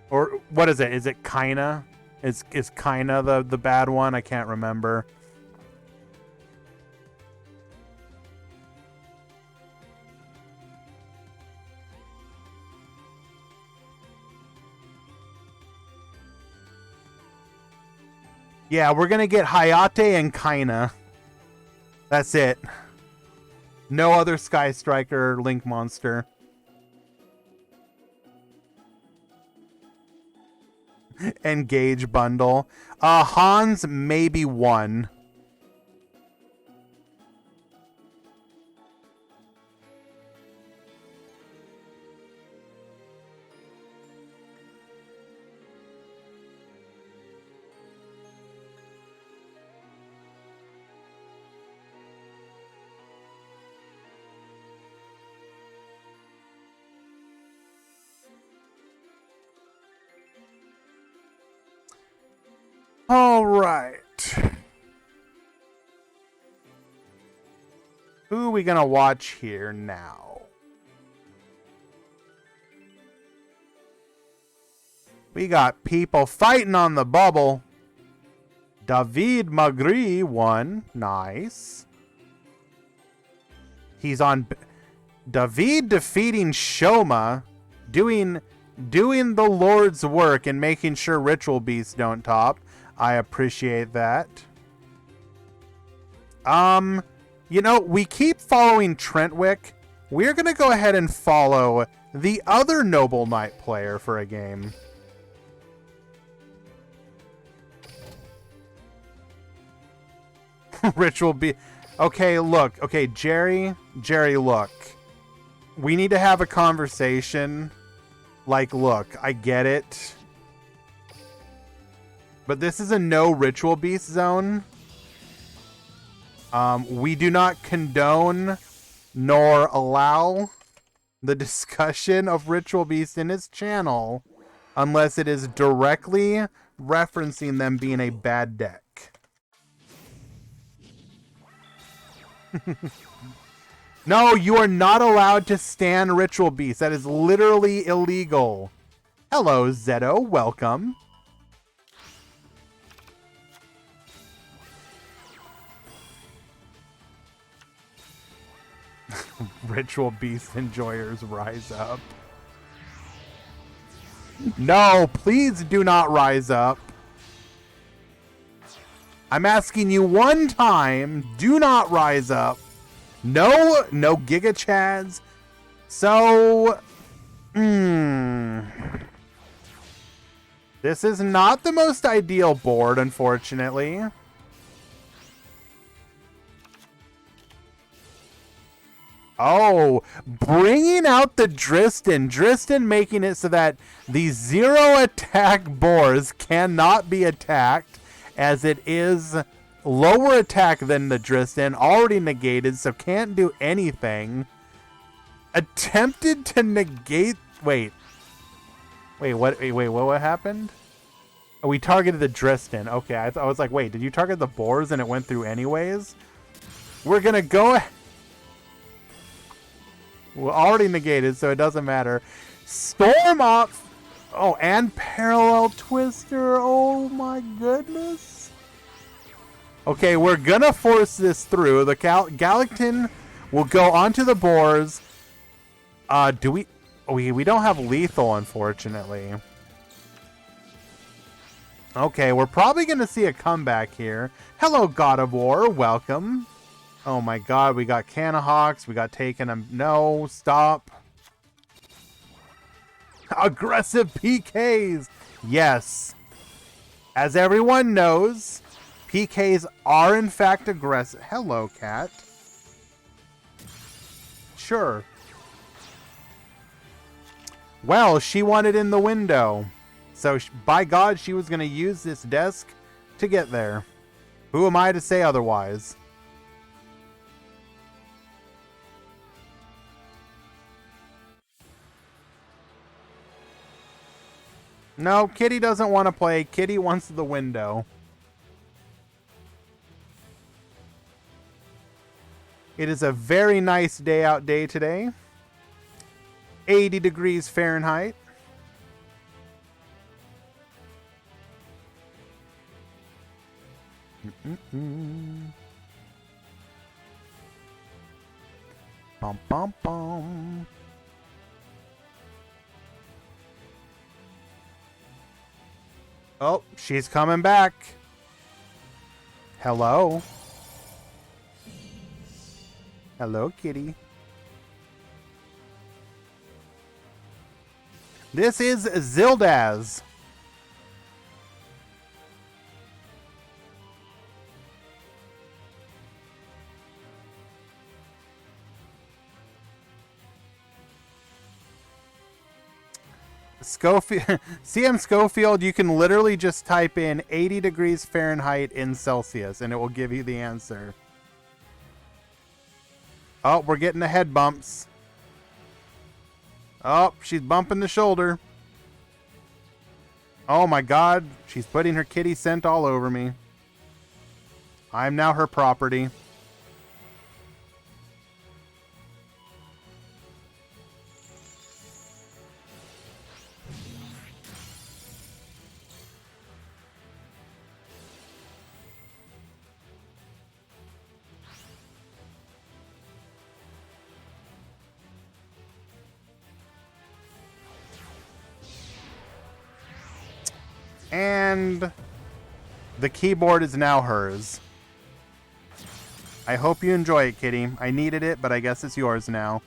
S1: Or what is it? Is it Kaina? Is Kaina the bad one? I can't remember. Yeah, we're gonna get Hayate and Kaina. That's it. No other Sky Striker Link monster. Engage bundle. Hans maybe one. All right. Who are we gonna watch here now? We got people fighting on the bubble. David Magri won. Nice. He's on David defeating Shoma, doing the Lord's work and making sure ritual beasts don't top. I appreciate that. You know, we keep following Trentwick. We're going to go ahead and follow the other Noble Knight player for a game. Ritual be okay, look. Okay, Jerry, look. We need to have a conversation. Like, look, I get it. But this is a no ritual beast zone. We do not condone nor allow the discussion of ritual beasts in his channel unless it is directly referencing them being a bad deck. No, you are not allowed to stand ritual beasts. That is literally illegal. Hello, Zeto. Welcome. Ritual beast enjoyers rise up. No, please do not rise up. I'm asking you one time, do not rise up. No Giga Chads. So, this is not the most ideal board, unfortunately. Oh, bringing out the Dristan. Dristan making it so that the 0 attack boars cannot be attacked, as it is lower attack than the Dristan, already negated, so can't do anything. Attempted to negate... Wait, what happened? Oh, we targeted the Dristan. Okay, I was like, wait, did you target the boars and it went through anyways? We're gonna go... Well, already negated, so it doesn't matter. Storm up. Oh, and Parallel Twister. Oh my goodness. Okay, we're gonna force this through. The Galactin will go onto the boars. Do we? We don't have lethal, unfortunately. Okay, we're probably gonna see a comeback here. Hello, God of War. Welcome. Oh my god, we got Canahawks, we got taken them. No, stop. Aggressive PKs. Yes. As everyone knows, PKs are in fact aggressive. Hello, cat. Sure. Well, she wanted in the window. So, by God, she was going to use this desk to get there. Who am I to say otherwise? No, Kitty doesn't want to play. Kitty wants the window. It is a very nice day out day today. 80 degrees Fahrenheit. Bum, bum, bum. Oh, she's coming back. Hello. Hello, kitty. This is Zildaz. Schofield, CM Schofield, you can literally just type in 80 degrees Fahrenheit in Celsius and it will give you the answer. Oh, we're getting the head bumps. Oh, she's bumping the shoulder. Oh my God, she's putting her kitty scent all over me. I'm now her property. And the keyboard is now hers. I hope you enjoy it, kitty. I needed it, but I guess it's yours now.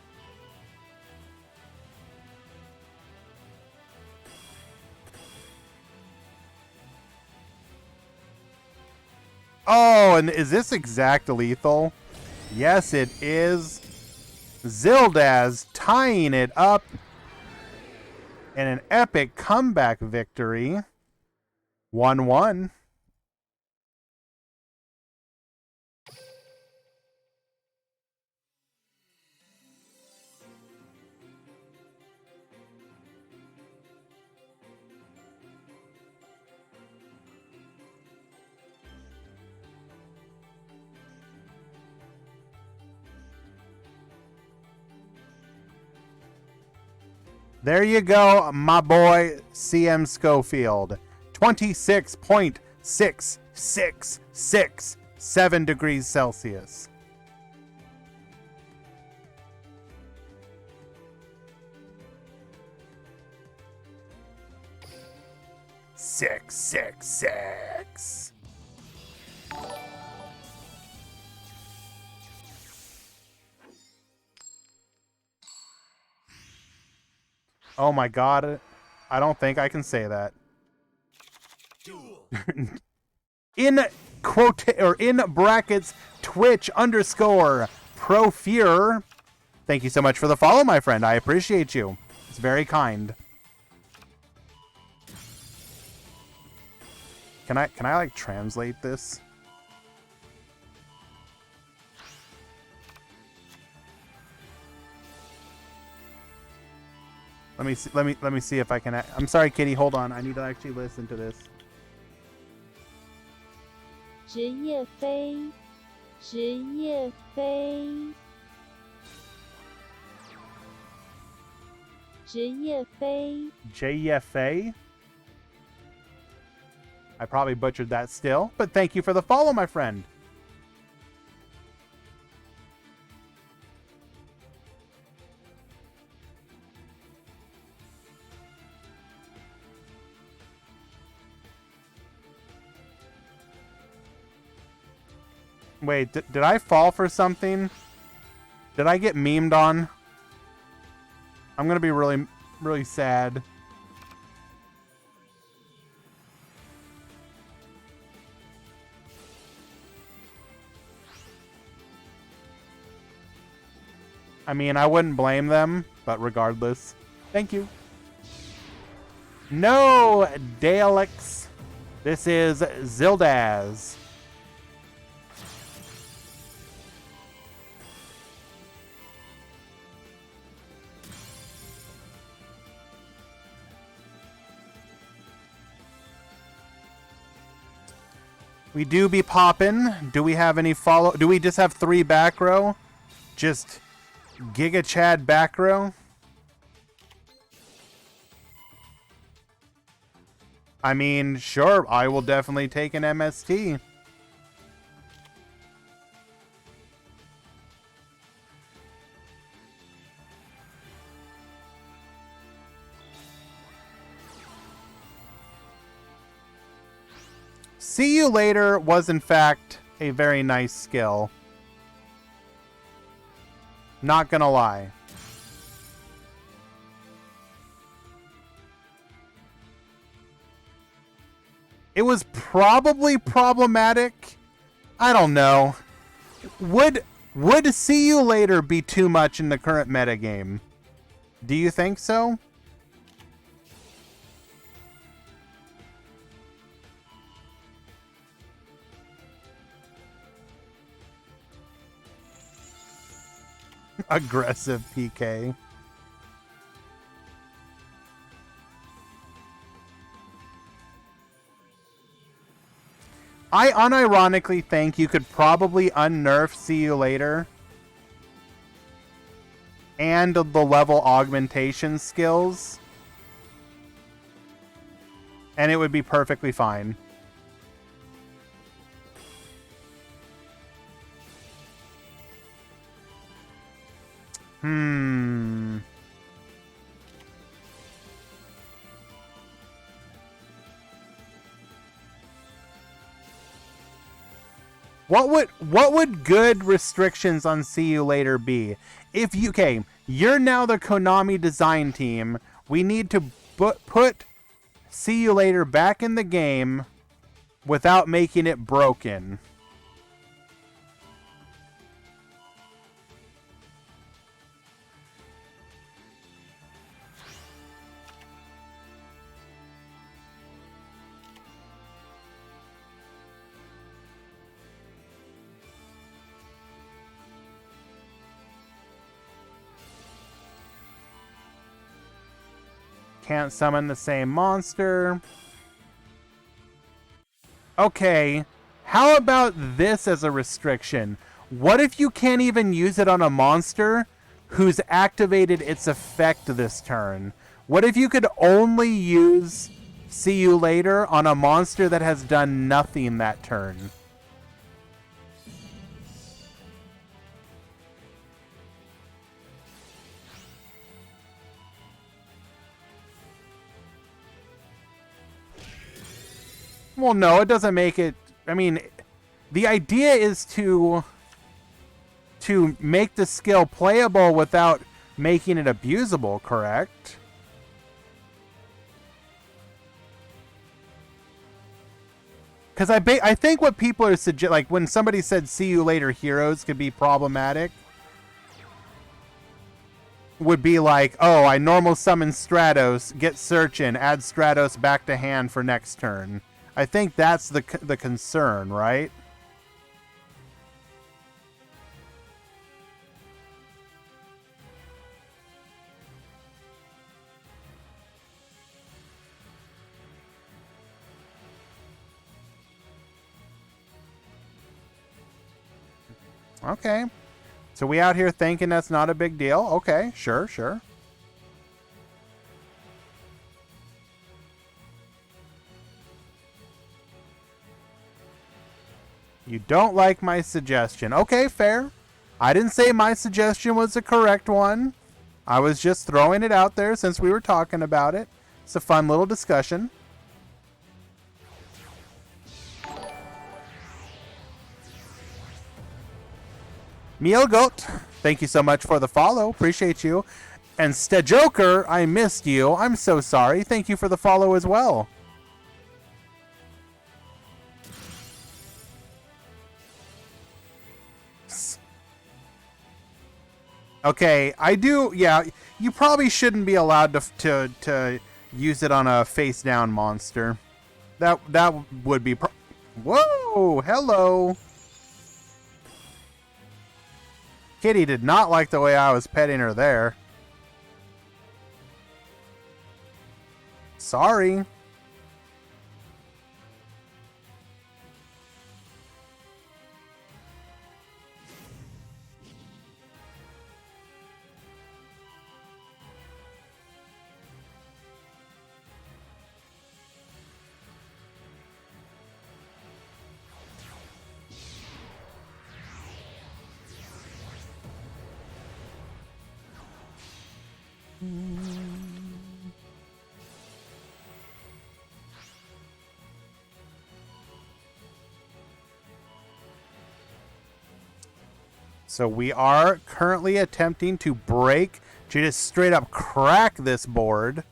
S1: Oh, and is this exact lethal? Yes, it is. Zildaz tying it up in an epic comeback victory. 1-1. There you go, my boy CM Schofield. 26.667 degrees Celsius. Six. Oh my God, I don't think I can say that. In quote or in brackets, Twitch_Profure. Thank you so much for the follow, my friend. I appreciate you. It's very kind. Can I like translate this? Let me see if I can. I'm sorry, Kitty. Hold on. I need to actually listen to this.
S3: 职业飞，职业飞，职业飞。
S1: JFA. I probably butchered that still, but thank you for the follow, my friend. Wait, did I fall for something? Did I get memed on? I'm gonna be really, really sad. I mean, I wouldn't blame them, but regardless, thank you. No, Daleks. This is Zildaz. We do be poppin'. Do we have any follow? Do we just have 3 back row? Just Giga Chad back row? I mean, sure, I will definitely take an MST. See You Later was, in fact, a very nice skill. Not gonna lie. It was probably problematic. I don't know. Would See You Later be too much in the current metagame? Do you think so? Aggressive PK. I unironically think you could probably unnerf See You Later and the level augmentation skills, and it would be perfectly fine. What would good restrictions on See You Later be? If you you're now the Konami design team. We need to put See You Later back in the game without making it broken. Can't summon the same monster. Okay, how about this as a restriction? What if you can't even use it on a monster who's activated its effect this turn? What if you could only use See You Later on a monster that has done nothing that turn? Well, no, it doesn't make it... I mean, the idea is to make the skill playable without making it abusable, correct? Because I think what people are like when somebody said See You Later heroes could be problematic, would be like, oh, I normal summon Stratos, get search in, add Stratos back to hand for next turn. I think that's the concern, right? Okay. So we out here thinking that's not a big deal? Okay, sure, sure. You don't like my suggestion. Okay, fair. I didn't say my suggestion was the correct one. I was just throwing it out there since we were talking about it. It's a fun little discussion. Mielgoat, thank you so much for the follow. Appreciate you. And Stejoker, I missed you. I'm so sorry. Thank you for the follow as well. Okay, I do. Yeah, you probably shouldn't be allowed to use it on a face down monster. That would be whoa, hello. Kitty did not like the way I was petting her there. Sorry. So we are currently attempting to break, to just straight up crack this board.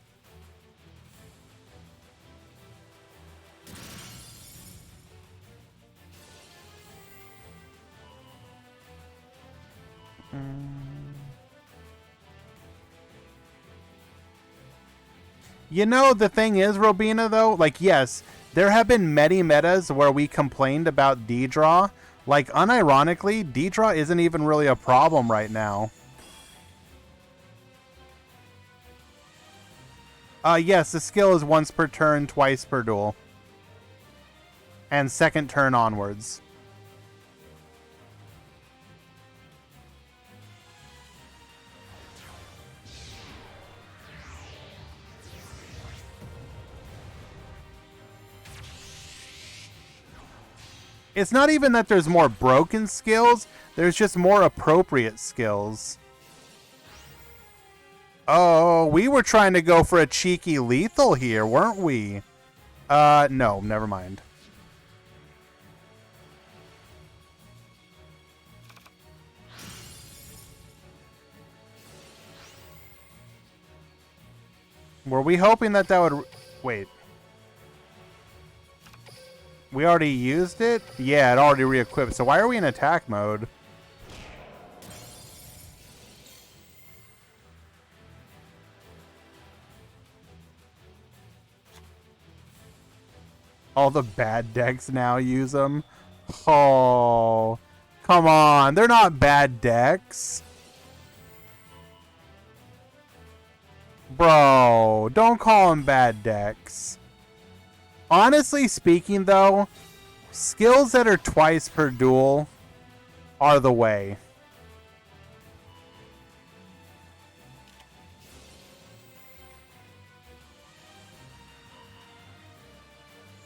S1: You know, the thing is, Robina, though, like, yes, there have been many metas where we complained about D-Draw. Like, unironically, D-Draw isn't even really a problem right now. Yes, the skill is once per turn, twice per duel. And second turn onwards. It's not even that there's more broken skills, there's just more appropriate skills. Oh, we were trying to go for a cheeky lethal here, weren't we? No, never mind. Were we hoping that that would... Wait. We already used it? Yeah, it already re-equipped. So why are we in attack mode? All the bad decks now use them. Oh, come on. They're not bad decks. Bro, don't call them bad decks. Honestly speaking, though, skills that are twice per duel are the way.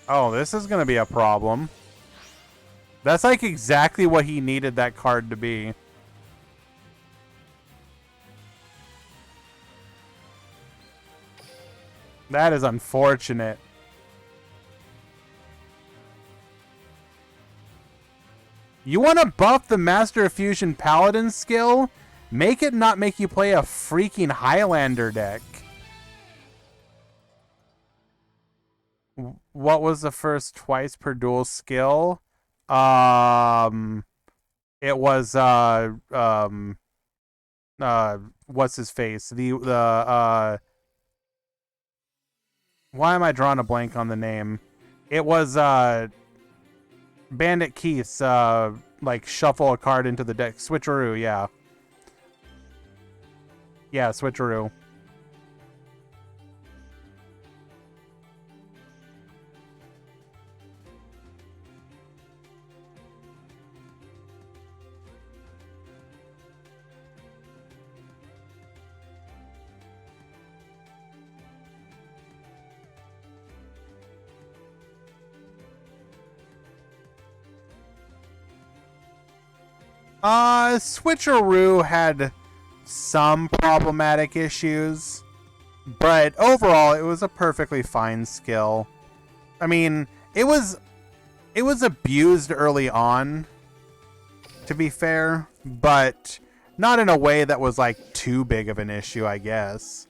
S1: Oh, this is going to be a problem. That's like exactly what he needed that card to be. That is unfortunate. You want to buff the Master of Fusion Paladin skill? Make it not make you play a freaking Highlander deck. What was the first twice per duel skill? It was what's his face? Why am I drawing a blank on the name? It was Bandit Keith's like shuffle a card into the deck. Switcheroo, yeah. Yeah, switcheroo. Switcheroo had some problematic issues, but overall it was a perfectly fine skill. I mean, it was abused early on, to be fair, but not in a way that was like too big of an issue, I guess.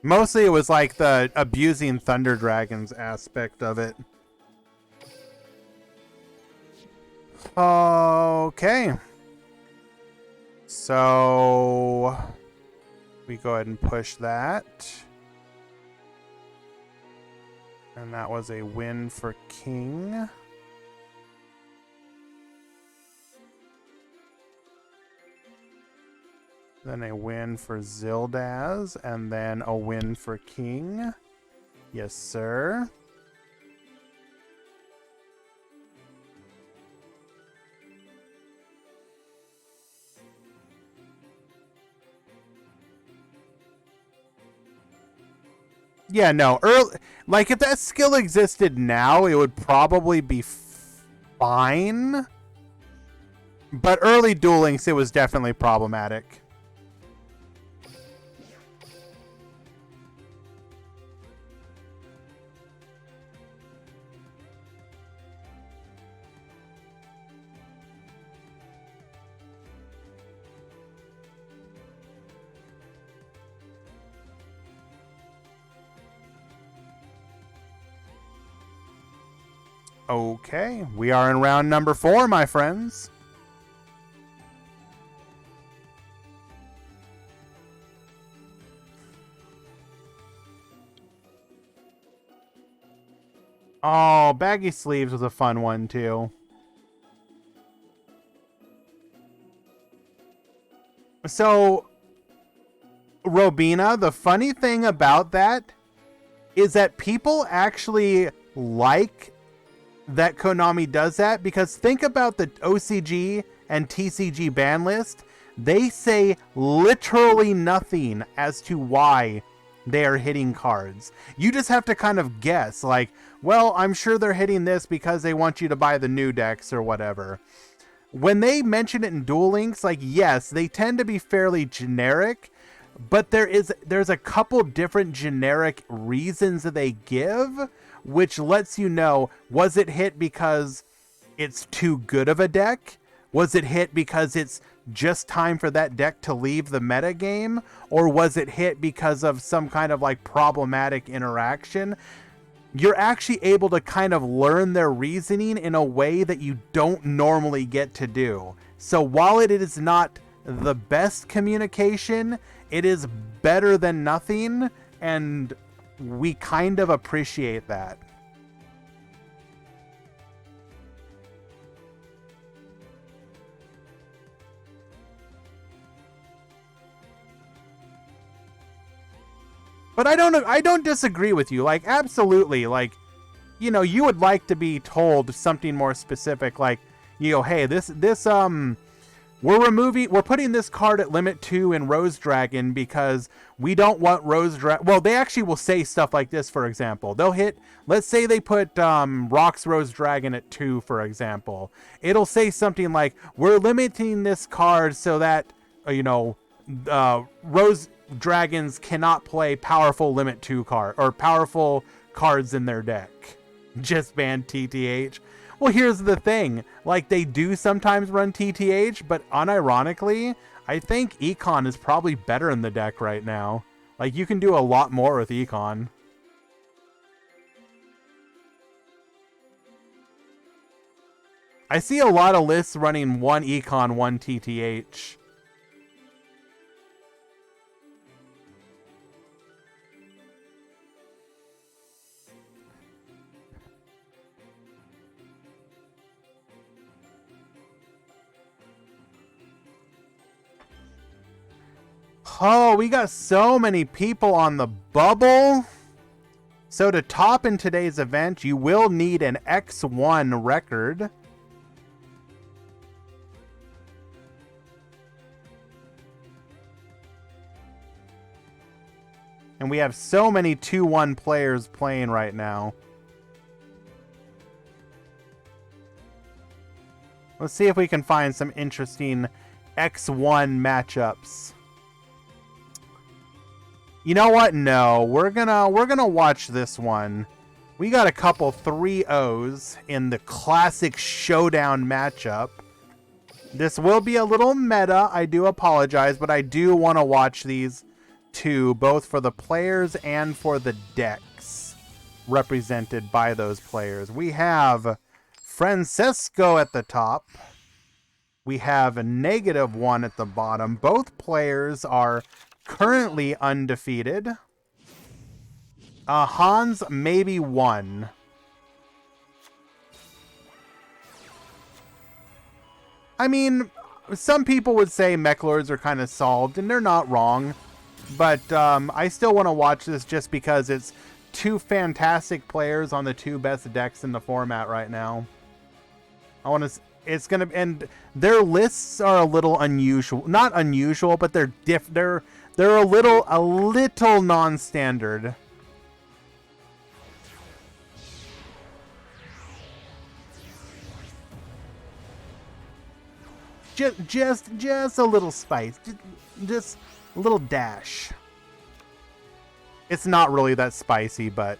S1: Mostly it was like the abusing Thunder Dragons aspect of it. Okay. So We go ahead and push that. And that was a win for King. Then a win for Zildaz, and then a win for King. Yes, sir. Yeah, no. Like, if that skill existed now, it would probably be fine. But early Duel Links, it was definitely problematic. Okay, we are in round number 4, my friends. Oh, Baggy Sleeves was a fun one, too. So, Robina, the funny thing about that is that people actually like that Konami does that, because think about the OCG and TCG ban list. They say literally nothing as to why they are hitting cards. You just have to kind of guess, like, well, I'm sure they're hitting this because they want you to buy the new decks or whatever. When they mention it in Duel Links, like, yes, they tend to be fairly generic, but there's a couple different generic reasons that they give, which lets you know, was it hit because it's too good of a deck? Was it hit because it's just time for that deck to leave the meta game? Or was it hit because of some kind of like problematic interaction? You're actually able to kind of learn their reasoning in a way that you don't normally get to do. So while it is not the best communication, it is better than nothing, and we kind of appreciate that. But I don't disagree with you. Like, absolutely, like, you know, you would like to be told something more specific, like, you know, hey, we're putting this card at limit 2 in Rose Dragon because we don't want Rose Dragon. Well, they actually will say stuff like this, for example. They'll hit, let's say they put Rock's Rose Dragon at 2, for example. It'll say something like, we're limiting this card so that, you know, Rose Dragons cannot play powerful limit 2 card or powerful cards in their deck. Just ban TTH. Well, here's the thing. Like, they do sometimes run TTH, but unironically, I think Econ is probably better in the deck right now. Like, you can do a lot more with Econ. I see a lot of lists running 1 Econ, 1 TTH. Oh, we got so many people on the bubble. So to top in today's event, you will need an X1 record. And we have so many 2-1 players playing right now. Let's see if we can find some interesting X1 matchups. You know what? No, we're gonna watch this one. We got a couple 3-0s in the classic showdown matchup. This will be a little meta. I do apologize, but I do want to watch these two, both for the players and for the decks represented by those players. We have Francesco at the top. We have a -1 at the bottom. Both players are currently undefeated. Hans maybe won. I mean, some people would say mech lords are kind of solved, and they're not wrong. But I still want to watch this just because it's two fantastic players on the two best decks in the format right now. I want to. It's gonna, and their lists are a little unusual. Not unusual, but they're They're a little non-standard. Just a little spice. Just a little dash. It's not really that spicy, but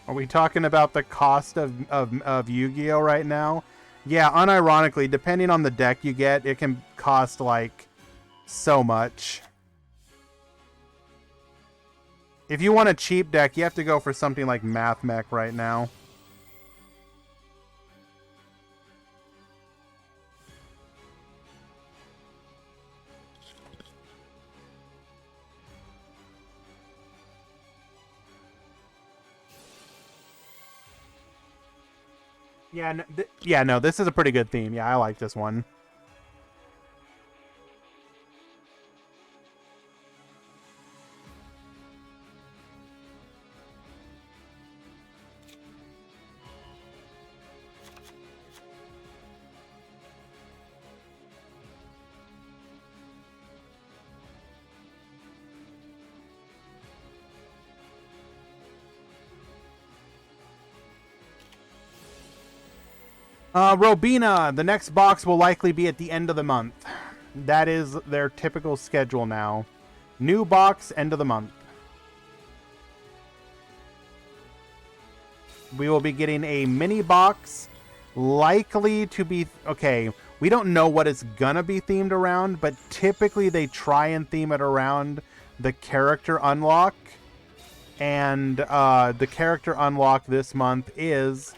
S1: are we talking about the cost of Yu-Gi-Oh right now? Yeah, unironically, depending on the deck you get, it can cost like so much. If you want a cheap deck, you have to go for something like Math Mech right now. Yeah, no, this is a pretty good theme. Yeah, I like this one. Robina, the next box will likely be at the end of the month. That is their typical schedule now. New box, end of the month. We will be getting a mini box, likely to be... Okay, we don't know what it's gonna be themed around, but typically they try and theme it around the character unlock. And the character unlock this month is...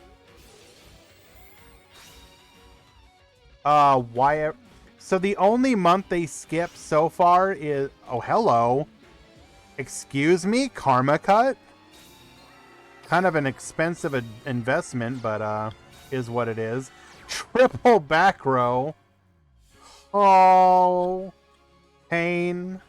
S1: why? So the only month they skip so far is... Oh, hello. Excuse me? Karma Cut? Kind of an expensive investment, but is what it is. Triple back row. Oh. Pain.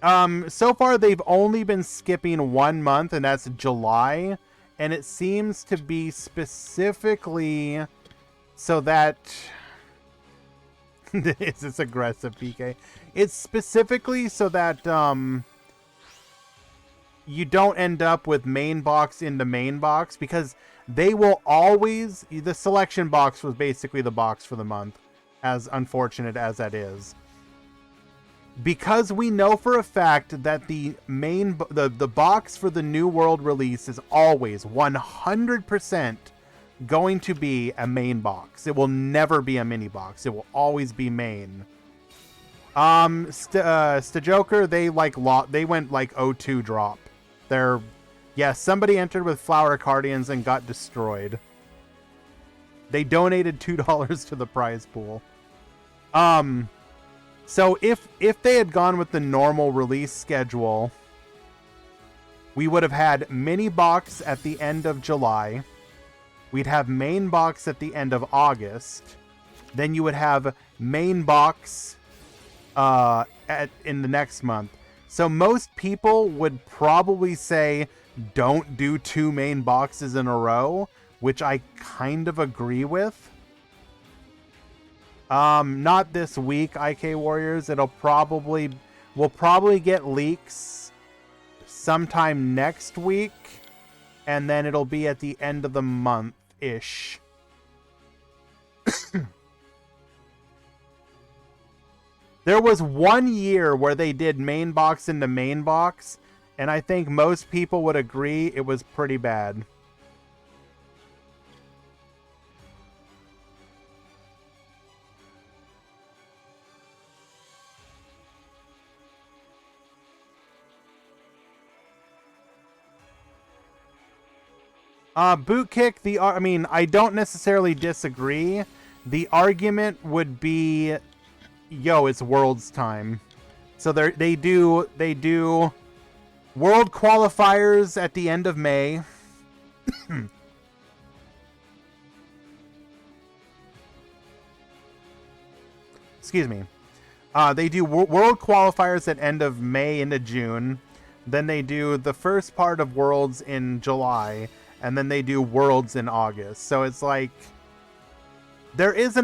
S1: So far they've only been skipping 1 month, and that's July. And it seems to be specifically so that... Is this aggressive, PK? It's specifically so that you don't end up with main box into main box, because they will always... The selection box was basically the box for the month, as unfortunate as that is. Because we know for a fact that the box for the New World release is always 100% going to be a main box. It will never be a mini box. It will always be main. Stajoker, they went like 0-2 drop. Somebody entered with Flower Cardians and got destroyed. They donated $2 to the prize pool. So if they had gone with the normal release schedule, we would have had mini box at the end of July. We'd have main box at the end of August. Then you would have main box in the next month. So most people would probably say don't do 2 main boxes in a row, which I kind of agree with. Not this week, IK Warriors. We'll probably get leaks sometime next week, and then it'll be at the end of the month-ish. There was 1 year where they did main box into main box, And I think most people would agree it was pretty bad. Boot kick, I mean, I don't necessarily disagree. The argument would be, yo, it's Worlds time. So they do World qualifiers at the end of May. Excuse me. They do World qualifiers at end of May into June. Then they do the first part of Worlds in July, and then they do Worlds in August. So it's like there's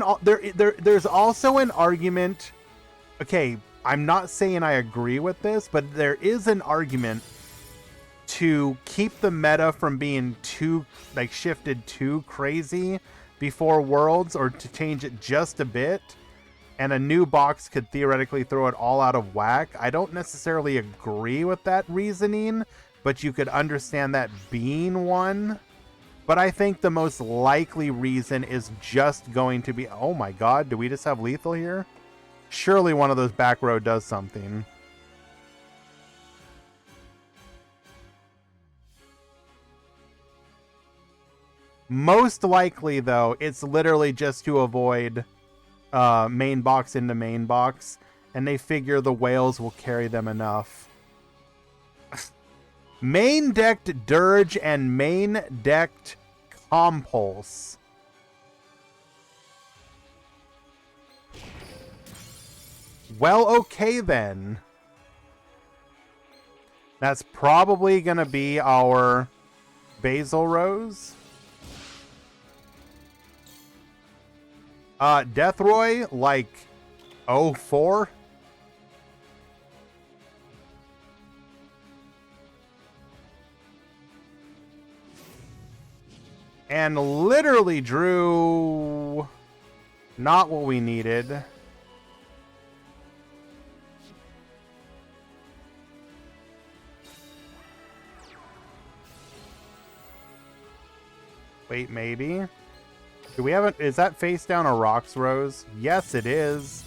S1: also an argument. Okay, I'm not saying I agree with this, but there is an argument to keep the meta from being too shifted too crazy before Worlds, or to change it just a bit. And a new box could theoretically throw it all out of whack. I don't necessarily agree with that reasoning, but you could understand that being one. But I think the most likely reason is just going to be... Oh my god, do we just have lethal here? Surely one of those back row does something. Most likely, though, it's literally just to avoid... main box into main box, and they figure the whales will carry them enough. Main decked Dirge and main decked Compulse. Well, okay then. That's probably gonna be our Basil Rose. Deathroy, like 04. And literally drew not what we needed. Wait, maybe? Do we have a... Is that face down a Rocks Rose? Yes, it is.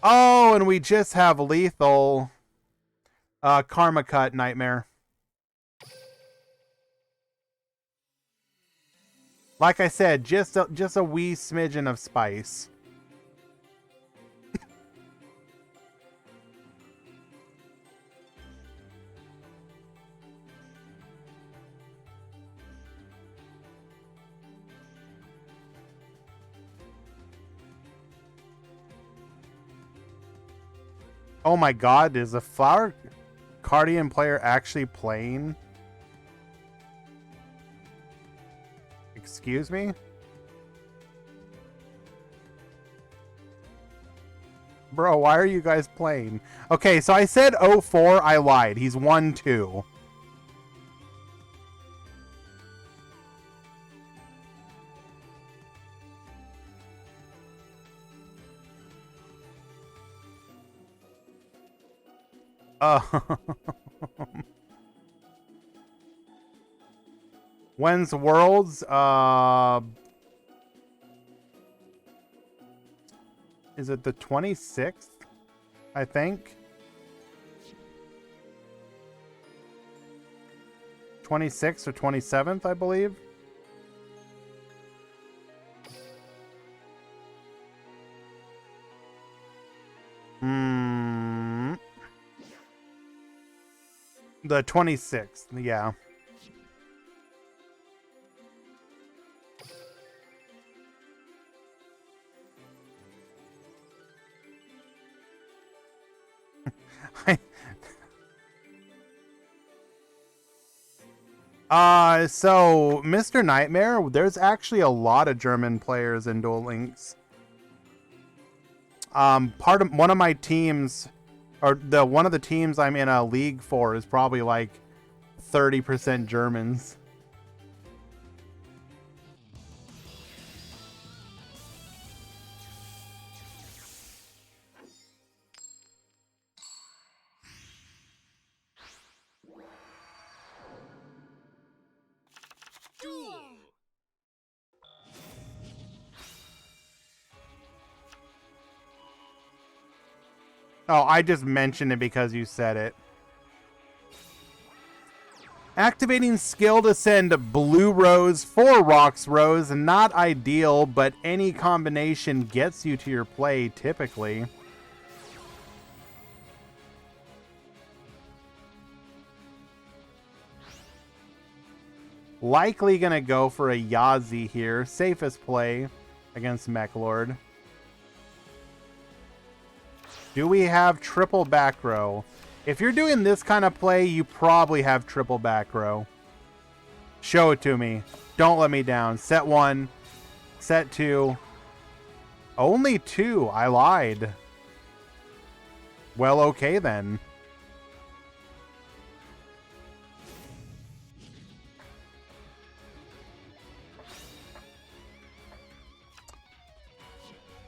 S1: Oh, and we just have lethal. Karma Cut Nightmare. Like I said, just a wee smidgen of spice. Oh my god, is a Flower Guardian player actually playing? Excuse me? Bro, why are you guys playing? Okay, so I said 04, I lied. He's 1-2. When's Worlds? Is it the 26th? I think. 26th or 27th, I believe. The 26th, yeah. So Mr. Nightmare, there's actually a lot of German players in Duel Links. One of my teams, or one of the teams I'm in a league for, is probably like 30% Germans. Oh, I just mentioned it because you said it. Activating skill to send blue rose for rocks rose. Not ideal, but any combination gets you to your play typically. Likely gonna go for a Yazi here. Safest play against Mechlord. Do we have triple back row? If you're doing this kind of play, you probably have triple back row. Show it to me. Don't let me down. Set 1. Set 2. Only 2. I lied. Well, okay then.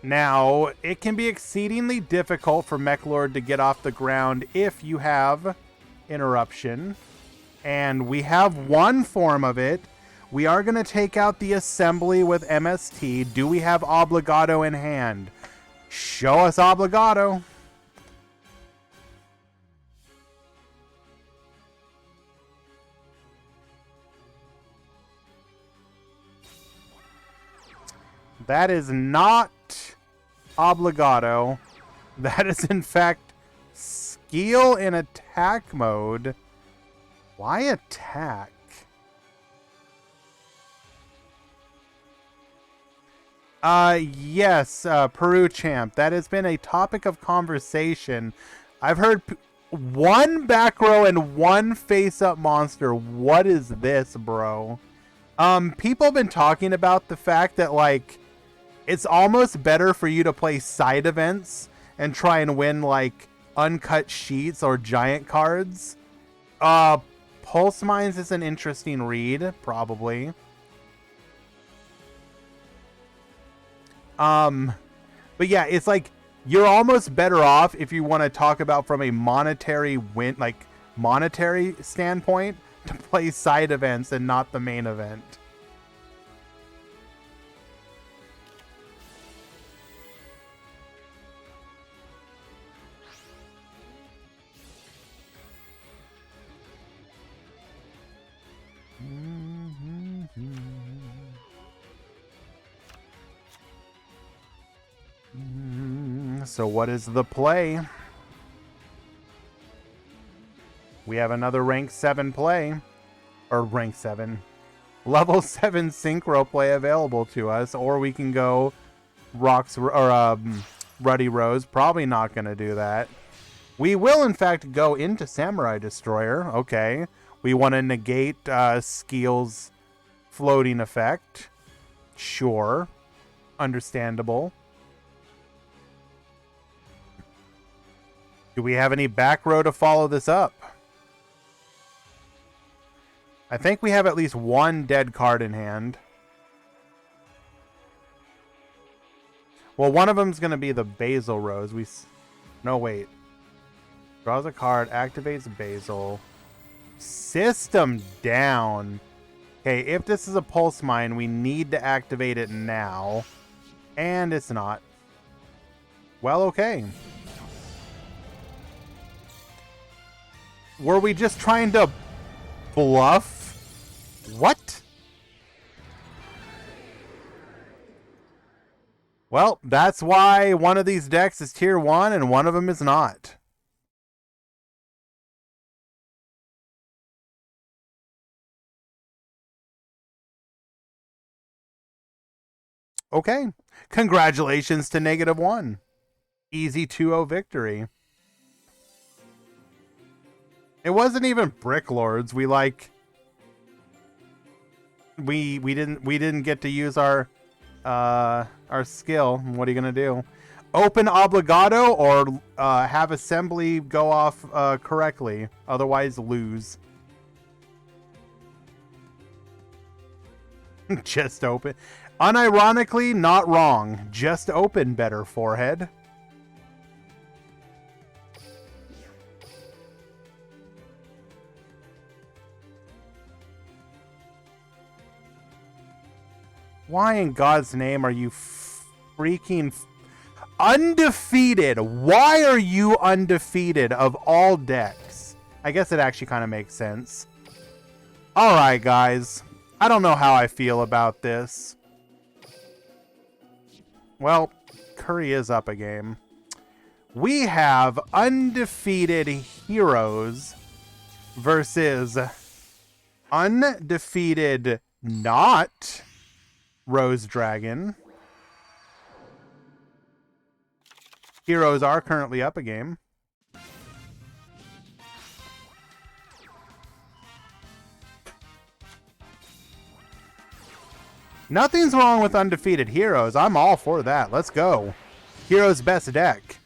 S1: Now, it can be exceedingly difficult for Mechlord to get off the ground if you have interruption. And we have one form of it. We are going to take out the assembly with MST. Do we have Obligado in hand? Show us Obligado. That is not Obligado. That is, in fact, skill in attack mode. Why attack? Yes, Peru Champ. That has been a topic of conversation. I've heard one back row and one face-up monster. What is this, bro? People have been talking about the fact that, like, it's almost better for you to play side events and try and win, like, uncut sheets or giant cards. Pulse Mines is an interesting read, probably. But yeah, it's like you're almost better off if you want to talk about from a monetary standpoint to play side events and not the main event. So what is the play? We have another rank 7 play. Or rank 7. Level 7 synchro play available to us. Or we can go Rocks or Ruddy Rose. Probably not going to do that. We will, in fact, go into Samurai Destroyer. Okay. We want to negate Skeel's floating effect. Sure. Understandable. Do we have any back row to follow this up? I think we have at least one dead card in hand. Well, one of them's going to be the Basil Rose. No, wait. Draws a card, activates Basil. System down. Okay, if this is a Pulse Mine, we need to activate it now. And it's not. Well, okay. Were we just trying to bluff? What? Well, that's why one of these decks is tier 1 and one of them is not. Okay. Congratulations to -1. Easy 2-0 victory. It wasn't even Brick Lords. We didn't get to use our skill. What are you gonna do? Open Obligado or have assembly go off correctly. Otherwise, lose. Just open. Unironically, not wrong. Just open better, forehead. Why in God's name are you freaking... Undefeated. Why are you undefeated of all decks? I guess it actually kind of makes sense. Alright, guys. I don't know how I feel about this. Well, Curry is up a game. We have undefeated heroes versus undefeated not Rose Dragon. Heroes are currently up a game. Nothing's wrong with undefeated heroes. I'm all for that. Let's go. Heroes best deck.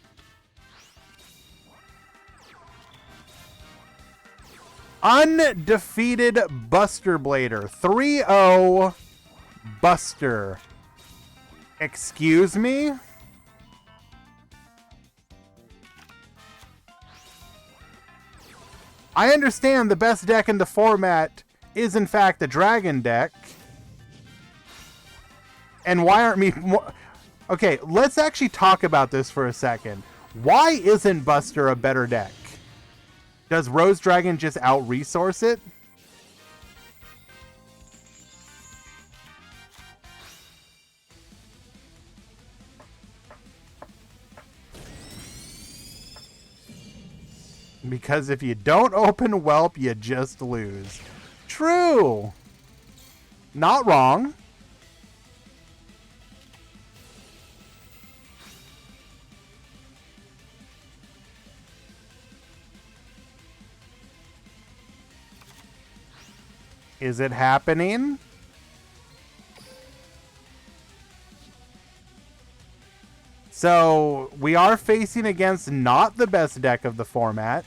S1: Undefeated Buster Blader. 3-0 Buster. Excuse me? I understand the best deck in the format is in fact the Dragon deck. And why aren't me... Okay, let's actually talk about this for a second. Why isn't Buster a better deck? Does Rose Dragon just out-resource it? Because if you don't open Whelp, you just lose. True! Not wrong. Is it happening? So, we are facing against not the best deck of the format.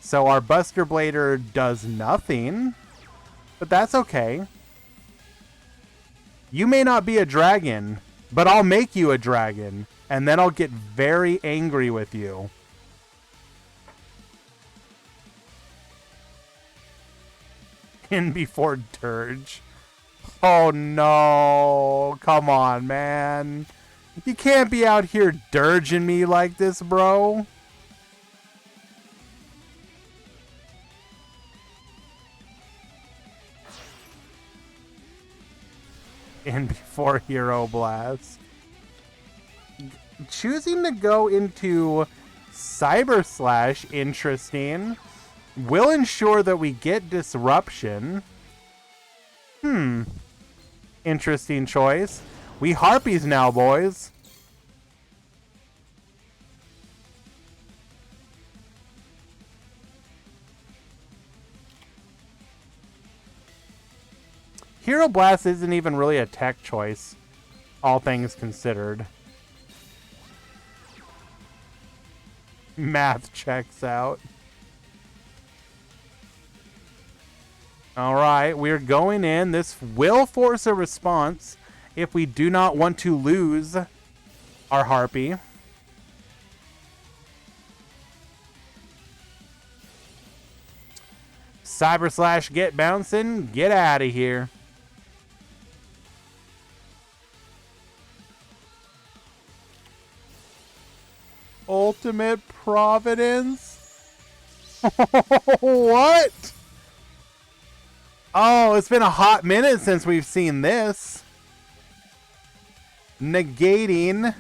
S1: So our Buster Blader does nothing. But that's okay. You may not be a dragon, but I'll make you a dragon. And then I'll get very angry with you. In before Dirge. Oh no. Come on, man. You can't be out here dirging me like this, bro. In before Hero Blast. Choosing to go into Cyber Slash, interesting. Will ensure that we get disruption. Interesting choice. We Harpies now, boys. Hero Blast isn't even really a tech choice, all things considered. Math checks out. Alright, we're going in. This will force a response if we do not want to lose our Harpy. Cyber Slash, get bouncing. Get out of here. Ultimate Providence? What? Oh, it's been a hot minute since we've seen this. Negating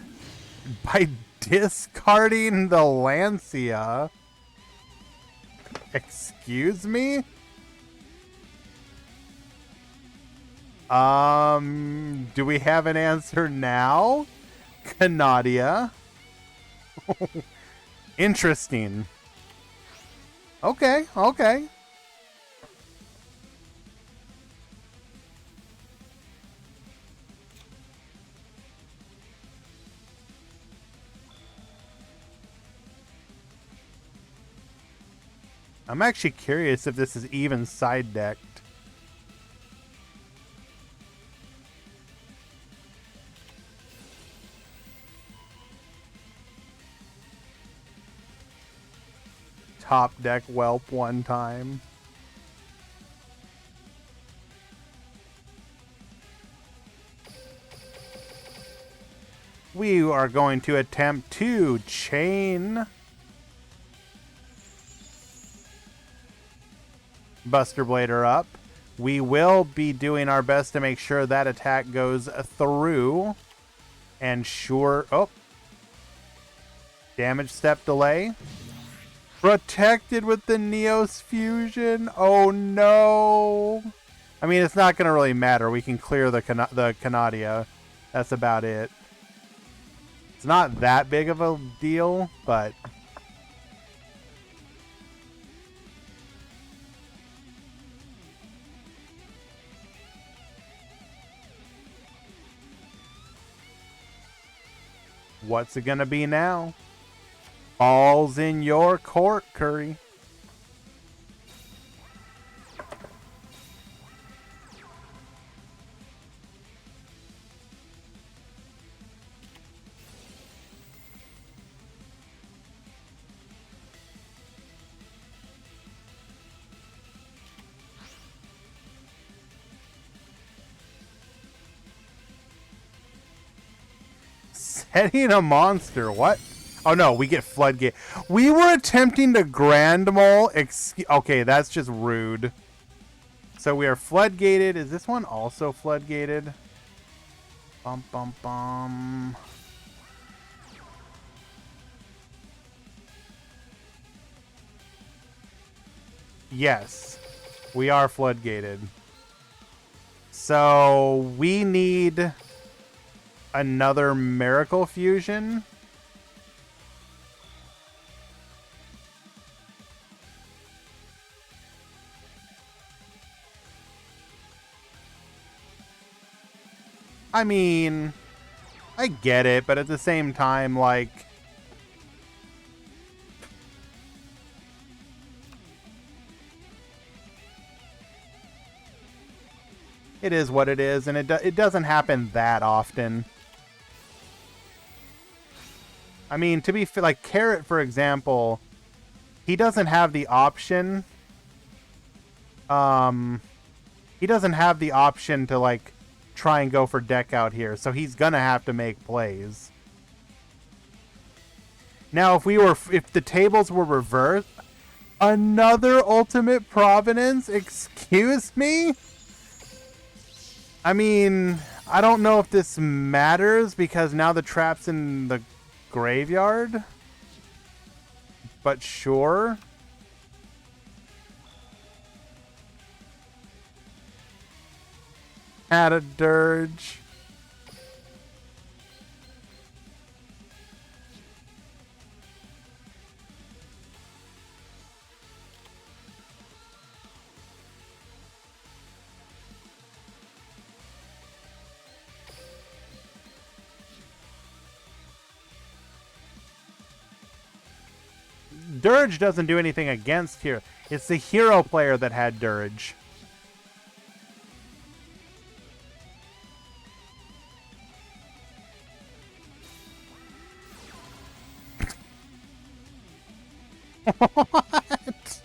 S1: by discarding the Lancia. Excuse me? Do we have an answer now? Canadia. Interesting. Okay, okay. I'm actually curious if this is even side decked. Top deck Whelp one time. We are going to attempt to chain Buster Blader up. We will be doing our best to make sure that attack goes through. And sure... Oh. Damage step delay. Protected with the Neos Fusion. Oh, no. I mean, it's not going to really matter. We can clear the Canadia. That's about it. It's not that big of a deal, but... What's it going to be now? Balls in your court, Curry. Setting a monster. What? Oh no, we get floodgate. We were attempting to grand mole. Okay, that's just rude. So we are floodgated. Is this one also floodgated? Bum bum bum. Yes, we are floodgated. So we need another Miracle Fusion. I mean, I get it, but at the same time, like... It is what it is, and it doesn't happen that often. I mean, to be like Carrot, for example, he doesn't have the option. He doesn't have the option to like try and go for deck out here, so he's gonna have to make plays. Now, if the tables were reversed, another Ultimate Providence? Excuse me? I mean, I don't know if this matters because now the trap's in the graveyard. But sure. Add a dirge. Dirge doesn't do anything against here. It's the hero player that had Dirge. What?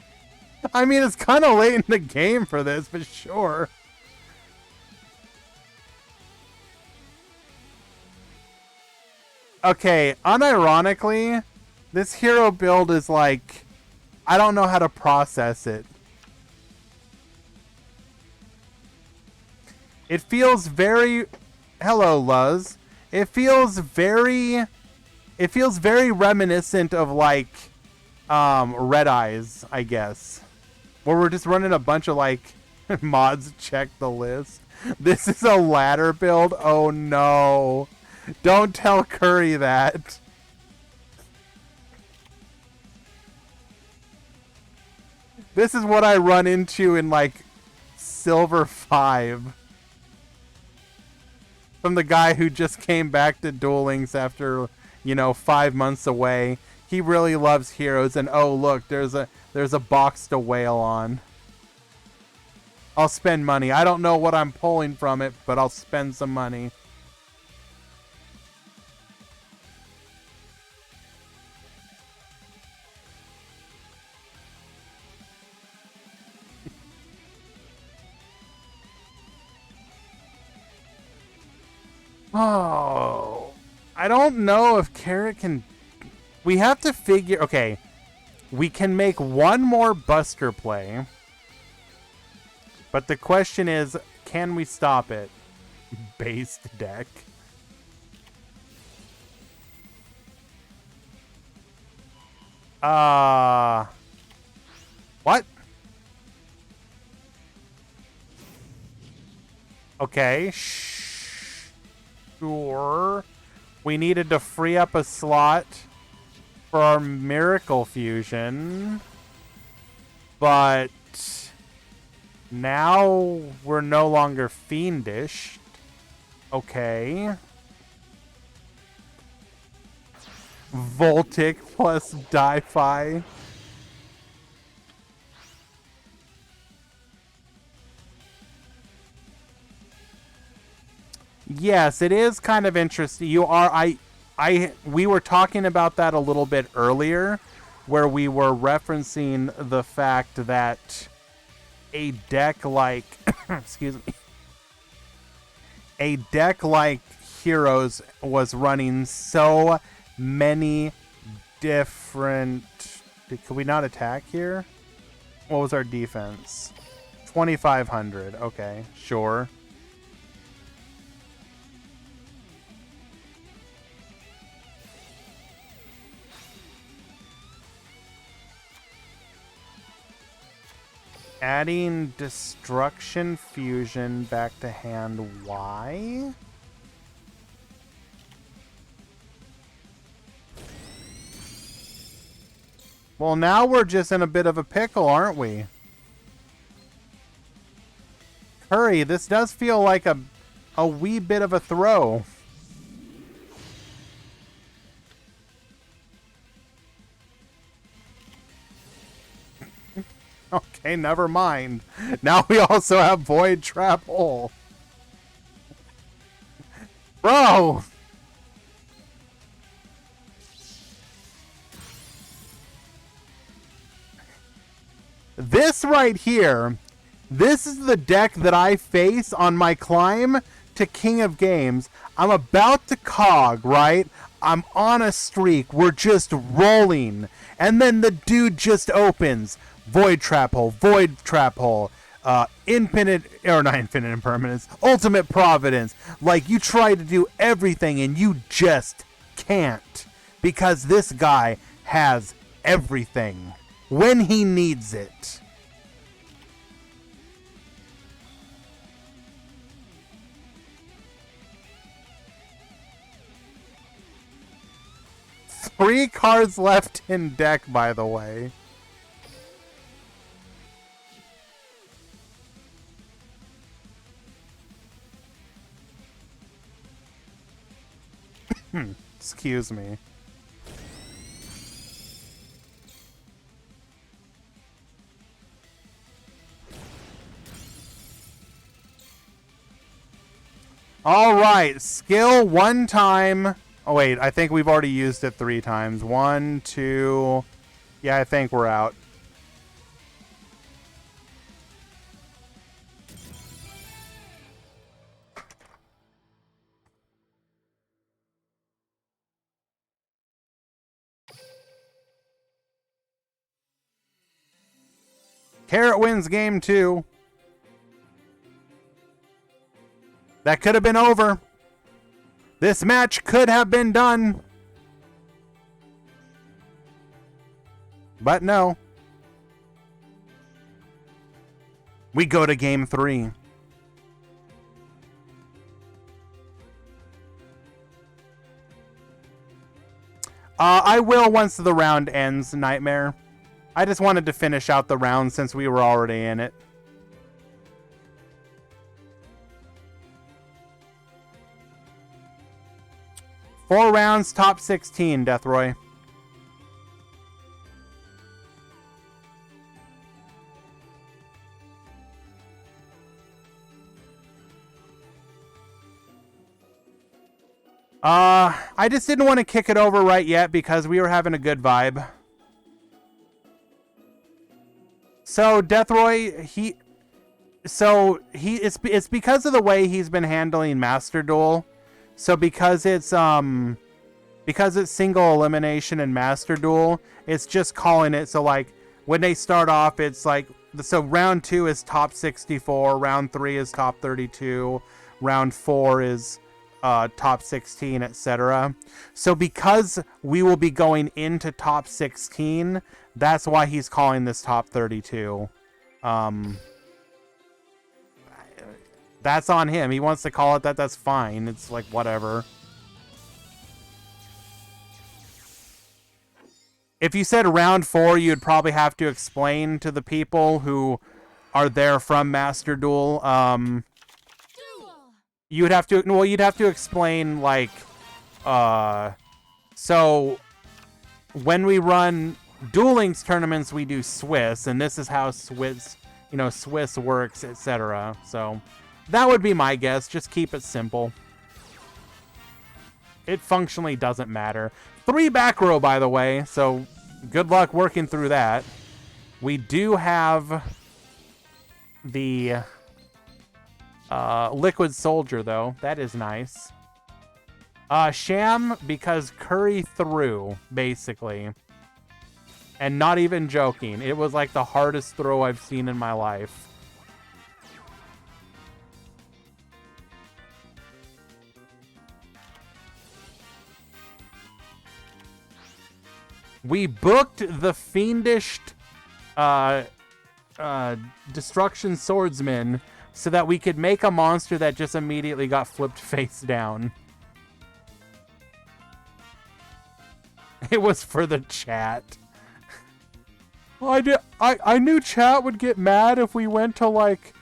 S1: I mean, it's kind of late in the game for this, but sure. Okay, unironically, this hero build is like, I don't know how to process it. It feels very... Hello, Luz. It feels very reminiscent of like Red Eyes, I guess. Where we're just running a bunch of like mods check the list. This is a ladder build? Oh no. Don't tell Curry that. This is what I run into in like Silver 5. From the guy who just came back to Duel Links after, 5 months away. He really loves heroes, and oh look, there's a box to wail on. I'll spend money. I don't know what I'm pulling from it, but I'll spend some money. Oh, I don't know if Carrot can... We have to figure... Okay. We can make one more Buster play. But the question is, can we stop it? Based deck. What? Okay. Sure. We needed to free up a slot for our Miracle Fusion. But now we're no longer fiendish. Okay. Voltic plus Di-Fi. Yes, it is kind of interesting. We were talking about that a little bit earlier, where we were referencing the fact that a deck like, excuse me, a deck like Heroes was running so many different... Could we not attack here? What was our defense? 2,500. Okay, sure. Adding Destruction Fusion back to hand. Why? Well, now we're just in a bit of a pickle, aren't we? Curry, this does feel like a wee bit of a throw. Okay, never mind. Now we also have Void Trap Hole. Bro! This right here, this is the deck that I face on my climb to King of Games. I'm about to cog, right? I'm on a streak. We're just rolling. And then the dude just opens. Void Trap Hole, Infinite, or not Infinite Impermanence, Ultimate Providence. Like, you try to do everything and you just can't. Because this guy has everything when he needs it. Three cards left in deck, by the way. Excuse me. All right, skill one time. Oh wait, I think we've already used it 3 times. 1, 2. Yeah, I think we're out. Carrot wins game 2. That could have been over. This match could have been done. But no. We go to game 3. I will once the round ends, Nightmare. I just wanted to finish out the round since we were already in it. Four rounds, top 16, Deathroy. I just didn't want to kick it over right yet because we were having a good vibe. So Deathroy, it's because of the way he's been handling Master Duel. So because it's because it's single elimination and Master Duel, it's just calling it. So like when they start off, it's like, so round 2 is top 64, round 3 is top 32, round 4 is top 16, etc. So because we will be going into top 16, that's why he's calling this top 32. That's on him. He wants to call it that. That's fine. It's like whatever. If you said round 4, you'd probably have to explain to the people who are there from Master Duel. You would have to, well, you'd have to explain like, so when we run Duel Links tournaments, we do Swiss, and this is how Swiss works, etc. So that would be my guess. Just keep it simple. It functionally doesn't matter. 3 back row, by the way, so good luck working through that. We do have the Liquid Soldier, though. That is nice. Sham, because Curry threw, basically. And not even joking. It was like the hardest throw I've seen in my life. We booked the fiendish Destruction Swordsman so that we could make a monster that just immediately got flipped face down. It was for the chat. I knew chat would get mad if we went to like,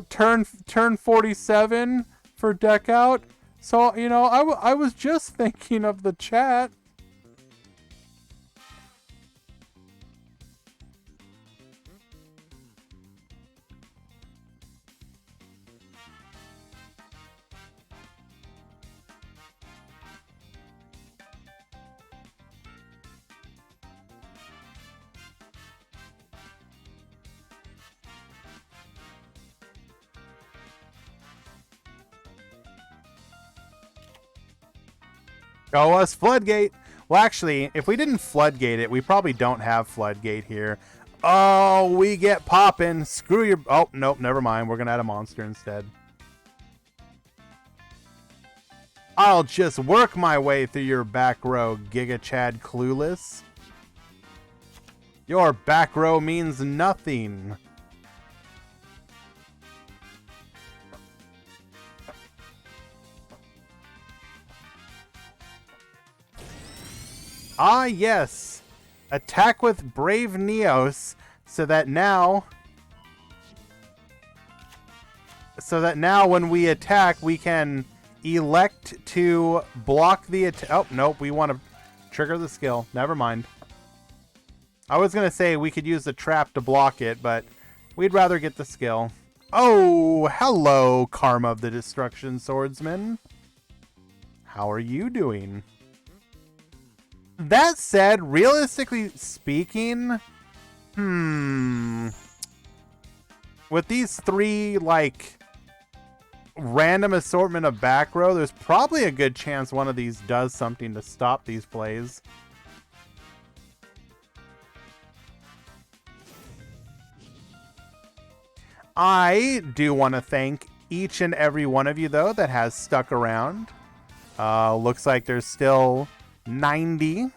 S1: turn 47 for deck out. So, I was just thinking of the chat. Go us, Floodgate! Well, actually, if we didn't Floodgate it, we probably don't have Floodgate here. Oh, we get poppin'. Screw your... Oh, nope, never mind. We're gonna add a monster instead. I'll just work my way through your back row, Giga Chad Clueless. Your back row means nothing. Ah, yes. Attack with Brave Neos so that now when we attack, we can elect to block the attack. Oh, nope. We want to trigger the skill. Never mind. I was going to say we could use the trap to block it, but we'd rather get the skill. Oh, hello, Karma of the Destruction Swordsman. How are you doing? That said, realistically speaking, with these 3, like, random assortment of back row, there's probably a good chance one of these does something to stop these plays. I do want to thank each and every one of you, though, that has stuck around. Looks like there's still 90.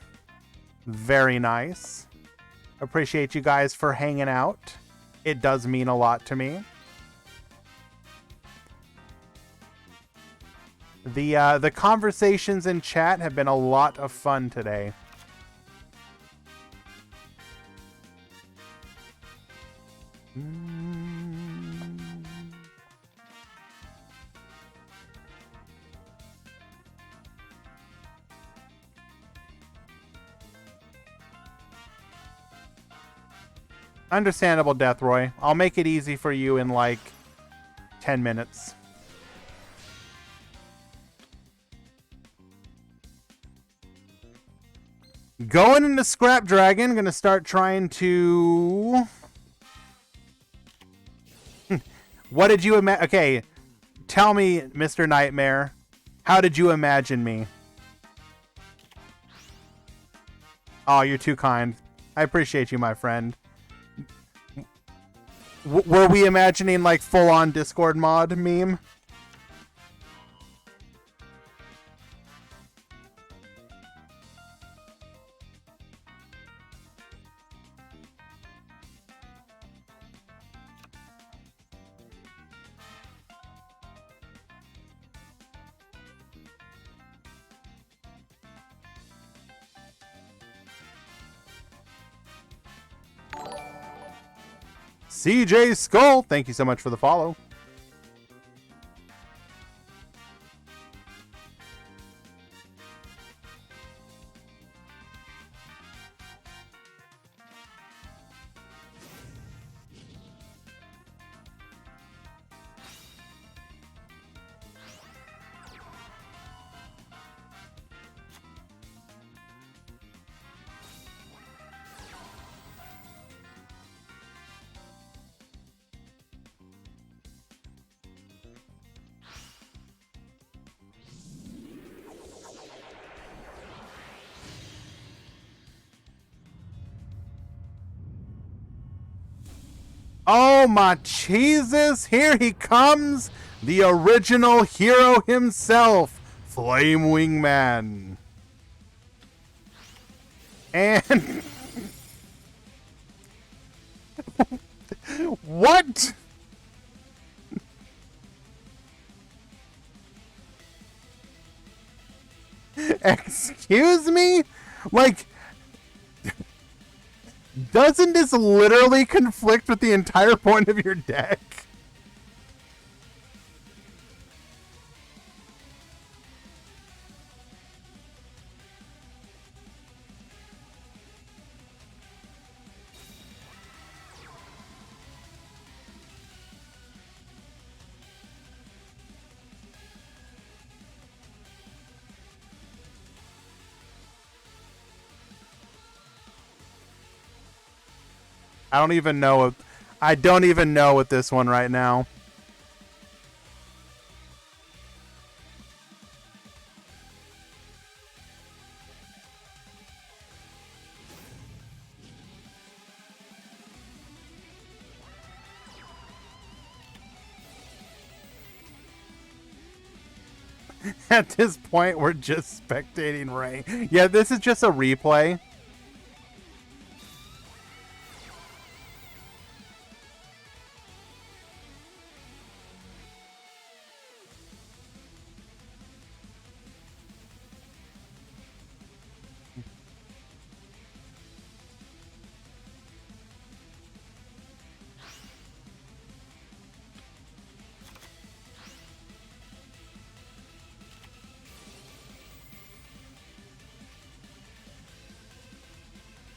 S1: Very nice. Appreciate you guys for hanging out. It does mean a lot to me. The conversations in chat have been a lot of fun today. Understandable, Deathroy. I'll make it easy for you in like 10 minutes. Going into Scrap Dragon, gonna start trying to... What did you imagine? Okay, tell me, Mr. Nightmare, how did you imagine me? Oh, you're too kind. I appreciate you, my friend. Were we imagining like full-on Discord mod meme? CJ Skull, thank you so much for the follow. Oh my Jesus, here he comes, the original hero himself, Flame Wingman. And what? Excuse me? Like, doesn't this literally conflict with the entire point of your deck? I don't even know. I don't even know with this one right now. At this point, we're just spectating Ray. Yeah, this is just a replay.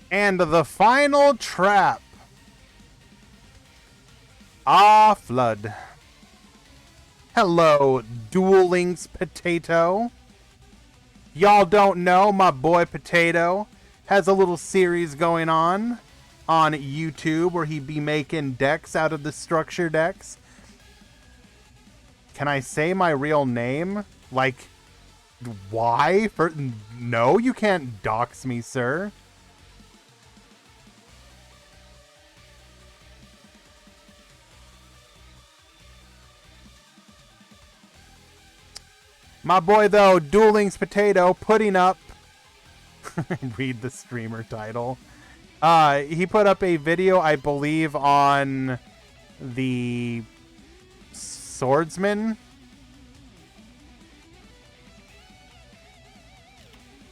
S1: And the final trap. Ah, Flood. Hello, Duel Links Potato. Y'all don't know, my boy Potato has a little series going on YouTube where he be making decks out of the structure decks. Can I say my real name? Like, why? No, you can't dox me, sir. My boy, though, Duel Links Potato, putting up... read the streamer title. He put up a video, I believe, on the Swordsman.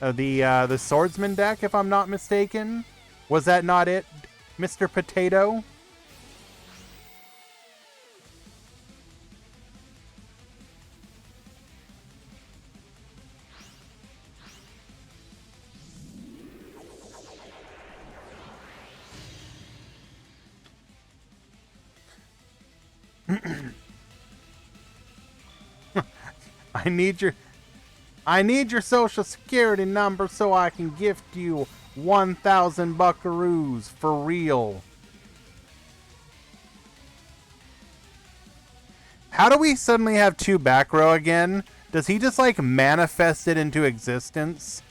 S1: The Swordsman deck, if I'm not mistaken. Was that not it, Mr. Potato? I need your social security number so I can gift you 1,000 buckaroos for real. How do we suddenly have two back row again? Does he just like manifest it into existence?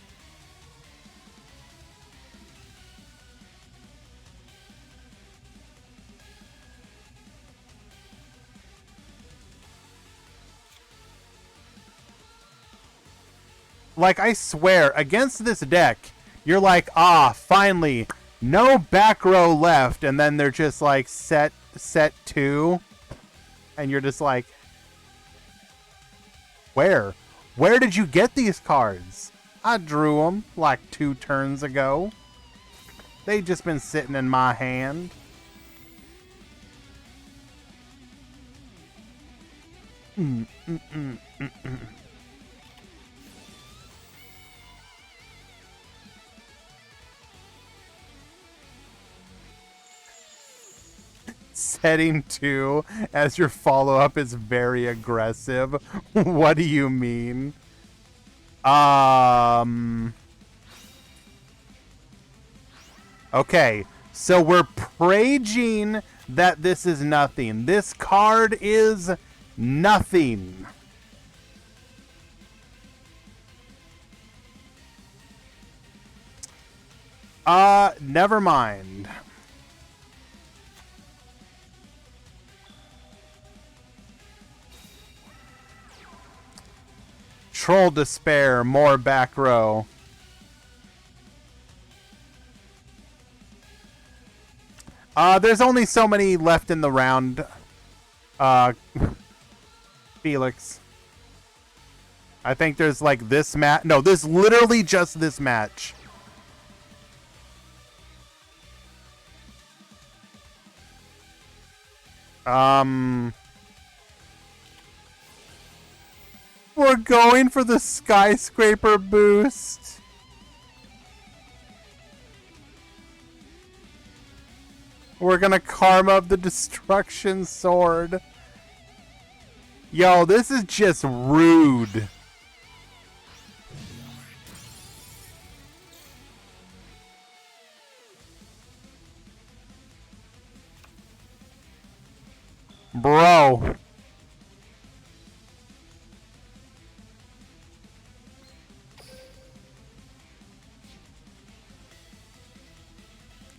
S1: Like, I swear, against this deck, you're like, ah, finally, no back row left, and then they're just like set 2, and you're just like, where did you get these cards? I drew them like 2 turns ago. They just been sitting in my hand. Setting 2 as your follow-up is very aggressive. What do you mean? Okay, so we're praging that this is nothing. This card is nothing. Never mind. Troll Despair, more back row. There's only so many left in the round. Felix. I think there's like this match. No, there's literally just this match. We're going for the skyscraper boost. We're gonna Karma of the Destruction Sword. Yo, this is just rude. Bro.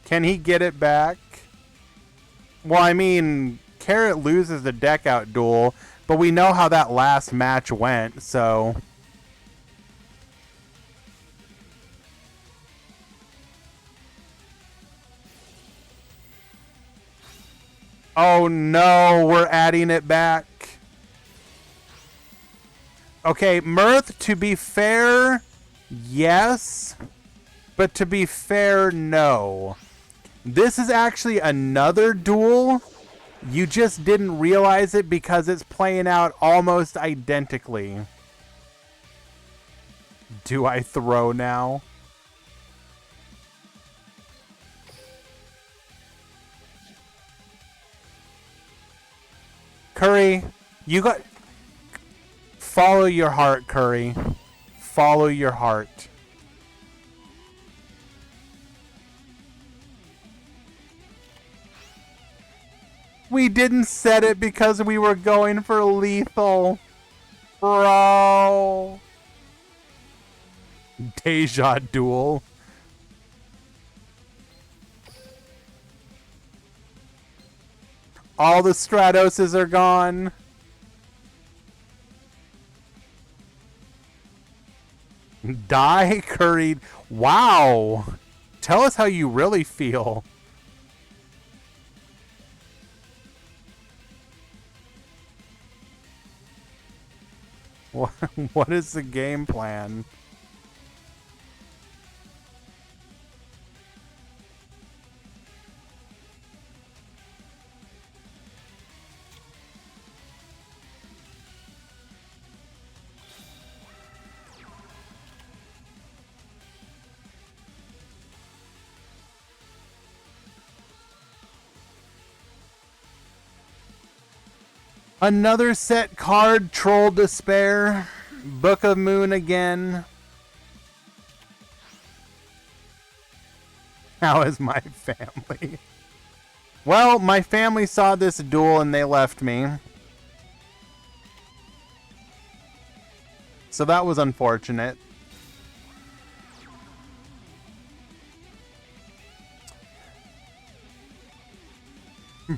S1: Can he get it back? Well, I mean, Carrot loses the deck out duel, but we know how that last match went, so... Oh no, we're adding it back. Okay, Mirth, to be fair, yes. But to be fair, no. This is actually another duel. You just didn't realize it because it's playing out almost identically. Do I throw now? Curry, you got... Follow your heart, Curry. Follow your heart. We didn't set it because we were going for lethal. Bro. Deja duel. All the Stratoses are gone. Die, Curry. Wow. Tell us how you really feel. What is the game plan? Another set card, Troll Despair. Book of Moon again. How is my family? Well, my family saw this duel and they left me. So that was unfortunate.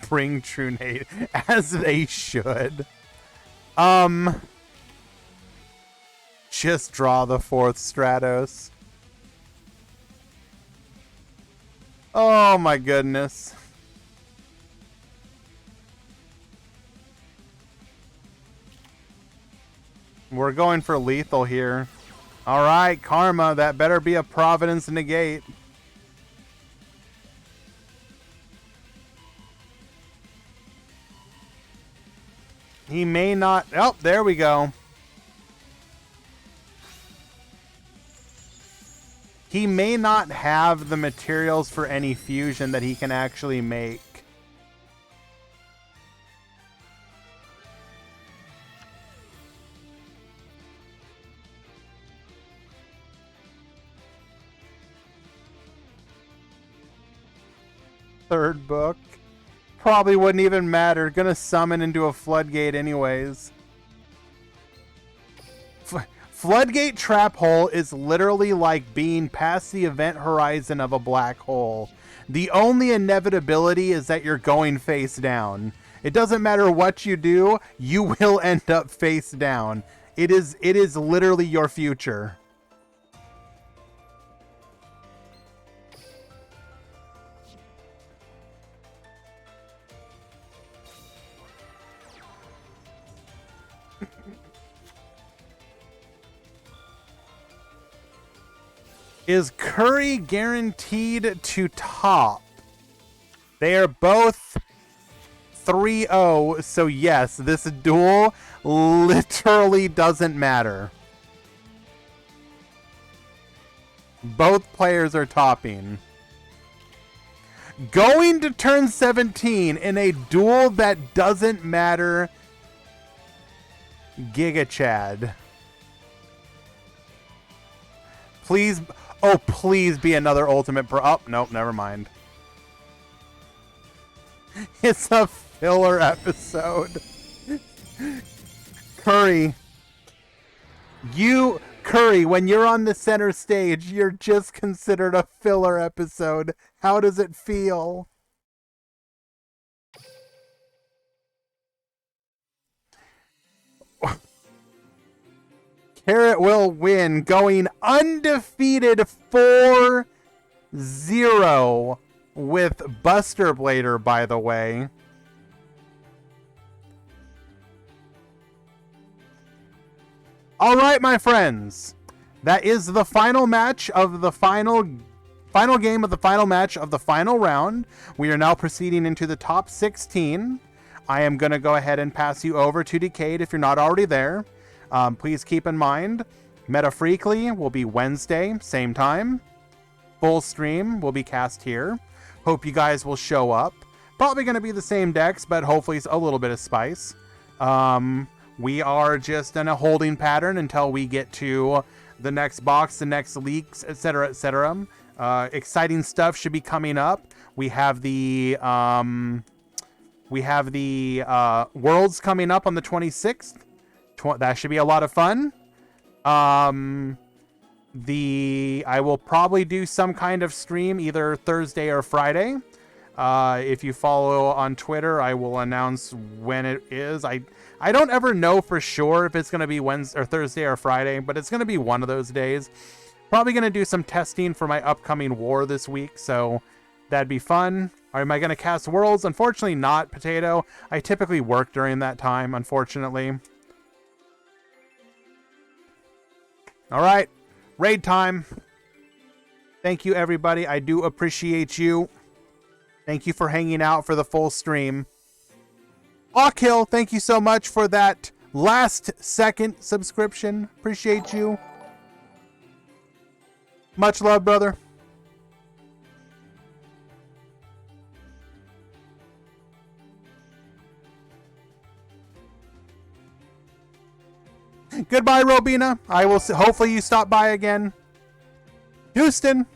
S1: Bring True Nate, as they should. Just draw the 4th Stratos. Oh my goodness. We're going for lethal here. Alright, Karma, that better be a Providence negate. He may not... Oh, there we go. He may not have the materials for any fusion that he can actually make. Third book. Probably wouldn't even matter. Gonna summon into a floodgate anyways. Floodgate trap hole is literally like being past the event horizon of a black hole. The only inevitability is that you're going face down. It doesn't matter what you do, you will end up face down. It is literally your future. Is Curry guaranteed to top? They are both 3-0, so yes, this duel literally doesn't matter. Both players are topping. Going to turn 17 in a duel that doesn't matter. Giga Chad. Please... Oh, please be another Ultimate Pro... Oh, nope, never mind. It's a filler episode. Curry. Curry, when you're on the center stage, you're just considered a filler episode. How does it feel? Carrot will win, going undefeated 4-0 with Buster Blader, by the way. All right, my friends. That is the final match of the final game of the final match of the final round. We are now proceeding into the top 16. I am going to go ahead and pass you over to Decade if you're not already there. Please keep in mind, Meta Freakly will be Wednesday, same time. Full stream will be cast here. Hope you guys will show up. Probably going to be the same decks, but hopefully a little bit of spice. We are just in a holding pattern until we get to the next box, the next leaks, etc., etc. Exciting stuff should be coming up. We have the Worlds coming up on the 26th. That should be a lot of fun. I will probably do some kind of stream either Thursday or Friday. If you follow on Twitter, I will announce when it is. I don't ever know for sure if it's going to be Wednesday or Thursday or Friday, but it's going to be one of those days. Probably going to do some testing for my upcoming war this week, so that'd be fun. Or am I going to cast Worlds? Unfortunately not, Potato. I typically work during that time, unfortunately. All right, raid time. Thank you, everybody. I do appreciate you. Thank you for hanging out for the full stream. Awkill, thank you so much for that last second subscription. Appreciate you. Much love, brother. Goodbye, Robina. I will hopefully you stop by again. Houston.